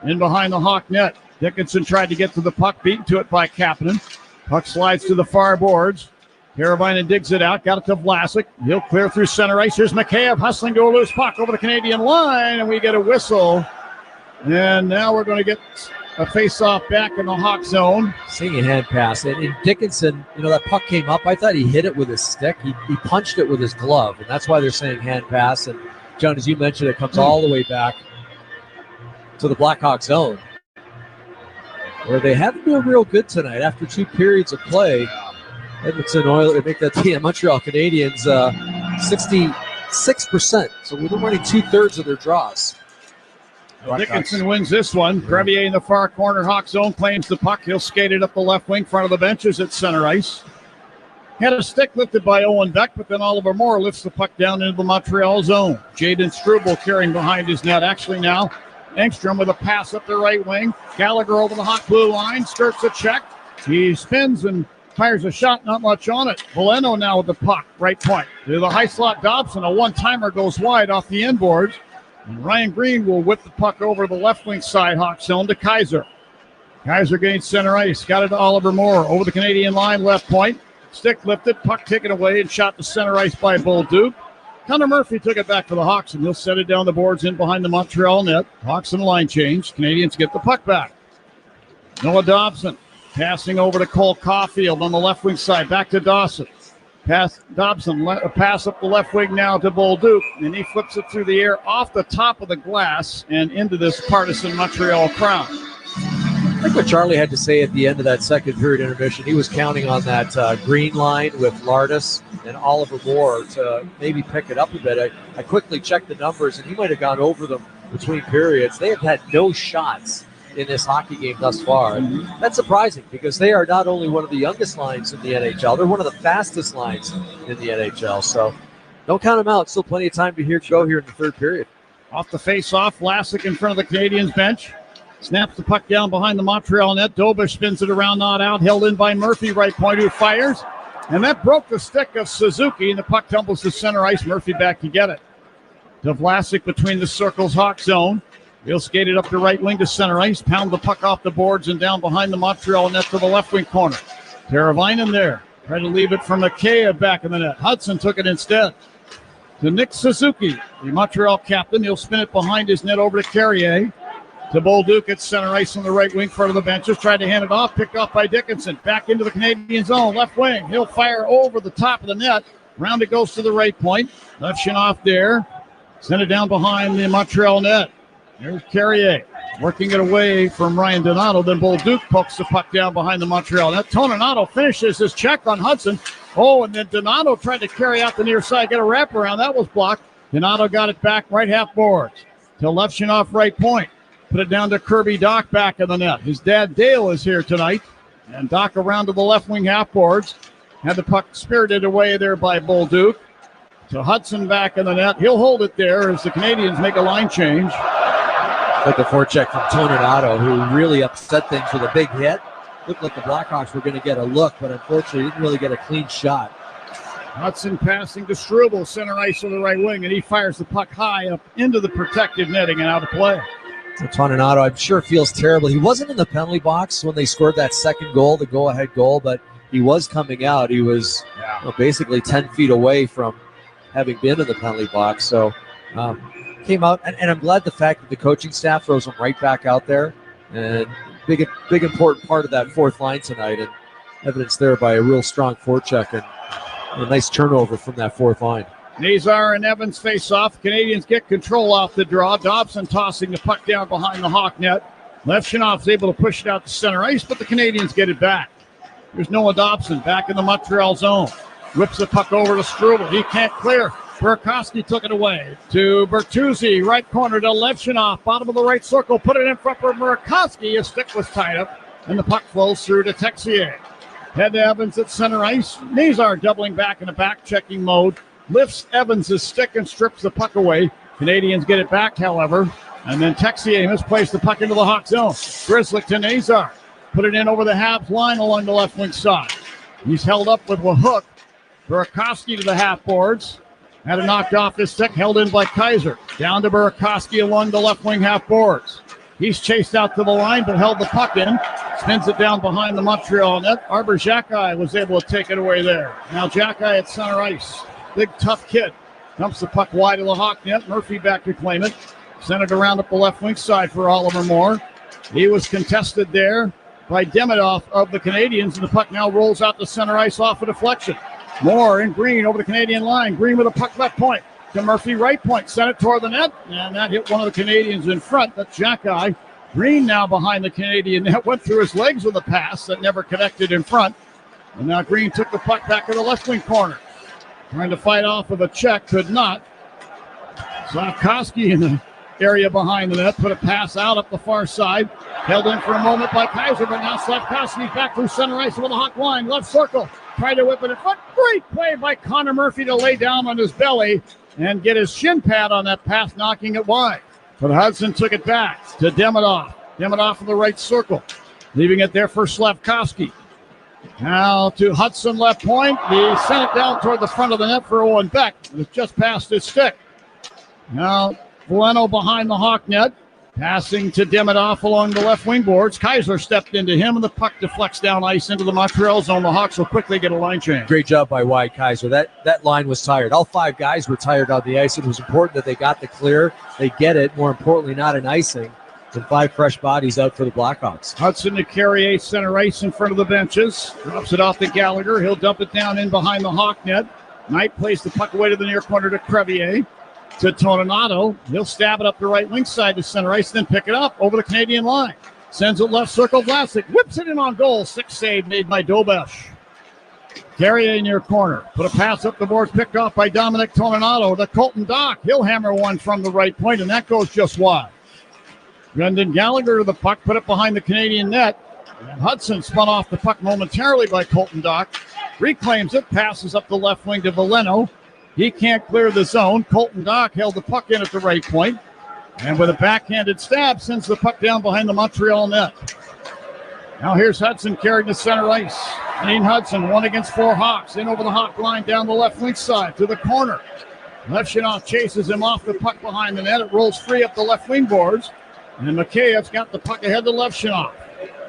[SPEAKER 10] In behind the Hawk net. Dickinson tried to get to the puck, beaten to it by Kapanen. Puck slides to the far boards. Carabinen digs it out, got it to Vlasic. He'll clear through center ice. Here's McCabe hustling to a loose puck over the Canadian line, and we get a whistle. And now we're going to get a face-off back in the Hawk zone.
[SPEAKER 1] Seeing a hand pass. And Dickinson, that puck came up. I thought he hit it with his stick. He punched it with his glove, and that's why they're saying hand pass. And, John, as you mentioned, it comes all the way back to the Blackhawks zone, where they haven't been real good tonight after 2 periods of play. Edmonton Oilers make that team, Montreal Canadiens, 66%. So we've been running 2/3 of their draws.
[SPEAKER 10] Dickinson wins this one. Crevier in the far corner. Hawk zone claims the puck. He'll skate it up the left wing, front of the benches at center ice. Had a stick lifted by Owen Beck, but then Oliver Moore lifts the puck down into the Montreal zone. Jaden Struble carrying behind his net. Actually now, Engstrom with a pass up the right wing. Gallagher over the Hawk blue line. Skirts a check. He spins and fires a shot, not much on it. Valeno now with the puck, right point. To the high slot Dobson, a one-timer goes wide off the inboards. And Ryan Green will whip the puck over the left wing side, Hawk zone to Kaiser. Kaiser gains center ice, got it to Oliver Moore over the Canadian line, left point. Stick lifted, puck taken away and shot to center ice by Bolduc. Connor Murphy took it back to the Hawks, and he'll set it down the boards in behind the Montreal net. Hawks in line change. Canadians get the puck back. Noah Dobson passing over to Cole Caulfield on the left wing side. Back to Dawson. Dobson, pass up the left wing now to Bolduc, and he flips it through the air off the top of the glass and into this partisan Montreal crowd.
[SPEAKER 1] I think what Charlie had to say at the end of that second period intermission, he was counting on that green line with Lardis and Oliver Moore to maybe pick it up a bit. I quickly checked the numbers, and he might have gone over them between periods. They have had no shots in this hockey game thus far. And that's surprising because they are not only one of the youngest lines in the NHL, they're one of the fastest lines in the NHL. So don't count them out. Still plenty of time to go here in the third period.
[SPEAKER 10] Off the face-off, Vlasic in front of the Canadiens bench. Snaps the puck down behind the Montreal net. Dobish spins it around, not out. Held in by Murphy, right point, who fires. And that broke the stick of Suzuki, and the puck tumbles to center ice. Murphy back to get it. To Vlasic between the circles, Hawk zone. He'll skate it up the right wing to center ice. Pound the puck off the boards and down behind the Montreal net to the left wing corner. Teravainen there. Tried to leave it from McKay back in the net. Hudson took it instead. To Nick Suzuki, the Montreal captain. He'll spin it behind his net over to Carrier. To Bolduc at center ice on the right wing, front of the benches. Tried to hand it off, picked off by Dickinson. Back into the Canadian zone, left wing. He'll fire over the top of the net. Round it goes to the right point. Levshunov there. Send it down behind the Montreal net. There's Carrier working it away from Ryan Donato. Then Bolduc pokes the puck down behind the Montreal net. Toninato finishes his check on Hudson. Oh, and then Donato tried to carry out the near side, get a wraparound. That was blocked. Donato got it back right half boards to Levshunov right point. Put it down to Kirby Doc back in the net. His dad Dale is here tonight. And Doc around to the left wing half boards. Had the puck spirited away there by Bolduc. To Hudson back in the net. He'll hold it there as the Canadians make a line change.
[SPEAKER 1] Like a forecheck from Toninato, who really upset things with a big hit. Looked like the Blackhawks were going to get a look, but unfortunately didn't really get a clean shot.
[SPEAKER 10] Hudson passing to Struble, center ice on the right wing, and he fires the puck high up into the protected netting and out of play.
[SPEAKER 1] Toninato, I'm sure, feels terrible. He wasn't in the penalty box when they scored that second goal, the go-ahead goal, but he was coming out. He was basically 10 feet away from having been in the penalty box. So came out, and I'm glad the fact that the coaching staff throws him right back out there. And big important part of that fourth line tonight, and evidence there by a real strong forecheck and a nice turnover from that fourth line.
[SPEAKER 10] Nazar and Evans face off. Canadians get control off the draw. Dobson tossing the puck down behind the Hawk net. Levshinov's able to push it out to center ice, but the Canadians get it back. There's Noah Dobson back in the Montreal zone. Whips the puck over to Struble. He can't clear. Burakovsky took it away to Bertuzzi. Right corner to Levshinov. Bottom of the right circle. Put it in front for Burakovsky. His stick was tied up, and the puck flows through to Texier. Head to Evans at center ice. Nazar doubling back in a back-checking mode. Lifts Evans' stick and strips the puck away. Canadians get it back, however. And then Texier misplaced the puck into the Hawk zone. Grzelcyk to Nazar. Put it in over the half line along the left wing side. He's held up with a hook. Burakovsky to the half boards. Had it knocked off his stick, held in by Kaiser. Down to Burakovsky along the left wing half boards. He's chased out to the line, but held the puck in. Spins it down behind the Montreal net. Arbor Xhekaj was able to take it away there. Now Xhekaj at center ice. Big, tough kid. Dumps the puck wide of the Hawk net. Murphy back to claim it. Sent it around up the left wing side for Oliver Moore. He was contested there by Demidov of the Canadiens, and the puck now rolls out to center ice off a deflection. Moore in green over the Canadian line. Green with a puck left point to Murphy right point. Sent it toward the net, and that hit one of the Canadians in front. That's Xhekaj. Green now behind the Canadian net. Went through his legs with a pass that never connected in front. And now Green took the puck back to the left wing corner. Trying to fight off with a check. Could not. Slavkovsky in the area behind the net. Put a pass out up the far side. Held in for a moment by Kaiser, but now Slavkovsky's back through center ice with the Hawk line. Left circle. Tried to whip it in front. Great play by Connor Murphy to lay down on his belly and get his shin pad on that pass, knocking it wide. But Hudson took it back to Demidov. Demidov in the right circle. Leaving it there for Slavkovsky. Now to Hudson left point. He sent it down toward the front of the net for Owen Beck. It was just past his stick. Now Veleno behind the Hawk net. Passing to Demidov along the left wing boards. Kaiser stepped into him, and the puck deflects down ice into the Montreal zone. The Hawks will quickly get a line change.
[SPEAKER 1] Great job by Wyatt Kaiser. That line was tired. All five guys were tired on the ice. It was important that they got the clear. They get it. More importantly, not an icing. And 5 fresh bodies out for the Blackhawks.
[SPEAKER 10] Hudson to Carrier, center ice in front of the benches. Drops it off to Gallagher. He'll dump it down in behind the Hawk net. Knight plays the puck away to the near corner to Crevier. To Toninato. He'll stab it up the right wing side to center ice, then pick it up over the Canadian line. Sends it left circle. Vlasic whips it in on goal. 6 save made by Dobesh. Carrier in your corner. Put a pass up the boards, picked off by Dominic Toninato to Colton Dock. He'll hammer one from the right point, and that goes just wide. Brendan Gallagher to the puck, put it behind the Canadian net. And Hudson spun off the puck momentarily by Colton Dock. Reclaims it, passes up the left wing to Veleno. He can't clear the zone. Colton Dock held the puck in at the right point. And with a backhanded stab, sends the puck down behind the Montreal net. Now here's Hudson carrying to center ice. Dean Hudson, 1 against 4 Hawks. In over the Hawk line, down the left wing side to the corner. Levshinov chases him off the puck behind the net. It rolls free up the left wing boards. And Makheyev's got the puck ahead to Levshinov.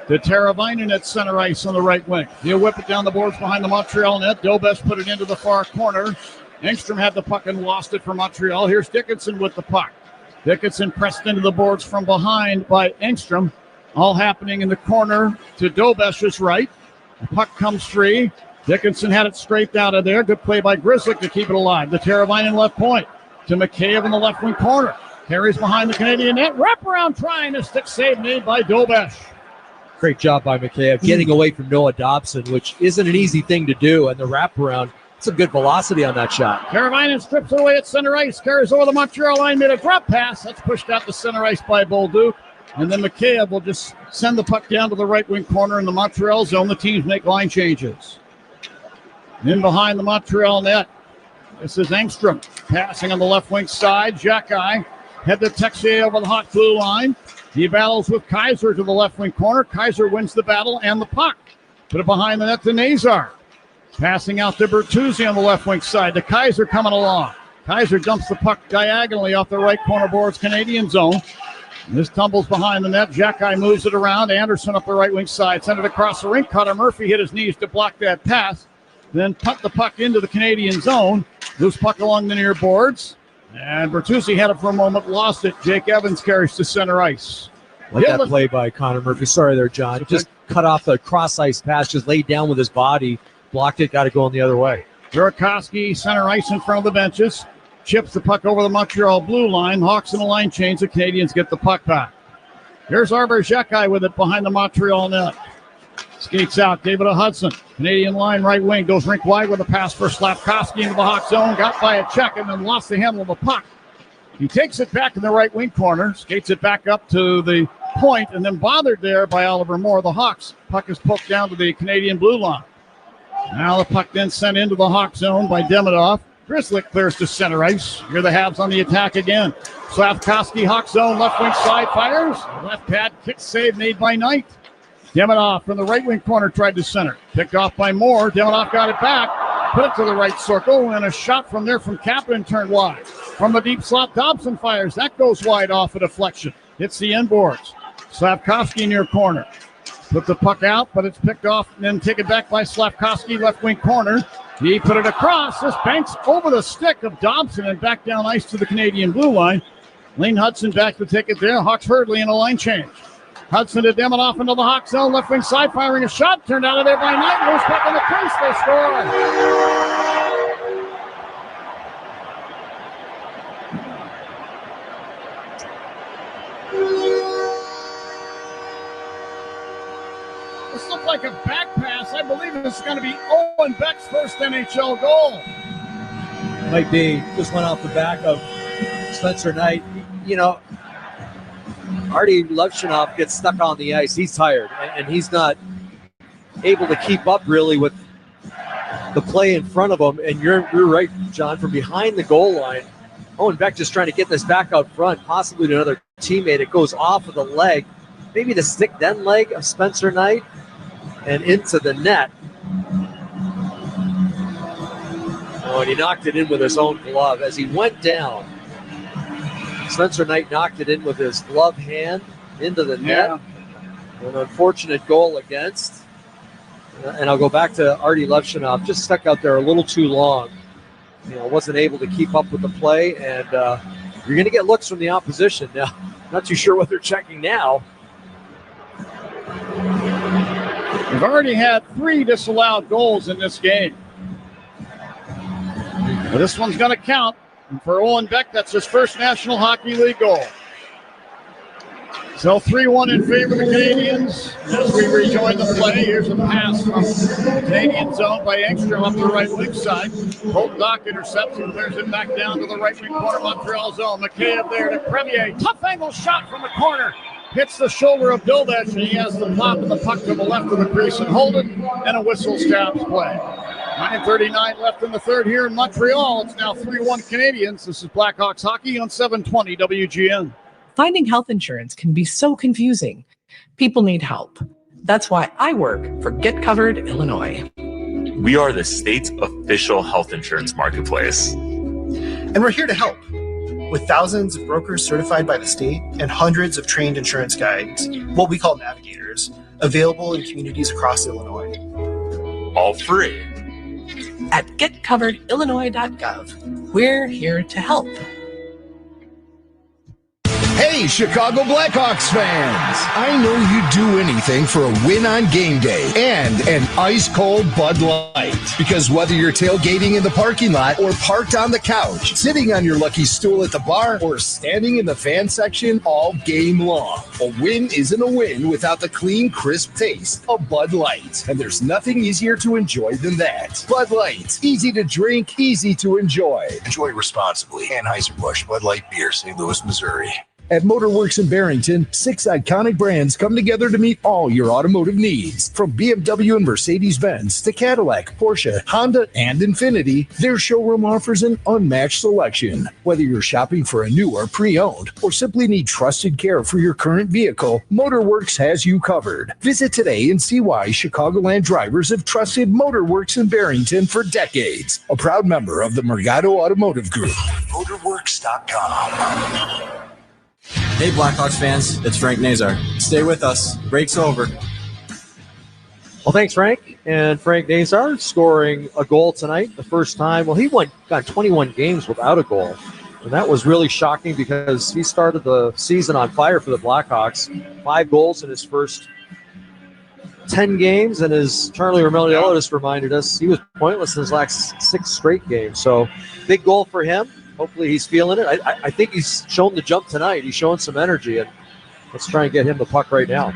[SPEAKER 10] To Teravainen at center ice on the right wing. He'll whip it down the boards behind the Montreal net. Dobes put it into the far corner. Engstrom had the puck and lost it for Montreal. Here's Dickinson with the puck. Dickinson pressed into the boards from behind by Engstrom. All happening in the corner to Dobesh's right. The puck comes free. Dickinson had it scraped out of there. Good play by Grzelcyk to keep it alive. The Teravainen left point to McKayev in the left wing corner. Carries behind the Canadian net. Wraparound trying to stick save made by Dobesh.
[SPEAKER 1] Great job by McKayev getting away from Noah Dobson, which isn't an easy thing to do. And the wraparound, some good velocity on that shot.
[SPEAKER 10] Teravainen strips it away at center ice. Carries over the Montreal line. Made a drop pass. That's pushed out to center ice by Bolduc. And then McKayev will just send the puck down to the right wing corner in the Montreal zone. The teams make line changes. In behind the Montreal net. This is Engstrom passing on the left wing side. Xhekaj head to Texier over the hot blue line. He battles with Kaiser to the left wing corner. Kaiser wins the battle and the puck. Put it behind the net to Nazar. Passing out to Bertuzzi on the left wing side. To Kaiser coming along. Kaiser dumps the puck diagonally off the right corner boards Canadian zone. This tumbles behind the net. Jacky moves it around. Anderson up the right wing side. Sent it across the rink. Cutter Murphy hit his knees to block that pass. Then put the puck into the Canadian zone. Loose puck along the near boards. And Bertuzzi had it for a moment. Lost it. Jake Evans carries to center ice.
[SPEAKER 1] Like that play by Connor Murphy. Sorry there, John. Just cut off the cross-ice pass. Just laid down with his body. Blocked it. Got it going the other way.
[SPEAKER 10] Burakovsky, center ice in front of the benches. Chips the puck over the Montreal blue line. Hawks in the line change. The Canadians get the puck back. Here's Arber Xhekaj with it behind the Montreal net. Skates out. David Hudson. Canadian line right wing. Goes rink wide with a pass for Slafkovsky into the Hawk zone. Got by a check and then lost the handle of the puck. He takes it back in the right wing corner. Skates it back up to the point and then bothered there by Oliver Moore. The Hawks. Puck is poked down to the Canadian blue line. Now the puck then sent into the Hawk zone by Demidov. Grisslick clears to center ice. Here the Habs on the attack again. Slafkovsky, Hawk zone, left wing side, fires. Left pad, kick save made by Knight. Demidov from the right wing corner tried to center. Picked off by Moore. Demidov got it back. Put it to the right circle. And a shot from there from Kaplan turned wide. From the deep slot, Dobson fires. That goes wide off a deflection. Hits the inboards. Slafkovsky near corner. Put the puck out, but it's picked off and then taken back by Slafkovsky, left wing corner. He put it across. This banks over the stick of Dobson and back down ice to the Canadian blue line. Lane Hudson back to take it there. Hawks hurriedly in a line change. Hudson to Demidov into the Hawk zone. Left wing side firing a shot. Turned out of there by Knight. Loose puck in the crease. They score. This looked like a back pass. I believe this is going to be Owen Beck's first NHL goal.
[SPEAKER 1] Might be. Just went off the back of Spencer Knight. You know, Artie Levchinov gets stuck on the ice. He's tired, and he's not able to keep up really with the play in front of him. And you're right, John, from behind the goal line. Owen Beck just trying to get this back out front, possibly to another teammate. It goes off of the leg, maybe the stick then leg of Spencer Knight, and into the net. Oh, and he knocked it in with his own glove as he went down. Spencer Knight knocked it in with his glove hand into the net. An unfortunate goal against. And I'll go back to Artie Levchinov. Just stuck out there a little too long. You know, wasn't able to keep up with the play. And you're going to get looks from the opposition. Now, not too sure what they're checking now.
[SPEAKER 10] We've already had 3 disallowed goals in this game. But this one's going to count. And for Owen Beck, that's his first National Hockey League goal. So 3-1 in favor of the Canadians. As we rejoin the play, here's a pass from the Canadian zone by Engstrom up the right wing side. Holt Dock intercepts and clears it back down to the right wing corner Montreal zone. McKay up there to Premier. Tough angle shot from the corner. Hits the shoulder of Dovich, and he has the pop and the puck to the left of the crease and hold it, and a whistle stops play. 9:39 left in the third here in Montreal. It's now 3-1 Canadians. This is Blackhawks hockey on 720 WGN.
[SPEAKER 15] Finding health insurance can be so confusing. People need help. That's why I work for Get Covered Illinois.
[SPEAKER 17] We are the state's official health insurance marketplace.
[SPEAKER 9] And we're here to help. With thousands of brokers certified by the state and hundreds of trained insurance guides, what we call navigators, available in communities across Illinois.
[SPEAKER 17] All free.
[SPEAKER 15] At getcoveredillinois.gov, we're here to help.
[SPEAKER 11] Hey, Chicago Blackhawks fans! I know you'd do anything for a win on game day and an ice-cold Bud Light. Because whether you're tailgating in the parking lot or parked on the couch, sitting on your lucky stool at the bar, or standing in the fan section all game long, a win isn't a win without the clean, crisp taste of Bud Light. And there's nothing easier to enjoy than that. Bud Light. Easy to drink, easy to enjoy.
[SPEAKER 19] Enjoy responsibly. Anheuser-Busch Bud Light Beer, St. Louis, Missouri.
[SPEAKER 11] At Motorworks in Barrington, 6 iconic brands come together to meet all your automotive needs. From BMW and Mercedes-Benz to Cadillac, Porsche, Honda, and Infiniti, their showroom offers an unmatched selection. Whether you're shopping for a new or pre-owned, or simply need trusted care for your current vehicle, Motorworks has you covered. Visit today and see why Chicagoland drivers have trusted Motorworks in Barrington for decades. A proud member of the Mergado Automotive Group.
[SPEAKER 5] Motorworks.com. Hey Blackhawks fans, it's Frank Nazar. Stay with us. Break's over.
[SPEAKER 1] Well, thanks, Frank. And Frank Nazar scoring a goal tonight, the first time. Well, he got 21 games without a goal. And that was really shocking because he started the season on fire for the Blackhawks. 5 goals in his first 10 games. And as Charlie Romeliello just reminded us, he was pointless in his last 6 straight games. So big goal for him. Hopefully he's feeling it. I think he's shown the jump tonight. He's showing some energy, and let's try and get him the puck right now.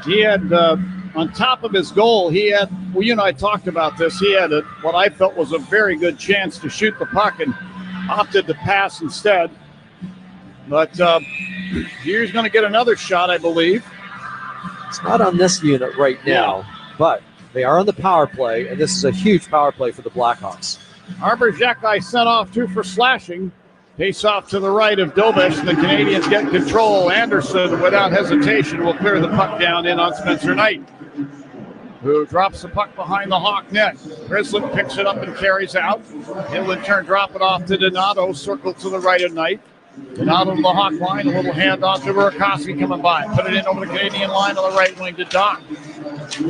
[SPEAKER 10] He had, on top of his goal, he had, well, you and I talked about this, he had what I felt was a very good chance to shoot the puck and opted to pass instead. But he's going to get another shot, I believe.
[SPEAKER 1] It's not on this unit right now, but they are on the power play, and this is a huge power play for the Blackhawks.
[SPEAKER 10] Arbor Xhekaj sent off 2 for slashing. Face off to the right of Dobish. The Canadiens get control. Anderson, without hesitation, will clear the puck down in on Spencer Knight, who drops the puck behind the Hawk net. Grizzly picks it up and carries out. He'll in turn drop it off to Donato, circle to the right of Knight. Donato to the Hawk line, a little handoff to Burakovsky coming by. Put it in over the Canadian line on the right wing to Doc.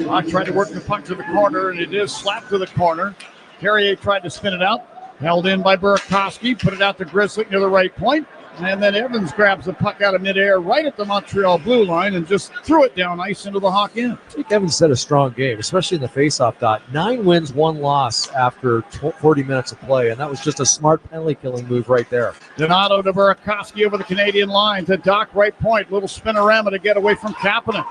[SPEAKER 10] Doc trying to work the puck to the corner, and it is slapped to the corner. Carrier tried to spin it out. Held in by Burakovsky. Put it out to Grizzly near the right point. And then Evans grabs the puck out of midair right at the Montreal blue line and just threw it down ice into the Hawk end.
[SPEAKER 1] I think Evans had a strong game, especially in the faceoff dot. 9 wins, 1 loss after 40 minutes of play, and that was just a smart penalty-killing move right there.
[SPEAKER 10] Donato to Burakovsky over the Canadian line to Doc right point. Little spinorama to get away from Kapanen.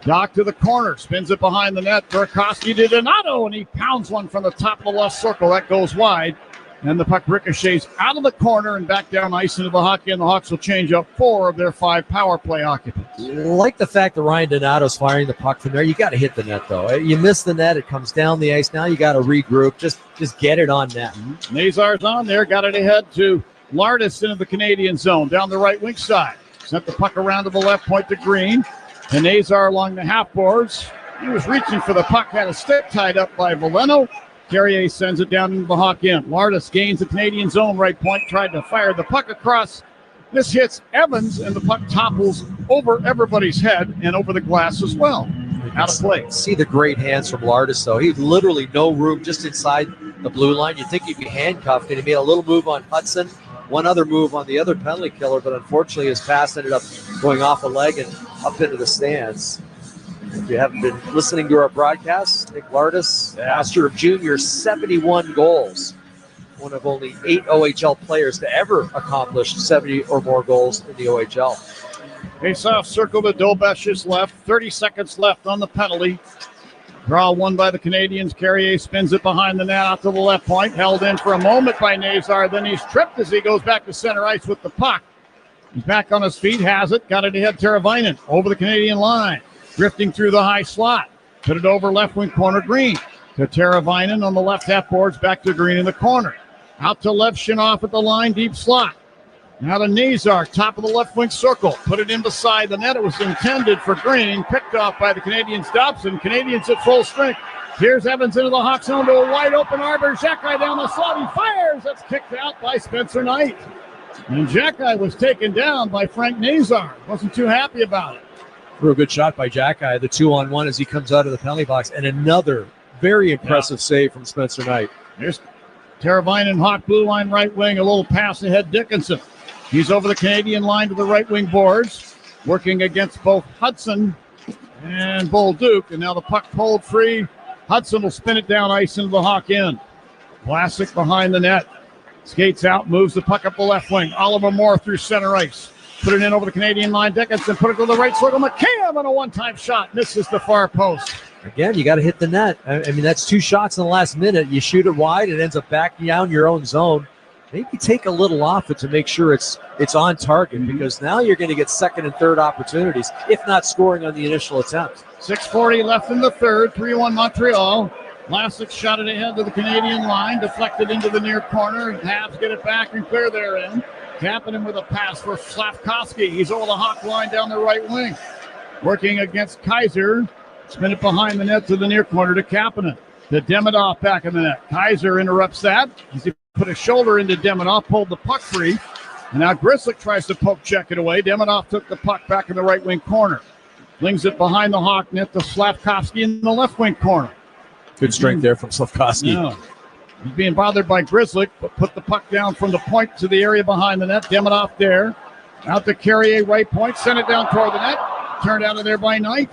[SPEAKER 10] Doc to the corner, spins it behind the net. Burakovsky to Donato, and he pounds one from the top of the left circle. That goes wide. And the puck ricochets out of the corner and back down ice into the Hawk end. The Hawks will change up 4 of their 5 power play occupants.
[SPEAKER 1] I like the fact that Ryan Donato's firing the puck from there. You got to hit the net, though. You miss the net, it comes down the ice. Now you got to regroup. Just get it on net.
[SPEAKER 10] Nazar's on there, got it ahead to Lardis into the Canadian zone, down the right wing side. Sent the puck around to the left point to Green. And Nazar along the half boards. He was reaching for the puck, had a stick tied up by Veleno. Carrier sends it down into the Hawk end. Lardis gains the Canadian zone right point, tried to fire the puck across. This hits Evans, and the puck topples over everybody's head and over the glass as well. Out of play.
[SPEAKER 1] See the great hands from Lardis, though. He had literally no room just inside the blue line. You'd think he'd be handcuffed, and he made a little move on Hudson, one other move on the other penalty killer, but unfortunately his pass ended up going off a leg and up into the stands. If you haven't been listening to our broadcast, Nick Lardis, master of juniors, 71 goals. One of only 8 OHL players to ever accomplish 70 or more goals in the OHL.
[SPEAKER 10] Face-off circle to Dobesh's left. 30 seconds left on the penalty. Draw won by the Canadiens. Carrier spins it behind the net out to the left point. Held in for a moment by Nazar. Then he's tripped as he goes back to center ice with the puck. He's back on his feet, has it. Got it ahead Teravainen over the Canadian line. Drifting through the high slot. Put it over left wing corner Green. To Teravainen on the left half boards. Back to Green in the corner. Out to Levshin off at the line. Deep slot. Now to Nazar. Top of the left wing circle. Put it in beside the net. It was intended for Green. Picked off by the Canadiens. Dobson. Canadiens at full strength. Here's Evans into the Hawks zone to a wide open Arbor Xhekaj down the slot. He fires. That's kicked out by Spencer Knight. And Xhekaj was taken down by Frank Nazar. Wasn't too happy about it.
[SPEAKER 1] Real good shot by Xhekaj, the 2-on-1 as he comes out of the penalty box, and another very impressive save from Spencer Knight.
[SPEAKER 10] Here's Teravainen, Hawk blue line right wing, a little pass ahead Dickinson. He's over the Canadian line to the right wing boards, working against both Hudson and Bolduc, and now the puck pulled free. Hudson will spin it down ice into the Hawk end. Vlasic behind the net. Skates out, moves the puck up the left wing. Oliver Moore through center ice. Put it in over the Canadian line. Dickinson put it to the right circle. McCann on a one-time shot. Misses the far post.
[SPEAKER 1] Again, you got to hit the net. I mean, that's 2 shots in the last minute. You shoot it wide, it ends up back down your own zone. maybe take a little off it to make sure it's on target, because now you're going to get second and third opportunities, if not scoring on the initial attempt.
[SPEAKER 10] 6:40 left in the third, 3-1 Montreal. Vlasic shot it ahead to the Canadian line, deflected into the near corner. Habs get it back and clear their end. Kapanen with a pass for Slafkovsky. He's over the Hawk line down the right wing. Working against Kaiser. Spin it behind the net to the near corner to Kapanen. To Demidov back in the net. Kaiser interrupts that. He put a shoulder into Demidov, pulled the puck free. And now Grzelcyk tries to poke check it away. Demidov took the puck back in the right wing corner. Flings it behind the Hawk net to Slafkovsky in the left wing corner.
[SPEAKER 1] Good strength there from Slafkovsky.
[SPEAKER 10] Yeah. He's being bothered by Grzelcyk, but put the puck down from the point to the area behind the net. Demidov there. Out to Carrier, right point. Sent it down toward the net. Turned out of there by Knight.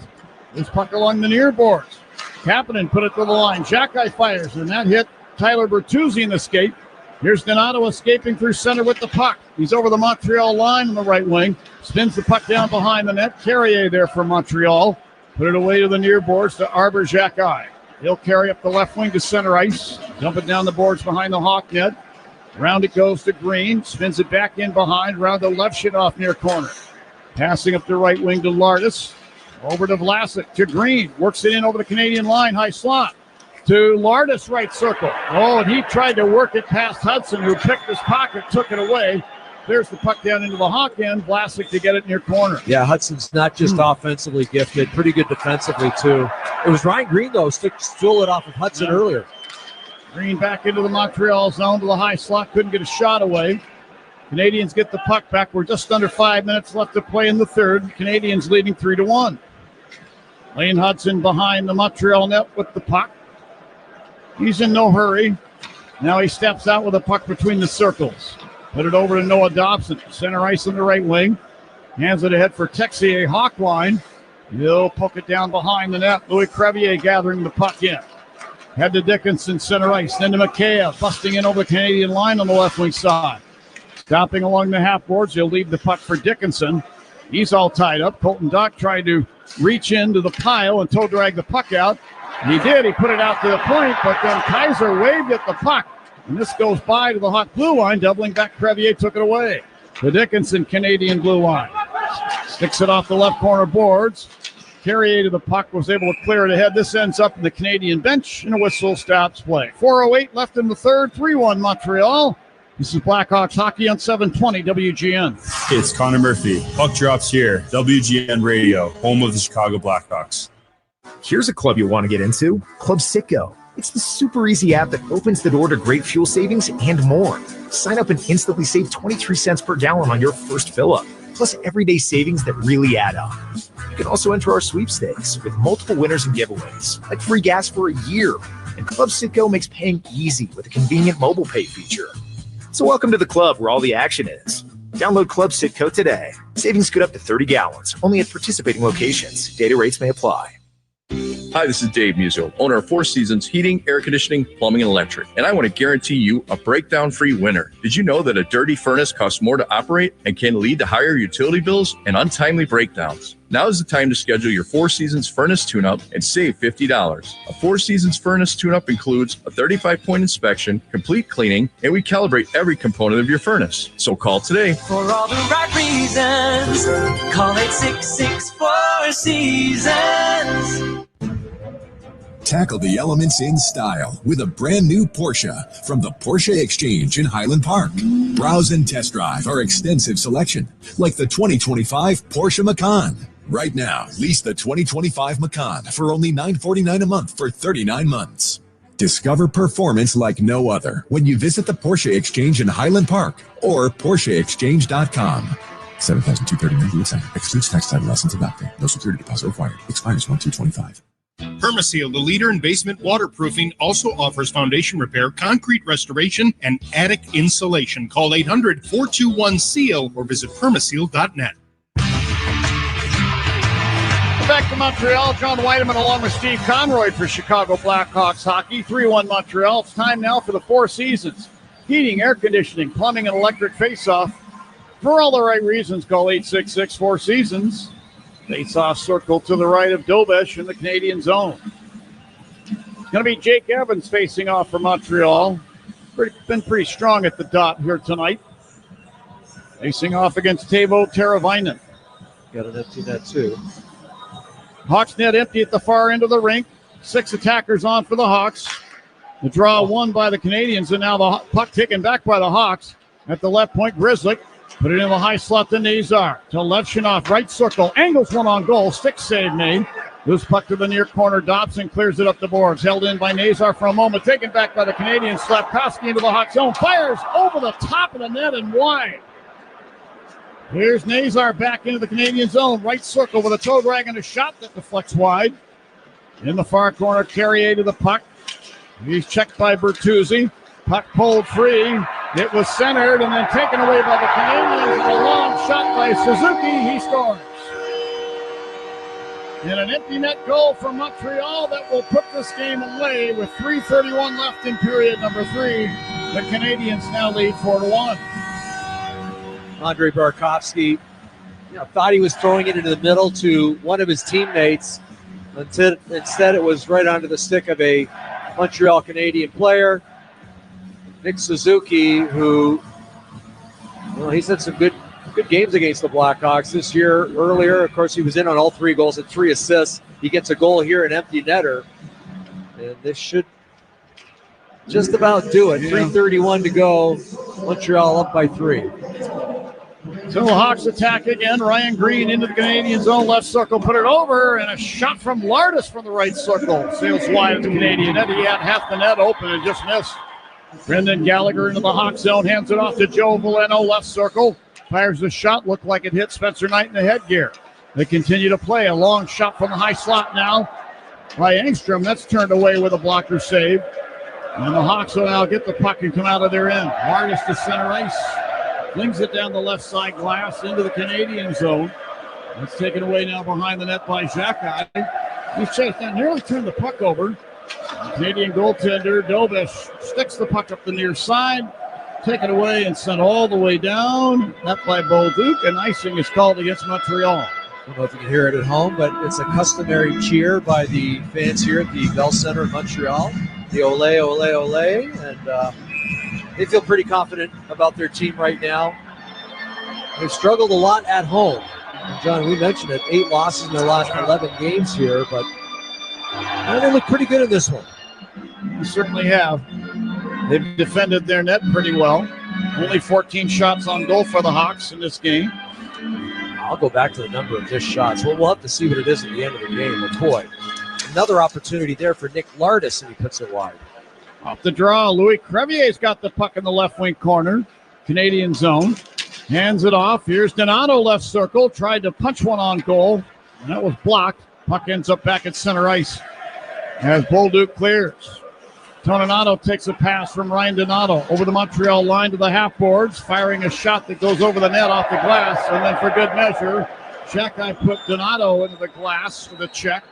[SPEAKER 10] This puck along the near boards. Kapanen put it to the line. Xhekaj fires, and that hit Tyler Bertuzzi in the skate. Here's Donato escaping through center with the puck. He's over the Montreal line on the right wing. Spins the puck down behind the net. Carrier there for Montreal. Put it away to the near boards to Arbor Xhekaj. He'll carry up the left wing to center ice. Dump it down the boards behind the Hawk net. Round it goes to Green. Spins it back in behind. Round the left shit off near corner. Passing up the right wing to Lardis. Over to Vlasic to Green. Works it in over the Canadian line. High slot. To Lardis, right circle. Oh, and he tried to work it past Hudson, who picked his pocket, took it away. There's the puck down into the Hawk end. Vlasic to get it near corner.
[SPEAKER 1] Yeah, Hudson's not just offensively gifted, pretty good defensively, too. It was Ryan Green, though, stole it off of Hudson earlier.
[SPEAKER 10] Green back into the Montreal zone to the high slot. Couldn't get a shot away. Canadians get the puck back. We're just under 5 minutes left to play in the third. Canadians leading 3-1. Lane Hudson behind the Montreal net with the puck. He's in no hurry. Now he steps out with a puck between the circles. Put it over to Noah Dobson. Center ice on the right wing. Hands it ahead for Texier, Hawk line. He'll poke it down behind the net. Louis Crevier gathering the puck in. Head to Dickinson, center ice. Then to Mikheyev, busting in over the Canadian line on the left wing side. Stopping along the half boards. He'll leave the puck for Dickinson. He's all tied up. Colton Dock tried to reach into the pile and toe drag the puck out. And he did. He put it out to the point, but then Kaiser waved at the puck. And this goes by to the Hawk blue line. Doubling back, Crevier took it away. The Dickinson Canadian blue line. Sticks it off the left corner boards. Carrier to the puck, was able to clear it ahead. This ends up in the Canadian bench, and a whistle stops play. 4:08 left in the third. 3-1 Montreal. This is Blackhawks hockey on 720 WGN.
[SPEAKER 16] It's Connor Murphy. Puck drops here. WGN Radio, home of the Chicago Blackhawks.
[SPEAKER 19] Here's a club you'll want to get into, Club Citgo. It's the super easy app that opens the door to great fuel savings and more. Sign up and instantly save 23 cents per gallon on your first fill-up, plus everyday savings that really add up. You can also enter our sweepstakes with multiple winners and giveaways, like free gas for a year. And Club Citgo makes paying easy with a convenient mobile pay feature. So welcome to the club where all the action is. Download Club Citgo today. Savings good up to 30 gallons, only at participating locations. Data rates may apply.
[SPEAKER 20] Hi, this is Dave Musil, owner of Four Seasons Heating, Air Conditioning, Plumbing, and Electric, and I want to guarantee you a breakdown-free winter. Did you know that a dirty furnace costs more to operate and can lead to higher utility bills and untimely breakdowns? Now is the time to schedule your Four Seasons furnace tune-up and save $50. A Four Seasons furnace tune-up includes a 35-point inspection, complete cleaning, and we calibrate every component of your furnace. So call today.
[SPEAKER 21] For all the right reasons, call 866-4 Seasons.
[SPEAKER 11] Tackle the elements in style with a brand new Porsche from the Porsche Exchange in Highland Park. Browse and test drive our extensive selection, like the 2025 Porsche Macan. Right now, lease the 2025 Macan for only $949 a month for 39 months. Discover performance like no other when you visit the Porsche Exchange in Highland Park or PorscheExchange.com. $7,239 excludes tax, title, license, and back pay. No security deposit required. Expires 1/2/25.
[SPEAKER 24] Permaseal, the leader in basement waterproofing, also offers foundation repair, concrete restoration, and attic insulation. Call 800-421-SEAL or visit permaseal.net.
[SPEAKER 10] Back to Montreal, John Weideman along with Steve Conroy for Chicago Blackhawks hockey. 3-1 Montreal. It's time now for the Four Seasons. Heating, air conditioning, plumbing, and electric face-off. For all the right reasons, call 866-4 Seasons. Face-off circle to the right of Dobesh in the Canadian zone. It's going to be Jake Evans facing off for Montreal. been pretty strong at the dot here tonight. Facing off against Teuvo Teravainen.
[SPEAKER 1] Got an empty net, too.
[SPEAKER 10] Hawks net empty at the far end of the rink. 6 attackers on for the Hawks. The draw won by the Canadiens, and now the puck taken back by the Hawks. At the left point, Grzelcyk put it in the high slot to Nazar. To Levshunov, right circle. Angles one on goal. Stick save made. Loose puck to the near corner. Dobson clears it up the boards. Held in by Nazar for a moment. Taken back by the Canadiens. Slafkovsky into the Hawk zone. Fires over the top of the net and wide. Here's Nazar back into the Canadian zone. Right circle with a toe drag and a shot that deflects wide. In the far corner, Carrier to the puck. He's checked by Bertuzzi. Puck pulled free. It was centered and then taken away by the Canadiens. A long shot by Suzuki. He scores. And an empty net goal for Montreal that will put this game away with 3:31 left in period number 3. The Canadiens now lead 4-1.
[SPEAKER 1] Andre Burakovsky, thought he was throwing it into the middle to one of his teammates. Instead, it was right onto the stick of a Montreal Canadian player, Nick Suzuki, who, he's had some good games against the Blackhawks this year. Earlier, of course, he was in on all 3 goals and 3 assists. He gets a goal here, an empty netter, and this should just about do it. 3:31 to go. Montreal up by 3.
[SPEAKER 10] So the Hawks attack again. Ryan Green into the Canadian zone. Left circle, put it over, and a shot from Lardis from the right circle. Sails wide of the Canadian net. He had half the net open and just missed. Brendan Gallagher into the Hawk zone. Hands it off to Joe Veleno. Left circle. Fires the shot. Looked like it hit Spencer Knight in the headgear. They continue to play. A long shot from the high slot now by Engstrom. That's turned away with a blocker save. And the Hawks will now get the puck and come out of their end. Lardis to center ice. Flings it down the left side glass into the Canadian zone. It's taken away now behind the net by Xhekaj. He's chased down, nearly turned the puck over. The Canadian goaltender, Dobish, sticks the puck up the near side. Taken away and sent all the way down. Net by Bolduc, and icing is called against Montreal.
[SPEAKER 1] I don't know if you can hear it at home, but it's a customary cheer by the fans here at the Bell Center in Montreal. The ole, ole, ole, and they feel pretty confident about their team right now. They've struggled a lot at home. John, we mentioned it, 8 losses in their last 11 games here, but they look pretty good in this one.
[SPEAKER 10] They certainly have. They've defended their net pretty well. Only 14 shots on goal for the Hawks in this game.
[SPEAKER 1] I'll go back to the number of missed shots. Well, we'll have to see what it is at the end of the game. But boy, another opportunity there for Nick Lardis, and he puts it wide.
[SPEAKER 10] Off the draw, Louis Crevier's got the puck in the left wing corner. Canadian zone. Hands it off. Here's Donato left circle. Tried to punch one on goal, and that was blocked. Puck ends up back at center ice as Bolduc clears. Toninato takes a pass from Ryan Donato over the Montreal line to the half boards, firing a shot that goes over the net off the glass, and then for good measure, Xhekaj put Donato into the glass with a check.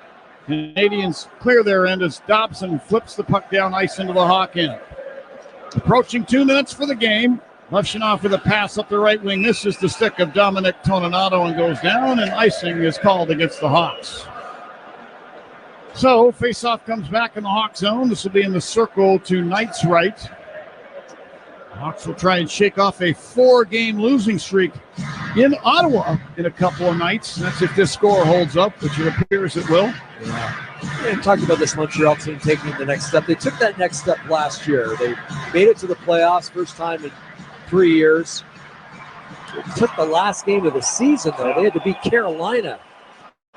[SPEAKER 10] Canadians clear their end as Dobson flips the puck down ice into the Hawk end. Approaching 2 minutes for the game. Levshunov with a pass up the right wing. Misses the stick of Dominic Toninato and goes down, and icing is called against the Hawks. So, faceoff comes back in the Hawk zone. This will be in the circle to Knight's right. The Hawks will try and shake off a 4-game losing streak in Ottawa in a couple of nights. That's if this score holds up, which it appears it will.
[SPEAKER 1] Yeah. We talked about this Montreal team taking the next step. They took that next step last year. They made it to the playoffs, first time in 3 years. It took the last game of the season, though. They had to beat Carolina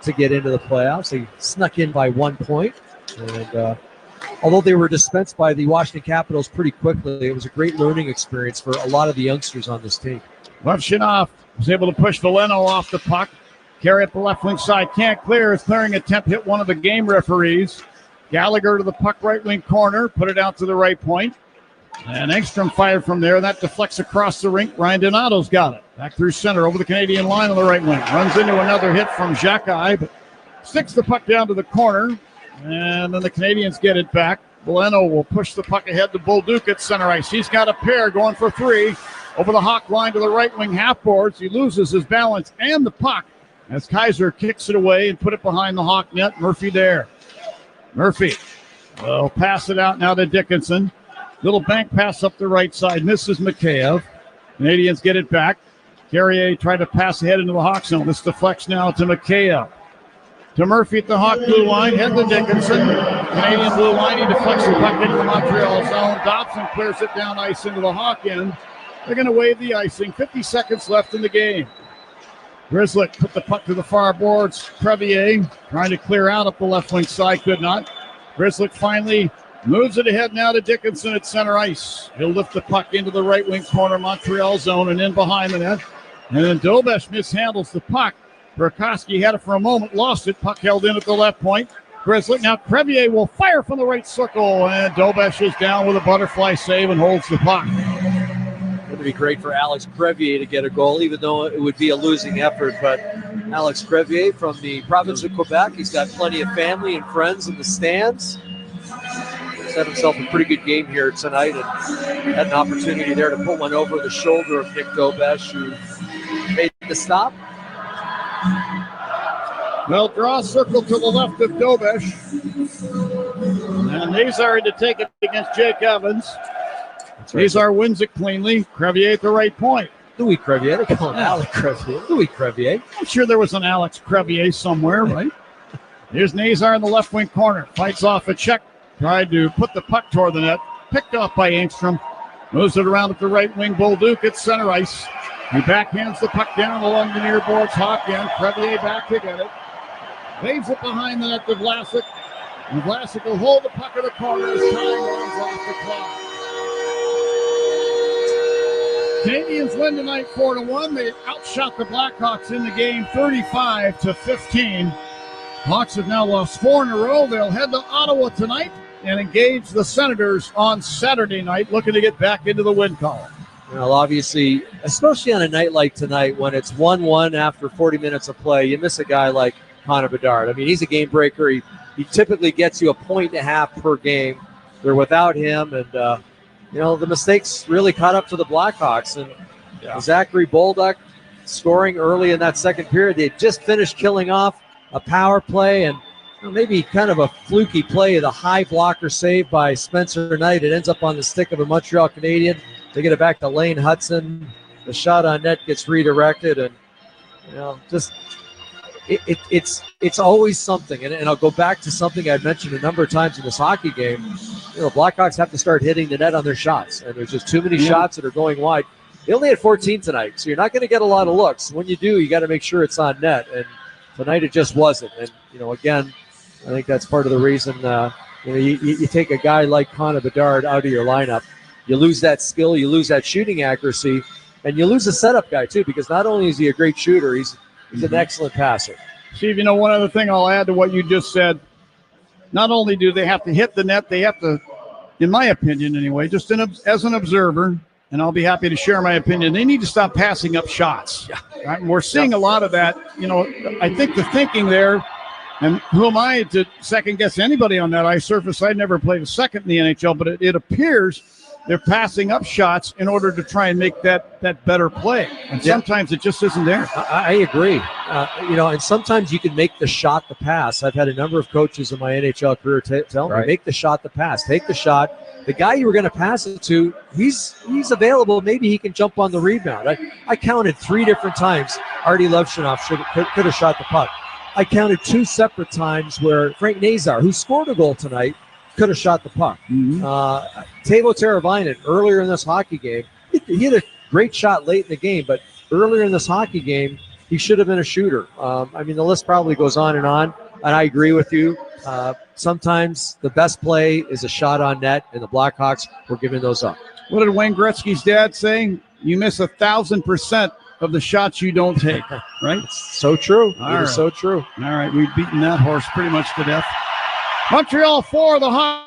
[SPEAKER 1] to get into the playoffs. They snuck in by 1 point. And although they were dispensed by the Washington Capitals pretty quickly, it was a great learning experience for a lot of the youngsters on this team.
[SPEAKER 10] Levshunov was able to push Veleno off the puck. Carry up the left wing side. Can't clear. His clearing attempt hit one of the game referees. Gallagher to the puck right wing corner. Put it out to the right point. And Engstrom fired from there. That deflects across the rink. Ryan Donato's got it. Back through center over the Canadian line on the right wing. Runs into another hit from Xhekaj, but sticks the puck down to the corner. And then the Canadians get it back. Veleno will push the puck ahead to Bolduc at center ice. He's got a pair going for 3. Over the Hawk line to the right wing half boards. He loses his balance and the puck as Kaiser kicks it away and put it behind the Hawk net. Murphy there. Murphy will pass it out now to Dickinson. Little bank pass up the right side. Misses Mikheyev. Canadians get it back. Carrier tried to pass ahead into the Hawk zone. This deflects now to Mikheyev. To Murphy at the Hawk blue line. Head to Dickinson. Canadian blue line. He deflects the puck into the Montreal zone. Dobson clears it down ice into the Hawk end. They're going to waive the icing. 50 seconds left in the game. Grizzlick put the puck to the far boards. Crevier trying to clear out up the left wing side. Could not. Grizzlick finally moves it ahead now to Dickinson at center ice. He'll lift the puck into the right wing corner Montreal zone and in behind the net. And then Dobesh mishandles the puck. Burakovsky had it for a moment, lost it. Puck held in at the left point. Grizzlick now Crevier will fire from the right circle. And Dobesh is down with a butterfly save and holds the puck.
[SPEAKER 1] It would be great for Alex Crevier to get a goal, even though it would be a losing effort. But Alex Crevier from the province of Quebec, he's got plenty of family and friends in the stands. He's had himself a pretty good game here tonight and had an opportunity there to put one over the shoulder of Nick Dobesh, who made the stop.
[SPEAKER 10] Well, draw circle to the left of Dobesh. And Nazar to take it against Jake Evans. Right. Nazar wins it cleanly. Crevier at the right point.
[SPEAKER 1] Louis Crevier. They call him Alex Crevier. Louis Crevier.
[SPEAKER 10] I'm sure there was an Alex Crevier somewhere, right? Here's Nazar in the left wing corner. Fights off a check. Tried to put the puck toward the net. Picked off by Engstrom. Moves it around at the right wing. Bolduc at center ice. He backhands the puck down along the near boards. Hawk end. Crevier back to get it. Waves it behind the net to Vlasic. And Vlasic will hold the puck in the corner as time runs off the clock. Canadians win tonight 4-1. They outshot the Blackhawks in the game 35-15. Hawks have now lost 4 in a row. They'll head to Ottawa tonight and engage the Senators on Saturday night, looking to get back into the win column.
[SPEAKER 1] Well, obviously, especially on a night like tonight when it's 1-1 after 40 minutes of play, you miss a guy like Connor Bedard. I mean, he's a game breaker. He typically gets you 1.5 points per game. They're without him, and the mistakes really caught up to the Blackhawks. And Zachary Bolduc scoring early in that second period. They just finished killing off a power play, and maybe kind of a fluky play, the high blocker save by Spencer Knight. It ends up on the stick of a Montreal Canadien. They get it back to Lane Hudson. The shot on net gets redirected, and it's always something. And I'll go back to something I've mentioned a number of times in this hockey game. Blackhawks have to start hitting the net on their shots, and there's just too many shots that are going wide. They only had 14 tonight, so you're not going to get a lot of looks. When you do, you got to make sure it's on net, and tonight it just wasn't. And again, I think that's part of the reason. You take a guy like Connor Bedard out of your lineup, you lose that skill, you lose that shooting accuracy, and you lose a setup guy too, because not only is he a great shooter, he's an excellent passer.
[SPEAKER 10] Steve, one other thing I'll add to what you just said. Not only do they have to hit the net, they have to, in my opinion anyway, just as an observer, and I'll be happy to share my opinion, they need to stop passing up shots. Yeah. Right? And we're seeing a lot of that. I think the thinking there, and who am I to second guess anybody on that ice surface? I never played a second in the NHL, but it appears they're passing up shots in order to try and make that better play. And sometimes it just isn't there.
[SPEAKER 1] I agree. And sometimes you can make the shot the pass. I've had a number of coaches in my NHL career tell me, make the shot the pass. Take the shot. The guy you were going to pass it to, he's available. Maybe he can jump on the rebound. I counted 3 different times Artie Levshunov could have shot the puck. I counted 2 separate times where Frank Nazar, who scored a goal tonight, could have shot the puck. Teuvo Teravainen, earlier in this hockey game, he had a great shot late in the game, but earlier in this hockey game, he should have been a shooter. The list probably goes on, and I agree with you. Sometimes the best play is a shot on net, and the Blackhawks were giving those up.
[SPEAKER 10] What did Wayne Gretzky's dad say? You miss 1,000% of the shots you don't take, right?
[SPEAKER 1] It's so true. It is so true.
[SPEAKER 10] All right, we've beaten that horse pretty much to death. Montreal 4, the Hawks